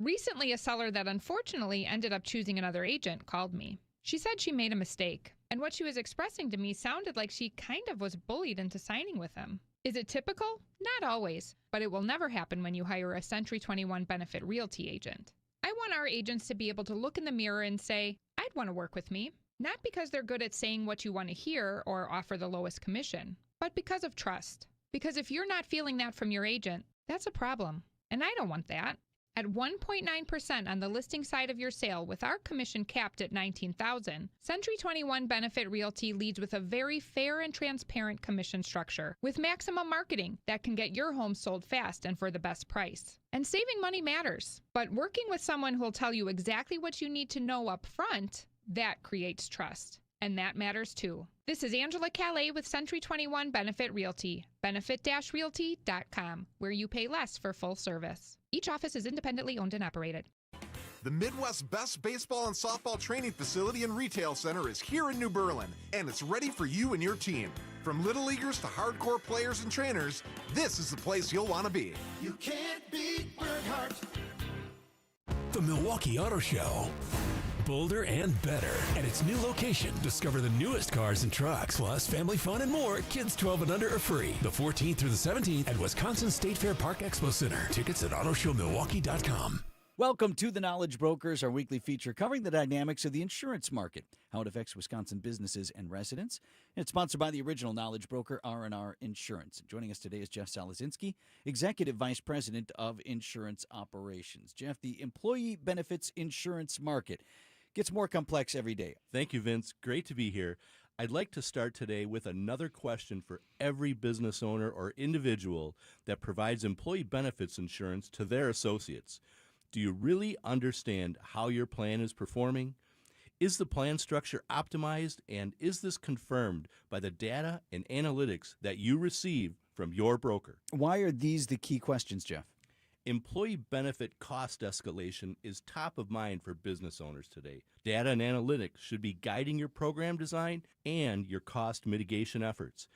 Recently, a seller that unfortunately ended up choosing another agent called me. She said she made a mistake, and what she was expressing to me sounded like she kind of was bullied into signing with him. Is it typical? Not always, but it will never happen when you hire a Century 21 Benefit Realty agent. I want our agents to be able to look in the mirror and say, I'd want to work with me, not because they're good at saying what you want to hear or offer the lowest commission, but because of trust. Because if you're not feeling that from your agent, that's a problem, and I don't want that. At 1.9% on the listing side of your sale with our commission capped at $19,000, Century 21 Benefit Realty leads with a very fair and transparent commission structure with maximum marketing that can get your home sold fast and for the best price. And saving money matters, but working with someone who will tell you exactly what you need to know up front, that creates trust. And that matters too. This is Angela Calais with Century 21 Benefit Realty, benefit-realty.com, where you pay less for full service. Each office is independently owned and operated. The Midwest's best baseball and softball training facility and retail center is here in New Berlin, and it's ready for you and your team. From little leaguers to hardcore players and trainers, this is the place you'll want to be. You can't beat Bernhardt. The Milwaukee Auto Show. Bolder and better. At its new location, discover the newest cars and trucks, plus family fun and more. Kids 12 and under are free. The 14th through the 17th at Wisconsin State Fair Park Expo Center. Tickets at autoshowmilwaukee.com. Welcome to The Knowledge Brokers, our weekly feature covering the dynamics of the insurance market, how it affects Wisconsin businesses and residents. And it's sponsored by the original knowledge broker, R&R Insurance. Joining us today is Jeff Salazinski, Executive Vice President of Insurance Operations. Jeff, the employee benefits insurance market gets more complex every day. Thank you, Vince. Great to be here. I'd like to start today with another question for every business owner or individual that provides employee benefits insurance to their associates. Do you really understand how your plan is performing? Is the plan structure optimized, and is this confirmed by the data and analytics that you receive from your broker? Why are these the key questions, Jeff? Employee benefit cost escalation is top of mind for business owners today. Data and analytics should be guiding your program design and your cost mitigation efforts.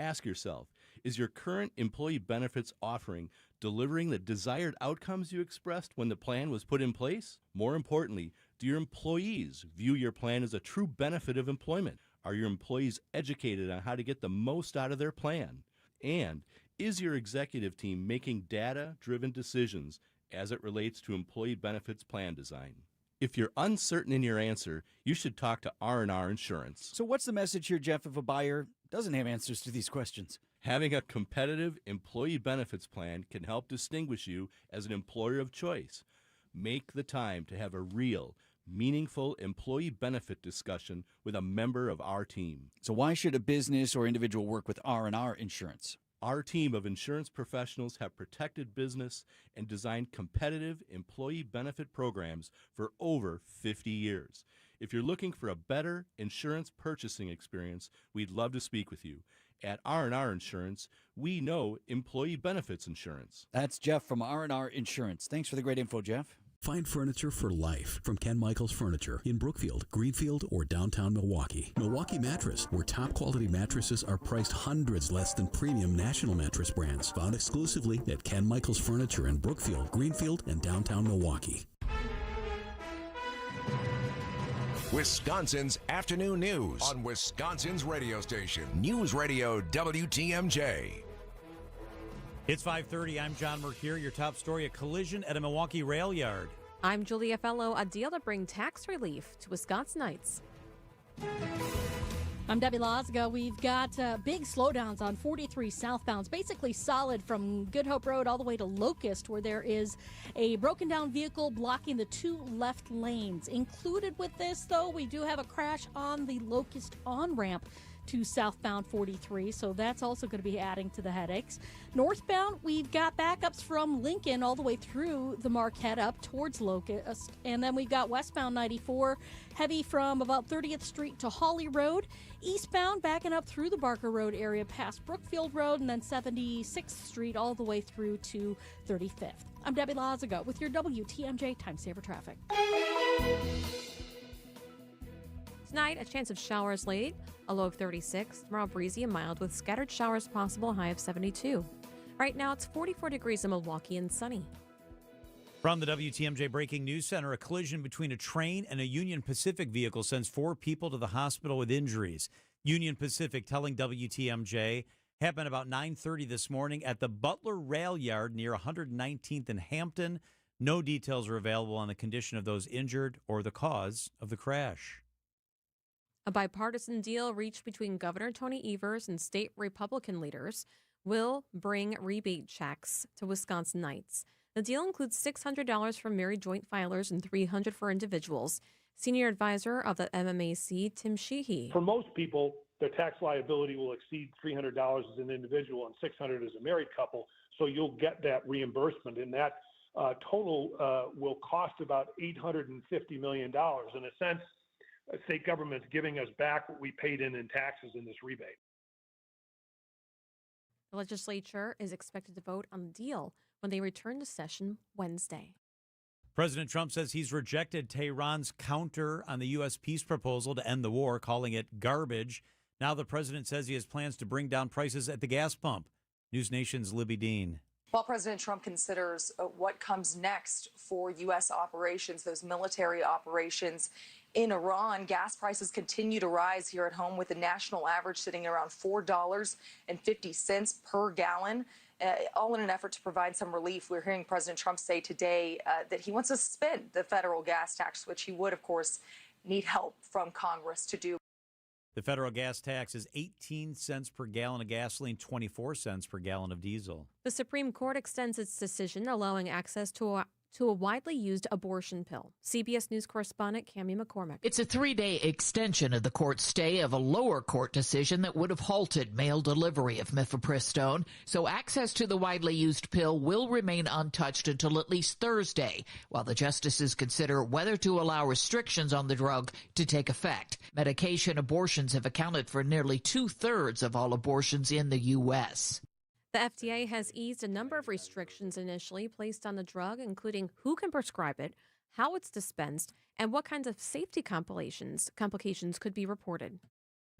Ask yourself, is your current employee benefits offering delivering the desired outcomes you expressed when the plan was put in place? More importantly, do your employees view your plan as a true benefit of employment? Are your employees educated on how to get the most out of their plan? And is your executive team making data-driven decisions as it relates to employee benefits plan design? If you're uncertain in your answer, you should talk to R&R Insurance. So what's the message here, Jeff, if a buyer doesn't have answers to these questions? Having a competitive employee benefits plan can help distinguish you as an employer of choice. Make the time to have a real, meaningful employee benefit discussion with a member of our team. So why should a business or individual work with R&R Insurance? Our team of insurance professionals have protected business and designed competitive employee benefit programs for over 50 years. If you're looking for a better insurance purchasing experience, we'd love to speak with you. At R&R Insurance, we know employee benefits insurance. That's Jeff from R&R Insurance. Thanks for the great info, Jeff. Find furniture for life from Ken Michaels Furniture in Brookfield, Greenfield, or downtown Milwaukee. Milwaukee Mattress, where top quality mattresses are priced hundreds less than premium national mattress brands. Found exclusively at Ken Michaels Furniture in Brookfield, Greenfield, and downtown Milwaukee. Wisconsin's afternoon news on Wisconsin's radio station, News Radio WTMJ. It's 5:30. I'm John Mercure. Your top story, a collision at a Milwaukee rail yard. I'm Julia Fellow. A deal to bring tax relief to Wisconsinites. I'm Debbie Lazaga. We've got big slowdowns on 43 southbounds, basically solid from Good Hope Road all the way to Locust, where there is a broken down vehicle blocking the two left lanes. Included with this, though, we do have a crash on the Locust on-ramp to southbound 43, so that's also going to be adding to the headaches. Northbound, we've got backups from Lincoln all the way through the Marquette up towards Locust, and then we've got westbound 94 heavy from about 30th Street to Hawley Road. Eastbound backing up through the Barker Road area past Brookfield Road, and then 76th Street all the way through to 35th. I'm Debbie Lazaga with your WTMJ Time Saver Traffic. Tonight, a chance of showers late, a low of 36. Tomorrow, breezy and mild with scattered showers possible, high of 72. Right now, it's 44 degrees in Milwaukee and sunny. From the WTMJ Breaking News Center, a collision between a train and a Union Pacific vehicle sends 4 people to the hospital with injuries. Union Pacific telling WTMJ happened about 9:30 this morning at the Butler Rail Yard near 119th and Hampton. No details are available on the condition of those injured or the cause of the crash. A bipartisan deal reached between Governor Tony Evers and state Republican leaders will bring rebate checks to Wisconsinites. The deal includes $600 for married joint filers and $300 for individuals. Senior advisor of the MMAC, Tim Sheehy. For most people, their tax liability will exceed $300 as an individual and $600 as a married couple, so you'll get that reimbursement, and that total will cost about $850 million. In a sense, state government's giving us back what we paid in taxes in this rebate. The legislature is expected to vote on the deal when they return to session Wednesday. President Trump says he's rejected Tehran's counter on the U.S. peace proposal to end the war, calling it garbage. Now the president says he has plans to bring down prices at the gas pump. News Nation's Libby Dean. While President Trump considers what comes next for U.S. operations, those military operations in Iran, gas prices continue to rise here at home, with the national average sitting around $4.50 per gallon, all in an effort to provide some relief. We're hearing President Trump say today that he wants to suspend the federal gas tax, which he would, of course, need help from Congress to do. The federal gas tax is 18 cents per gallon of gasoline, 24 cents per gallon of diesel. The Supreme Court extends its decision, allowing access to a widely used abortion pill. CBS News correspondent Cammie McCormick. It's a 3-day extension of the court's stay of a lower court decision that would have halted mail delivery of mifepristone, so access to the widely used pill will remain untouched until at least Thursday, while the justices consider whether to allow restrictions on the drug to take effect. Medication abortions have accounted for nearly 2/3 of all abortions in the U.S. The FDA has eased a number of restrictions initially placed on the drug, including who can prescribe it, how it's dispensed, and what kinds of safety complications could be reported.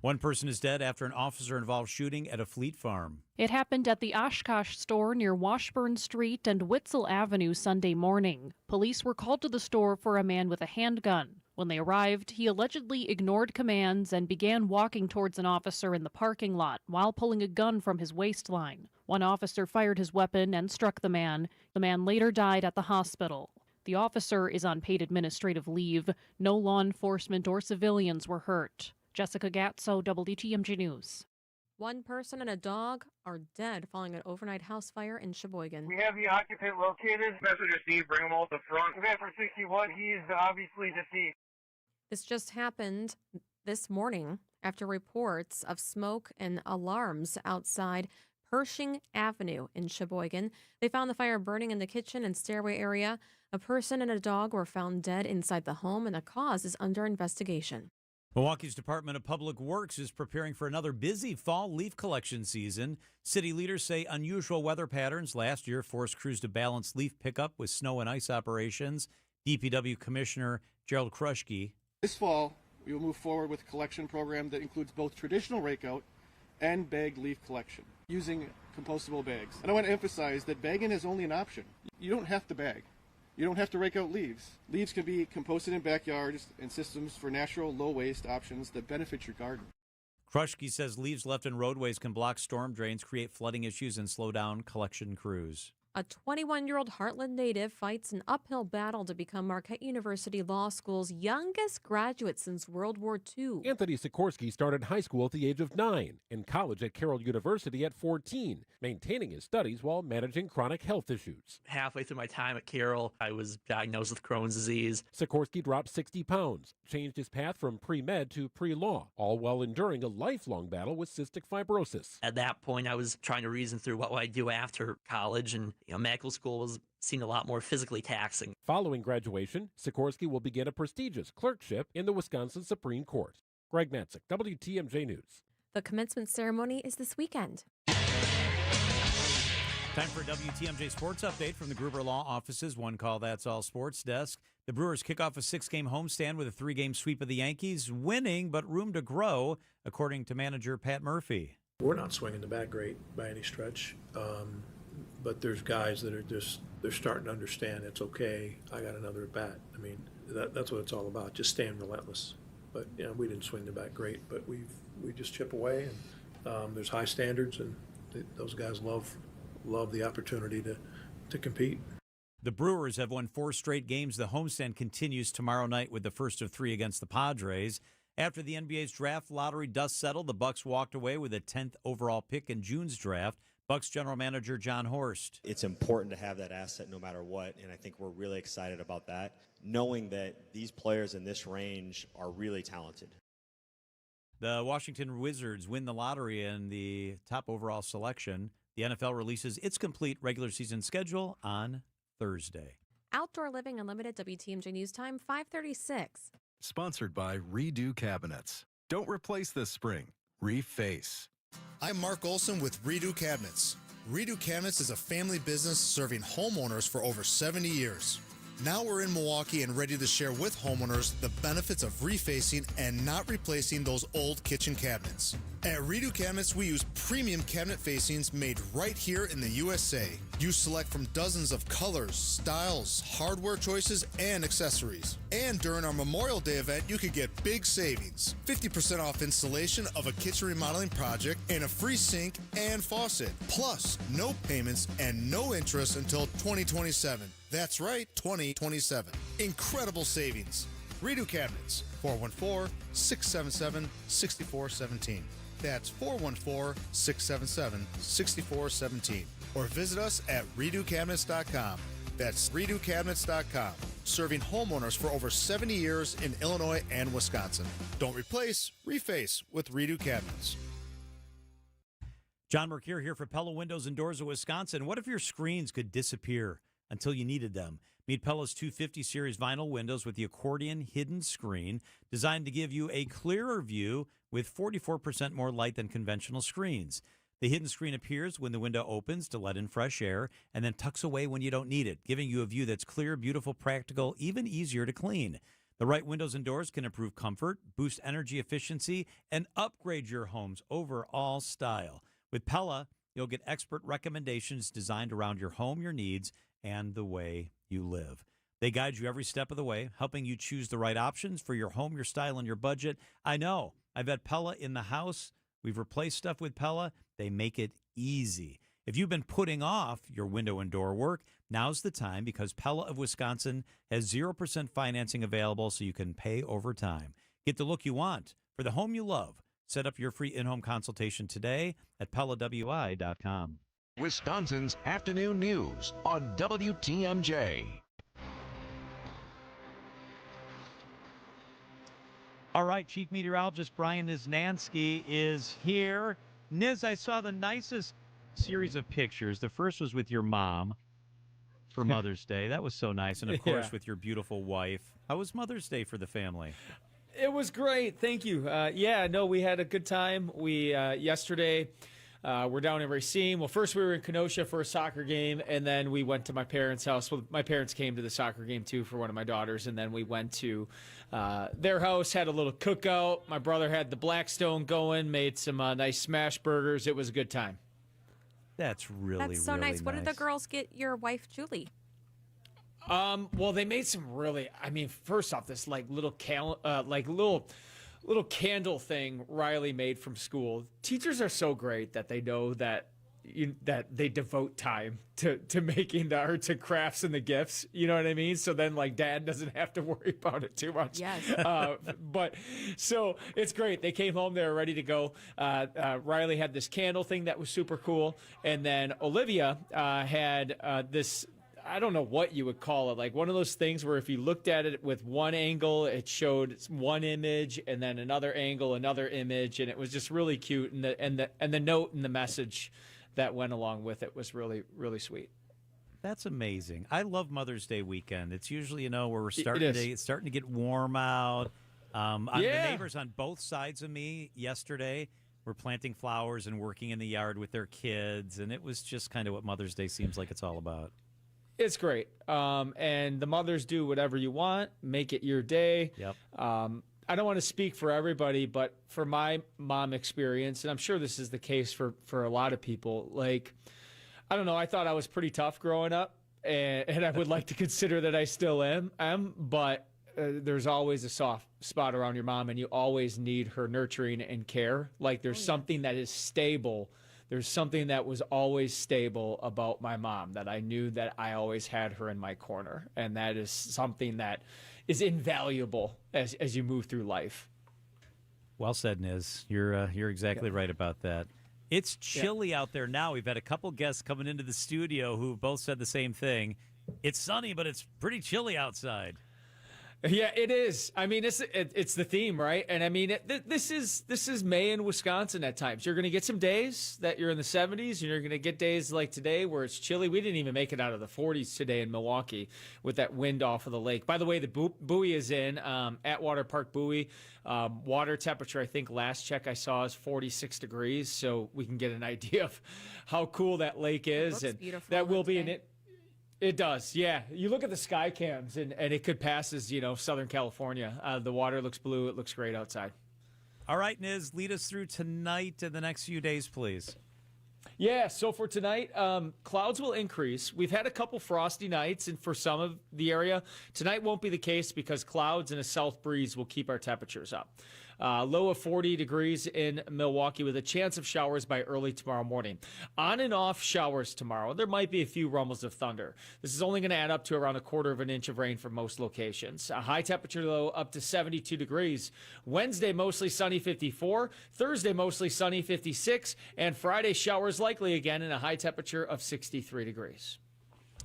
One person is dead after an officer-involved shooting at a Fleet Farm. It happened at the Oshkosh store near Washburn Street and Witzel Avenue Sunday morning. Police were called to the store for a man with a handgun. When they arrived, he allegedly ignored commands and began walking towards an officer in the parking lot while pulling a gun from his waistline. One officer fired his weapon and struck the man. The man later died at the hospital. The officer is on paid administrative leave. No law enforcement or civilians were hurt. Jessica Gatso, WTMJ News. One person and a dog are dead following an overnight house fire in Sheboygan. We have the occupant located. Messenger Steve, bring him out the front. Event for 61, he is obviously deceased. This just happened this morning after reports of smoke and alarms outside Pershing Avenue in Sheboygan. They found the fire burning in the kitchen and stairway area. A person and a dog were found dead inside the home, and the cause is under investigation. Milwaukee's Department of Public Works is preparing for another busy fall leaf collection season. City leaders say unusual weather patterns last year forced crews to balance leaf pickup with snow and ice operations. DPW Commissioner Gerald Kruschke. This fall, we will move forward with a collection program that includes both traditional rakeout and bagged leaf collection using compostable bags. And I want to emphasize that bagging is only an option. You don't have to bag. You don't have to rake out leaves. Leaves can be composted in backyards and systems for natural, low-waste options that benefit your garden. Kruschke says leaves left in roadways can block storm drains, create flooding issues, and slow down collection crews. A 21-year-old Heartland native fights an uphill battle to become Marquette University Law School's youngest graduate since World War II. Anthony Sikorsky started high school at the age of 9 and college at Carroll University at 14, maintaining his studies while managing chronic health issues. Halfway through my time at Carroll, I was diagnosed with Crohn's disease. Sikorsky dropped 60 pounds, changed his path from pre-med to pre-law, all while enduring a lifelong battle with cystic fibrosis. At that point, I was trying to reason through what would I do after college, and medical school seemed a lot more physically taxing. Following graduation, Sikorsky will begin a prestigious clerkship in the Wisconsin Supreme Court. Greg Matzik, WTMJ News. The commencement ceremony is this weekend. Time for a WTMJ Sports Update from the Gruber Law Office's One Call That's All Sports Desk. The Brewers kick off a 6-game homestand with a 3-game sweep of the Yankees, winning but room to grow, according to manager Pat Murphy. We're not swinging the bat great by any stretch. But there's guys that are they're starting to understand it's okay. I got another at bat. I mean, that's what it's all about, just staying relentless. But we didn't swing the bat great, but we just chip away, and there's high standards, and those guys love the opportunity to compete. The Brewers have won 4 straight games. The homestand continues tomorrow night with the first of 3 against the Padres. After the NBA's draft lottery dust settled, the Bucks walked away with a 10th overall pick in June's draft. Bucks general manager John Horst. It's important to have that asset no matter what, and I think we're really excited about that, knowing that these players in this range are really talented. The Washington Wizards win the lottery in the top overall selection. The NFL releases its complete regular season schedule on Thursday. Outdoor Living Unlimited, WTMJ News Time, 5:36. Sponsored by Redo Cabinets. Don't replace this spring. Reface. I'm Mark Olson with Redo Cabinets. Redo Cabinets is a family business serving homeowners for over 70 years. Now we're in Milwaukee and ready to share with homeowners the benefits of refacing and not replacing those old kitchen cabinets. At Redo Cabinets, we use premium cabinet facings made right here in the USA. You select from dozens of colors, styles, hardware choices, and accessories. And during our Memorial Day event, you could get big savings. 50% off installation of a kitchen remodeling project and a free sink and faucet. Plus, no payments and no interest until 2027. That's right, 2027. Incredible savings. Redo Cabinets, 414-677-6417. That's 414-677-6417. Or visit us at redocabinets.com. That's redocabinets.com. Serving homeowners for over 70 years in Illinois and Wisconsin. Don't replace, reface with Redo Cabinets. John Mercure here for Pella Windows and Doors of Wisconsin. What if your screens could disappear until you needed them? Meet Pella's 250 series vinyl windows with the accordion hidden screen, designed to give you a clearer view with 44% more light than conventional screens. The hidden screen appears when the window opens to let in fresh air and then tucks away when you don't need it, giving you a view that's clear, beautiful, practical, even easier to clean. The right windows and doors can improve comfort, boost energy efficiency, and upgrade your home's overall style. With Pella, you'll get expert recommendations designed around your home, your needs, and the way you live. They guide you every step of the way, helping you choose the right options for your home, your style, and your budget. I know. I've had Pella in the house. We've replaced stuff with Pella. They make it easy. If you've been putting off your window and door work, now's the time, because Pella of Wisconsin has 0% financing available, so you can pay over time. Get the look you want for the home you love. Set up your free in-home consultation today at PellaWI.com. Wisconsin's afternoon news on WTMJ. All right, Chief Meteorologist Brian Niznansky is here. Niz, I saw the nicest series of pictures. The first was with your mom for Mother's Day. That was so nice. And, of course, with your beautiful wife. How was Mother's Day for the family? It was great. Thank you. We had a good time. We yesterday We're down in Racine. Well, first we were in Kenosha for a soccer game, and then we went to my parents' house. Well, my parents came to the soccer game, too, for one of my daughters, and then we went to their house, had a little cookout. My brother had the Blackstone going, made some nice smash burgers. It was a good time. That's really so really nice. What did the girls get your wife, Julie? Well, they made some really. I mean, first off, this little little candle thing Riley made from school. Teachers are so great that they know that that they devote time to making the arts and crafts and the gifts. You know what I mean? So then, Dad doesn't have to worry about it too much. Yes. But so it's great. They came home. They were ready to go. Riley had this candle thing that was super cool. And then Olivia had this, I don't know what you would call it, like one of those things where if you looked at it with one angle, it showed one image, and then another angle, another image, and it was just really cute. And the note and the message that went along with it was really, really sweet. That's amazing. I love Mother's Day weekend. It's usually, where we're starting it's starting to get warm out. The neighbors on both sides of me yesterday were planting flowers and working in the yard with their kids, and it was just kind of what Mother's Day seems like it's all about. It's great. And the mothers do whatever you want. Make it your day. Yep. I don't want to speak for everybody, but for my mom experience, and I'm sure this is the case for a lot of people, I don't know, I thought I was pretty tough growing up, and I would like to consider that I still am, but there's always a soft spot around your mom, and you always need her nurturing and care. There's something that is stable. There's something that was always stable about my mom, that I knew that I always had her in my corner, and that is something that is invaluable as you move through life. Well said, Niz. You're exactly right about that. It's chilly out there now. We've had a couple guests coming into the studio who both said the same thing. It's sunny, but it's pretty chilly outside. Yeah, it is. I mean, it's the theme, right? And I mean, this is May in Wisconsin at times. You're going to get some days that you're in the 70s, and you're going to get days like today where it's chilly. We didn't even make it out of the 40s today in Milwaukee with that wind off of the lake. By the way, the buoy is in at Water Park Buoy. Water temperature, I think last check I saw is 46 degrees, so we can get an idea of how cool that lake is. And that will be in it. It does, yeah. You look at the sky cams, and it could pass as, Southern California. The water looks blue. It looks great outside. All right, Niz, lead us through tonight and the next few days, please. Yeah, so for tonight, clouds will increase. We've had a couple frosty nights, and for some of the area, tonight won't be the case because clouds and a south breeze will keep our temperatures up. Low of 40 degrees in Milwaukee with a chance of showers by early tomorrow morning. On and off showers tomorrow. There might be a few rumbles of thunder. This is only going to add up to around 1/4 of an inch of rain for most locations. A high temperature low up to 72 degrees. Wednesday, mostly sunny, 54. Thursday, mostly sunny, 56. And Friday, showers likely again and a high temperature of 63 degrees.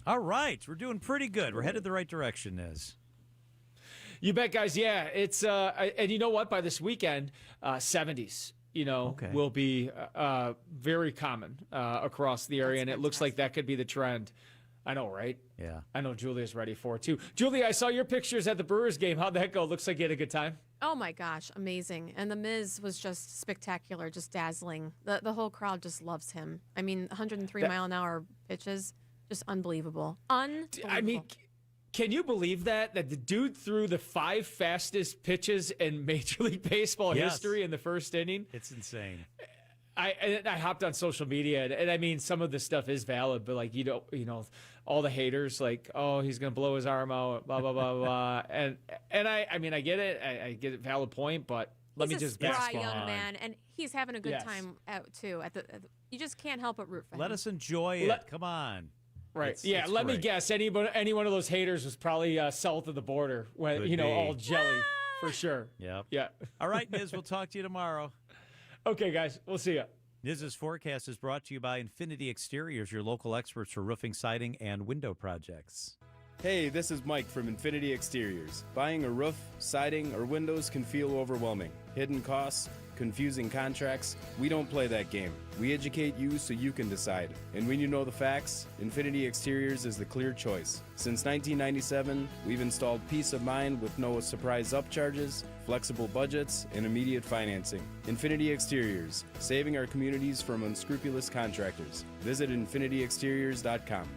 All right. We're doing pretty good. We're headed the right direction, Niz. You bet, guys. Yeah, it's and you know what? By this weekend, 70s, will be very common across the area, and it looks like that could be the trend. I know, right? Yeah. I know Julia's ready for it, too. Julia, I saw your pictures at the Brewers game. How'd that go? Looks like you had a good time. Oh, my gosh. Amazing. And the Miz was just spectacular, just dazzling. The whole crowd just loves him. I mean, 103-mile-an-hour pitches, just unbelievable. Unbelievable. I mean, can you believe that the dude threw the 5 fastest pitches in Major League Baseball history in the first inning? It's insane. I hopped on social media, and I mean, some of the stuff is valid, but all the haters oh, he's gonna blow his arm out, blah blah blah blah, and I mean, I get it, I get it, valid point, but let me just bask young on. man, and he's having a good time out too. You just can't help but root for him. Let us enjoy it. Come on. Right. It's Let great. me guess. Any one of those haters was probably south of the border when Could be. all jelly for sure. Yep. Yeah. All right, Niz, we'll talk to you tomorrow. Okay, guys. We'll see ya. Niz's forecast is brought to you by Infinity Exteriors, your local experts for roofing, siding, and window projects. Hey, this is Mike from Infinity Exteriors. Buying a roof, siding, or windows can feel overwhelming. Hidden costs, confusing contracts. We don't play that game. We educate you so you can decide. And when you know the facts, Infinity Exteriors is the clear choice. Since 1997, we've installed peace of mind with no surprise upcharges, flexible budgets, and immediate financing. Infinity Exteriors, saving our communities from unscrupulous contractors. Visit infinityexteriors.com.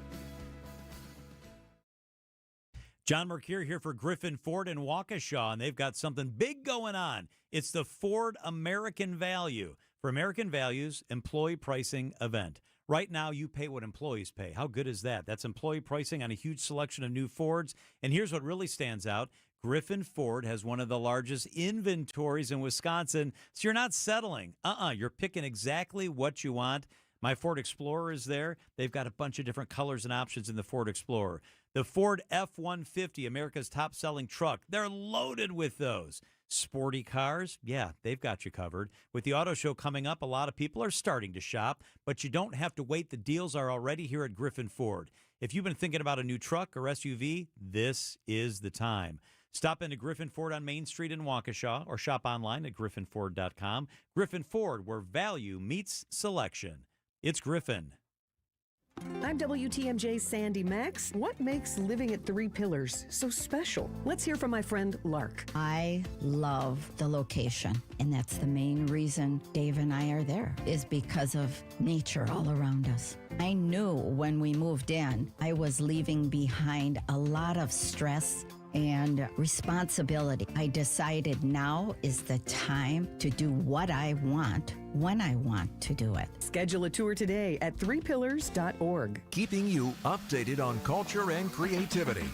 John Mercure here for Griffin Ford in Waukesha, and they've got something big going on. It's the Ford American Value for American Values Employee Pricing Event. Right now, you pay what employees pay. How good is that? That's employee pricing on a huge selection of new Fords. And here's what really stands out. Griffin Ford has one of the largest inventories in Wisconsin, so you're not settling. You're picking exactly what you want. My Ford Explorer is there. They've got a bunch of different colors and options in the Ford Explorer. The Ford F-150, America's top-selling truck, they're loaded with those. Sporty cars, yeah, they've got you covered. With the auto show coming up, a lot of people are starting to shop, but you don't have to wait. The deals are already here at Griffin Ford. If you've been thinking about a new truck or SUV, this is the time. Stop into Griffin Ford on Main Street in Waukesha or shop online at griffinford.com. Griffin Ford, where value meets selection. It's Griffin. I'm WTMJ's Sandy Max. What makes living at Three Pillars so special? Let's hear from my friend Lark. I love the location, and that's the main reason Dave and I are there, is because of nature all around us. I knew when we moved in, I was leaving behind a lot of stress and responsibility. I decided now is the time to do what I want when I want to do it. Schedule a tour today at threepillars.org. Keeping you updated on culture and creativity.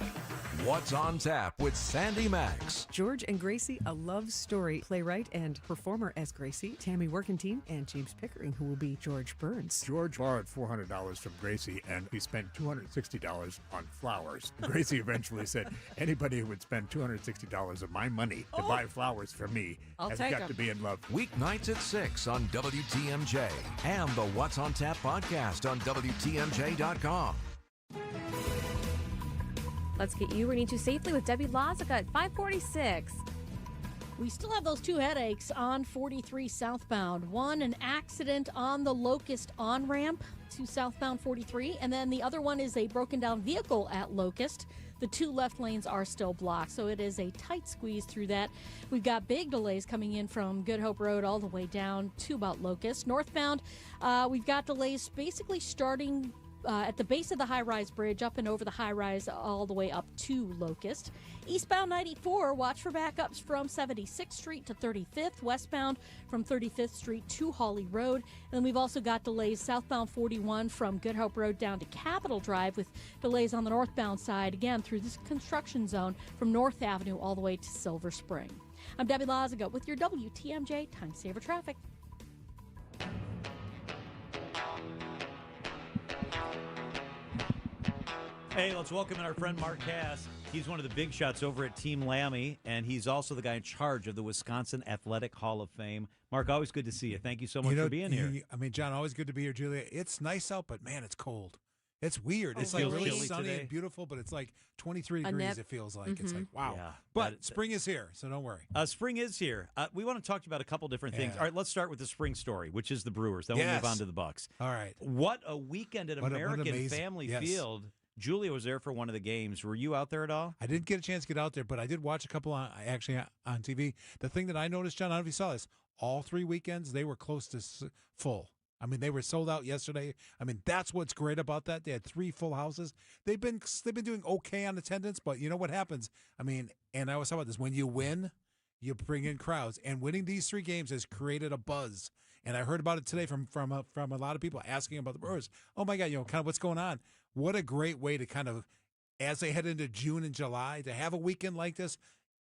What's on Tap with Sandy Max. George and Gracie, a love story. Playwright and performer as Gracie, Tammy Workentine, and James Pickering, who will be George Burns. George borrowed $400 from Gracie, and he spent $260 on flowers. Gracie eventually said, anybody who would spend $260 of my money to buy flowers for me has got to be in love. Weeknights at 6 on WTMJ and the What's on Tap podcast on WTMJ.com. Let's get you where you need to safely with Debbie Lazica at 546. We still have those two headaches on 43 southbound. One, an accident on the Locust on-ramp to southbound 43, and then the other one is a broken down vehicle at Locust. The two left lanes are still blocked, so it is a tight squeeze through that. We've got big delays coming in from Good Hope Road all the way down to about Locust. Northbound, we've got delays basically starting at the base of the high-rise bridge, up and over the high-rise all the way up to Locust. Eastbound 94, watch for backups from 76th Street to 35th. Westbound from 35th Street to Hawley Road. And then we've also got delays southbound 41 from Good Hope Road down to Capitol Drive, with delays on the northbound side, again, through this construction zone from North Avenue all the way to Silver Spring. I'm Debbie Lazica with your WTMJ Time Saver Traffic. Hey, let's welcome in our friend Mark Cass. He's one of the big shots over at Team Lammy, and he's also the guy in charge of the Wisconsin Athletic Hall of Fame. Mark, always good to see you. Thank you so much for being here. I mean, John, always good to be here, Julia. It's nice out, but man, it's cold. It's weird. It's really? like really Chilly sunny today? and beautiful, but it's like 23 degrees, it feels like. It's like, wow. Yeah, But spring is here, so don't worry. Spring is here. We want to talk to you about a couple different things. Yeah. All right, let's start with the spring story, which is the Brewers. Then we'll move on to the Bucks. All right. What a weekend at What an American amazing- Family yes. Field. Julia was there for one of the games. Were you out there at all? I didn't get a chance to get out there, but I did watch a couple on TV. The thing that I noticed, John, I don't know if you saw this, all 3 weekends, they were close to full. I mean, they were sold out yesterday. I mean, that's what's great about that. They had 3 full houses. They've been doing okay on attendance, but you know what happens? I mean, and I always talk about this, when you win, you bring in crowds. And winning these 3 games has created a buzz. And I heard about it today from a lot of people asking about the Brewers. Oh, my God, kind of what's going on. What a great way to kind of, as they head into June and July, to have a weekend like this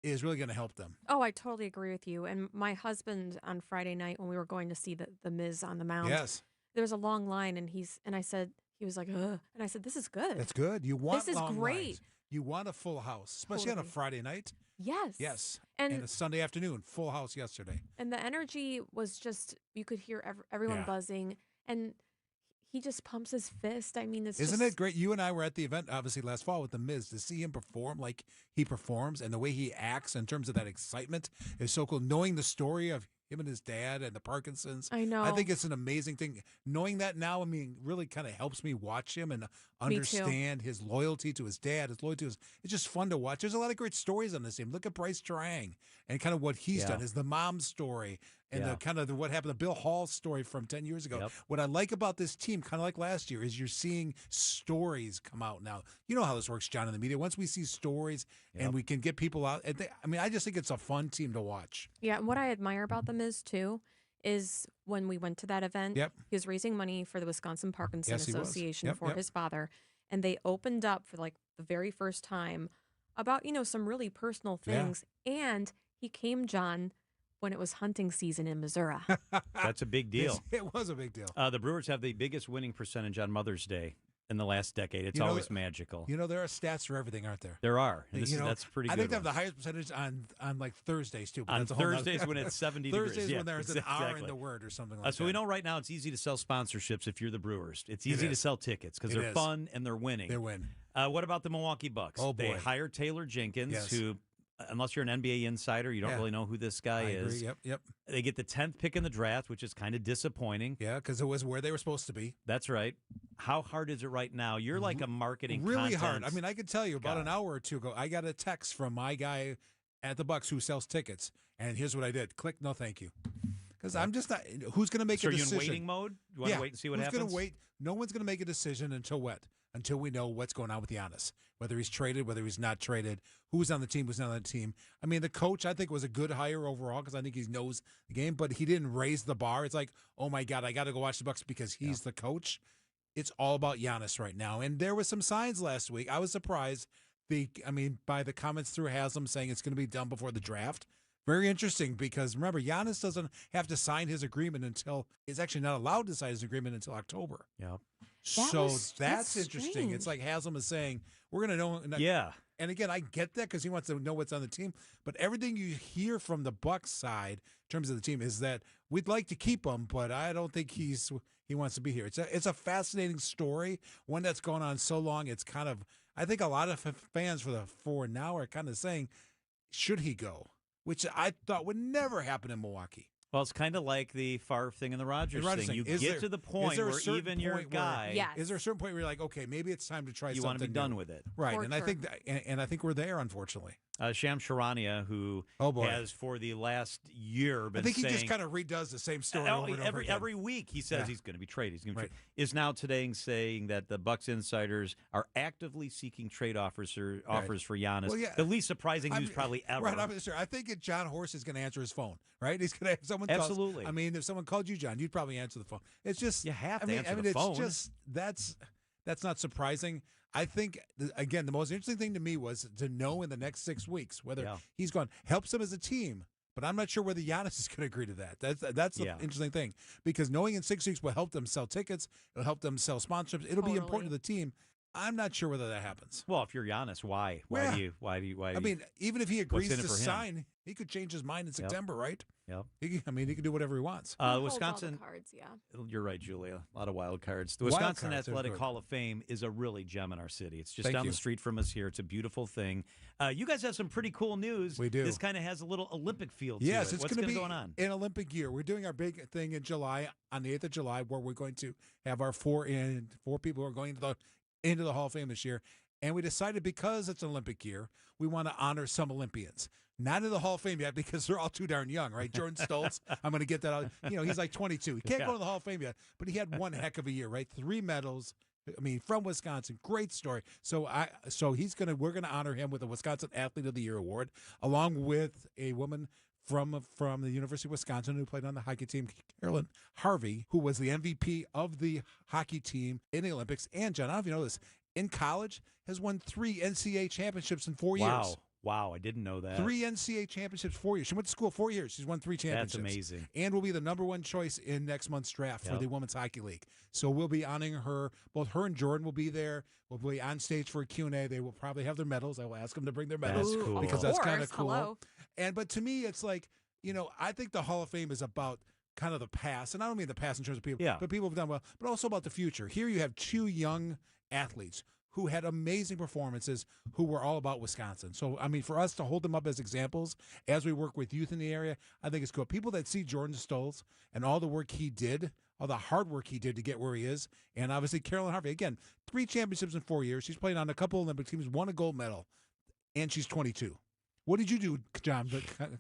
is really going to help them. Oh, I totally agree with you. And my husband on Friday night when we were going to see the Miz on the mound, Yes. there was a long line, and he was like, ugh. And I said, this is good. That's good. You want This is long great. lines. You want a full house, especially on a Totally. Friday night. Yes. Yes. And a Sunday afternoon, full house yesterday. And the energy was just, you could hear everyone Yeah. buzzing. And he just pumps his fist. I mean, Isn't it great? You and I were at the event, obviously, last fall with The Miz. To see him perform like he performs and the way he acts in terms of that excitement is so cool. Knowing the story of him and his dad and the Parkinson's. I know. I think it's an amazing thing. Knowing that now, I mean, really kind of helps me watch him and understand his loyalty to his dad, his loyalty to his. It's just fun to watch. There's a lot of great stories on this team. Look at Bryce Trang and kind of what he's done. Is the mom story and the kind of what happened, the Bill Hall story from 10 years ago. What I like about this team, kind of like last year, is you're seeing stories come out now. You know how this works, John, in the media. Once we see stories and we can get people out, I mean, I just think it's a fun team to watch. Yeah, and what I admire about them is, too, is when we went to that event, he was raising money for the Wisconsin Parkinson Association for his father, and they opened up for, like, the very first time about, some really personal things, and he came, John, when it was hunting season in Missouri. That's a big deal. It was a big deal. The Brewers have the biggest winning percentage on Mother's Day in the last decade. It's always magical. There are stats for everything, aren't there? There are. And that's pretty good. I think they have the highest percentage on like Thursdays, too. But on Thursdays when it's 70 degrees. Thursdays when there's an hour in the word or something like that. So we know right now it's easy to sell sponsorships if you're the Brewers. It's easy to sell tickets because they're fun and they're winning. They win. What about the Milwaukee Bucks? Oh, boy. They hired Taylor Jenkins, who, unless you're an NBA insider, you don't really know who this guy is. Agree. Yep. They get the 10th pick in the draft, which is kind of disappointing. Yeah, because it was where they were supposed to be. That's right. How hard is it right now? You're like a marketing really hard. I mean, I could tell you about an hour or two ago, I got a text from my guy at the Bucks who sells tickets, and here's what I did. Click, no thank you. Because I'm just not. Who's going to make a decision? So are you in waiting mode? You want to wait and see what happens? Who's going to wait? No one's going to make a decision until what? Until we know what's going on with Giannis, whether he's traded, whether he's not traded, who's on the team, who's not on the team. I mean, the coach, I think, was a good hire overall because I think he knows the game, but he didn't raise the bar. It's like, oh, my God, I got to go watch the Bucks because he's the coach. It's all about Giannis right now. And there were some signs last week. I was surprised, by the comments through Haslam saying it's going to be done before the draft. Very interesting because, remember, Giannis doesn't have to sign his agreement until – he's actually not allowed to sign his agreement until October. Yeah. That's interesting. Strange. It's like Haslam is saying, we're going to know. Yeah. And again, I get that because he wants to know what's on the team. But everything you hear from the Bucks side in terms of the team is that we'd like to keep him, but I don't think he wants to be here. It's a fascinating story, one that's gone on so long. It's kind of, I think a lot of fans for now are kind of saying, should he go? Which I thought would never happen in Milwaukee. Well, it's kind of like the Favre thing and the Rodgers thing. You get to the point where even your guy. Is there a certain point where you're like, okay, maybe it's time to try something? You want to be done with it, right? And I think I think we're there, unfortunately. Sham Charania, who has for the last year been saying, he just kind of redoes the same story every week. He says he's going to be traded. He's going to be traded. Is now today saying that the Bucks insiders are actively seeking trade offers for Giannis. Well, the least surprising news probably ever. Right, I'm sure. I think John Horst is going to answer his phone. Right, he's going to have someone. Absolutely. I mean, if someone called you, John, you'd probably answer the phone. It's just you have to answer the phone. It's just that's not surprising. I think, again, the most interesting thing to me was to know in the next 6 weeks whether he's gone, helps them as a team, but I'm not sure whether Giannis is going to agree to that. That's the interesting thing, because knowing in 6 weeks will help them sell tickets, it'll help them sell sponsorships, it'll be important to the team. I'm not sure whether that happens. Well, if you're Giannis, why? Why do you? I mean, even if he agrees to sign, he could change his mind in September, right? Yep. He can do whatever he wants. Wisconsin Wisconsin cards, You're right, Julia. A lot of wild cards. The Wisconsin Athletic Hall of Fame is a really gem in our city. It's just down the street from us here. It's a beautiful thing. You guys have some pretty cool news. We do. This kind of has a little Olympic feel to yes, it. It's What's going to be going on? An Olympic year. We're doing our big thing in July, on the 8th of July, where we're going to have our four people who are going into the Hall of Fame this year. And we decided, because it's an Olympic year, we want to honor some Olympians. Not in the Hall of Fame yet because they're all too darn young, right? Jordan Stoltz, I'm going to get that out. He's like 22. He can't go to the Hall of Fame yet, but he had one heck of a year, right? 3 medals. From Wisconsin, great story. So we're gonna honor him with a Wisconsin Athlete of the Year award, along with a woman from the University of Wisconsin who played on the hockey team, Carolyn Harvey, who was the MVP of the hockey team in the Olympics. And John, I don't know if you know this, in college has won 3 NCAA championships in 4 years. Wow, I didn't know that. 3 NCAA championships, 4 years. She went to school 4 years. She's won 3 championships. That's amazing. And will be the number 1 choice in next month's draft for the Women's Hockey League. So we'll be honoring her. Both her and Jordan will be there. We'll be on stage for a Q&A. They will probably have their medals. I will ask them to bring their medals. That's cool. Because that's kind of cool. But to me, it's like, I think the Hall of Fame is about kind of the past, and I don't mean the past in terms of people, Yeah. but people have done well, but also about the future. Here you have two young athletes who had amazing performances, who were all about Wisconsin. So, I mean, for us to hold them up as examples as we work with youth in the area, I think it's cool. People that see Jordan Stoltz and all the work he did, all the hard work he did to get where he is, and obviously Carolyn Harvey, again, 3 championships in 4 years. She's played on a couple Olympic teams, won a gold medal, and she's 22. What did you do, John,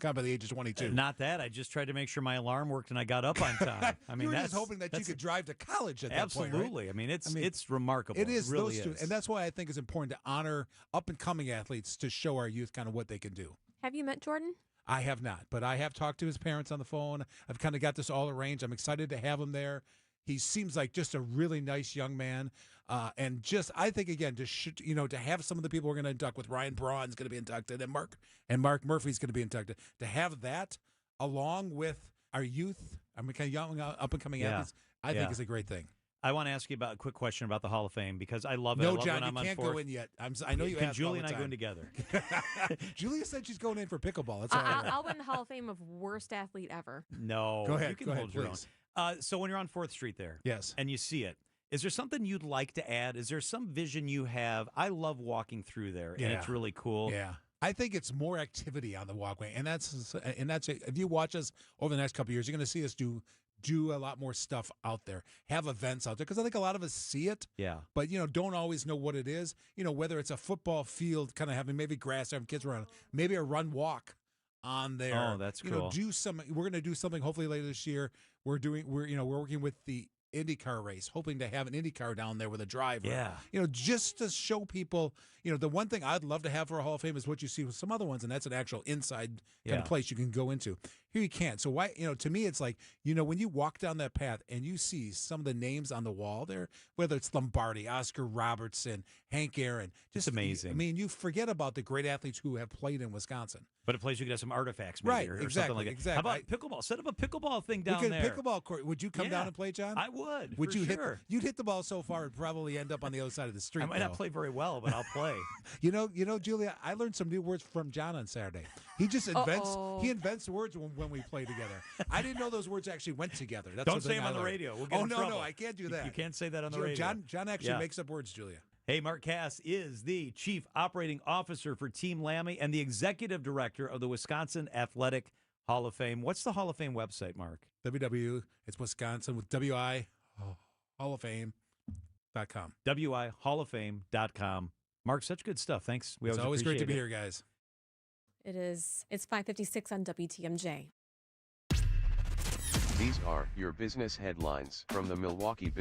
by the age of 22? Not that. I just tried to make sure my alarm worked and I got up on time. I mean, you were that's just hoping that you could drive to college at that absolutely. point, right? I mean, it's remarkable. It is. It really those two, is. and that's why I think it's important to honor up-and-coming athletes to show our youth kind of what they can do. Have you met Jordan? I have not, but I have talked to his parents on the phone. I've kind of got this all arranged. I'm excited to have him there. He seems like just a really nice young man. And just, I think, again, to have some of the people we're going to induct with Ryan Braun's going to be inducted and Mark Murphy's going to be inducted, to have that along with our youth, I mean, kind of young, up-and-coming athletes, I think is a great thing. I want to ask you about a quick question about the Hall of Fame because I love it. No, I love John, when you I'm can't on go fourth. in yet. I know you Can ask Julie all and the I go in time. together? Julia said she's going in for pickleball. That's all I know. I'll win the Hall of Fame of worst athlete ever. No. Go ahead. You can Go hold ahead, your please. own. So when you're on 4th Street there, yes, and you see it, is there something you'd like to add? Is there some vision you have? I love walking through there, and it's really cool. Yeah. I think it's more activity on the walkway, and that's if you watch us over the next couple of years, you're going to see us do a lot more stuff out there, have events out there, because I think a lot of us see it, but don't always know what it is. Whether it's a football field, kind of having maybe grass, having kids around, maybe a run walk on there. Oh, that's cool. We're going to do something hopefully later this year. We're working with the IndyCar race, hoping to have an IndyCar down there with a driver. Yeah. Just to show people, the one thing I'd love to have for a Hall of Fame is what you see with some other ones, and that's an actual inside kind of place you can go into. Here you can't. So why, to me, it's like, when you walk down that path and you see some of the names on the wall there, whether it's Lombardi, Oscar Robertson, Hank Aaron, just amazing. I mean, you forget about the great athletes who have played in Wisconsin. But a place you could have some artifacts, maybe, or something like that. Exactly. How about pickleball? Set up a pickleball thing down there. Pickleball court. Would you come down and play, John? I would. Would for you sure. You'd hit the ball so far it'd probably end up on the other side of the street. I might not play very well, but I'll play. Julia, I learned some new words from John on Saturday. He just invents words when we play together. I didn't know those words actually went together. That's Don't say them on the radio. We'll get in trouble. No, I can't do that. You can't say that on the radio. John actually makes up words, Julia. Hey, Mark Cass is the Chief Operating Officer for Team Lammy and the Executive Director of the Wisconsin Athletic Hall of Fame. What's the Hall of Fame website, Mark? It's Wisconsin with WI Hall of Fame.com. WIHallOfFame.com. Mark, such good stuff. Thanks. It's always great to be here, guys. It is. It's 5:56 on WTMJ. These are your business headlines from the Milwaukee Business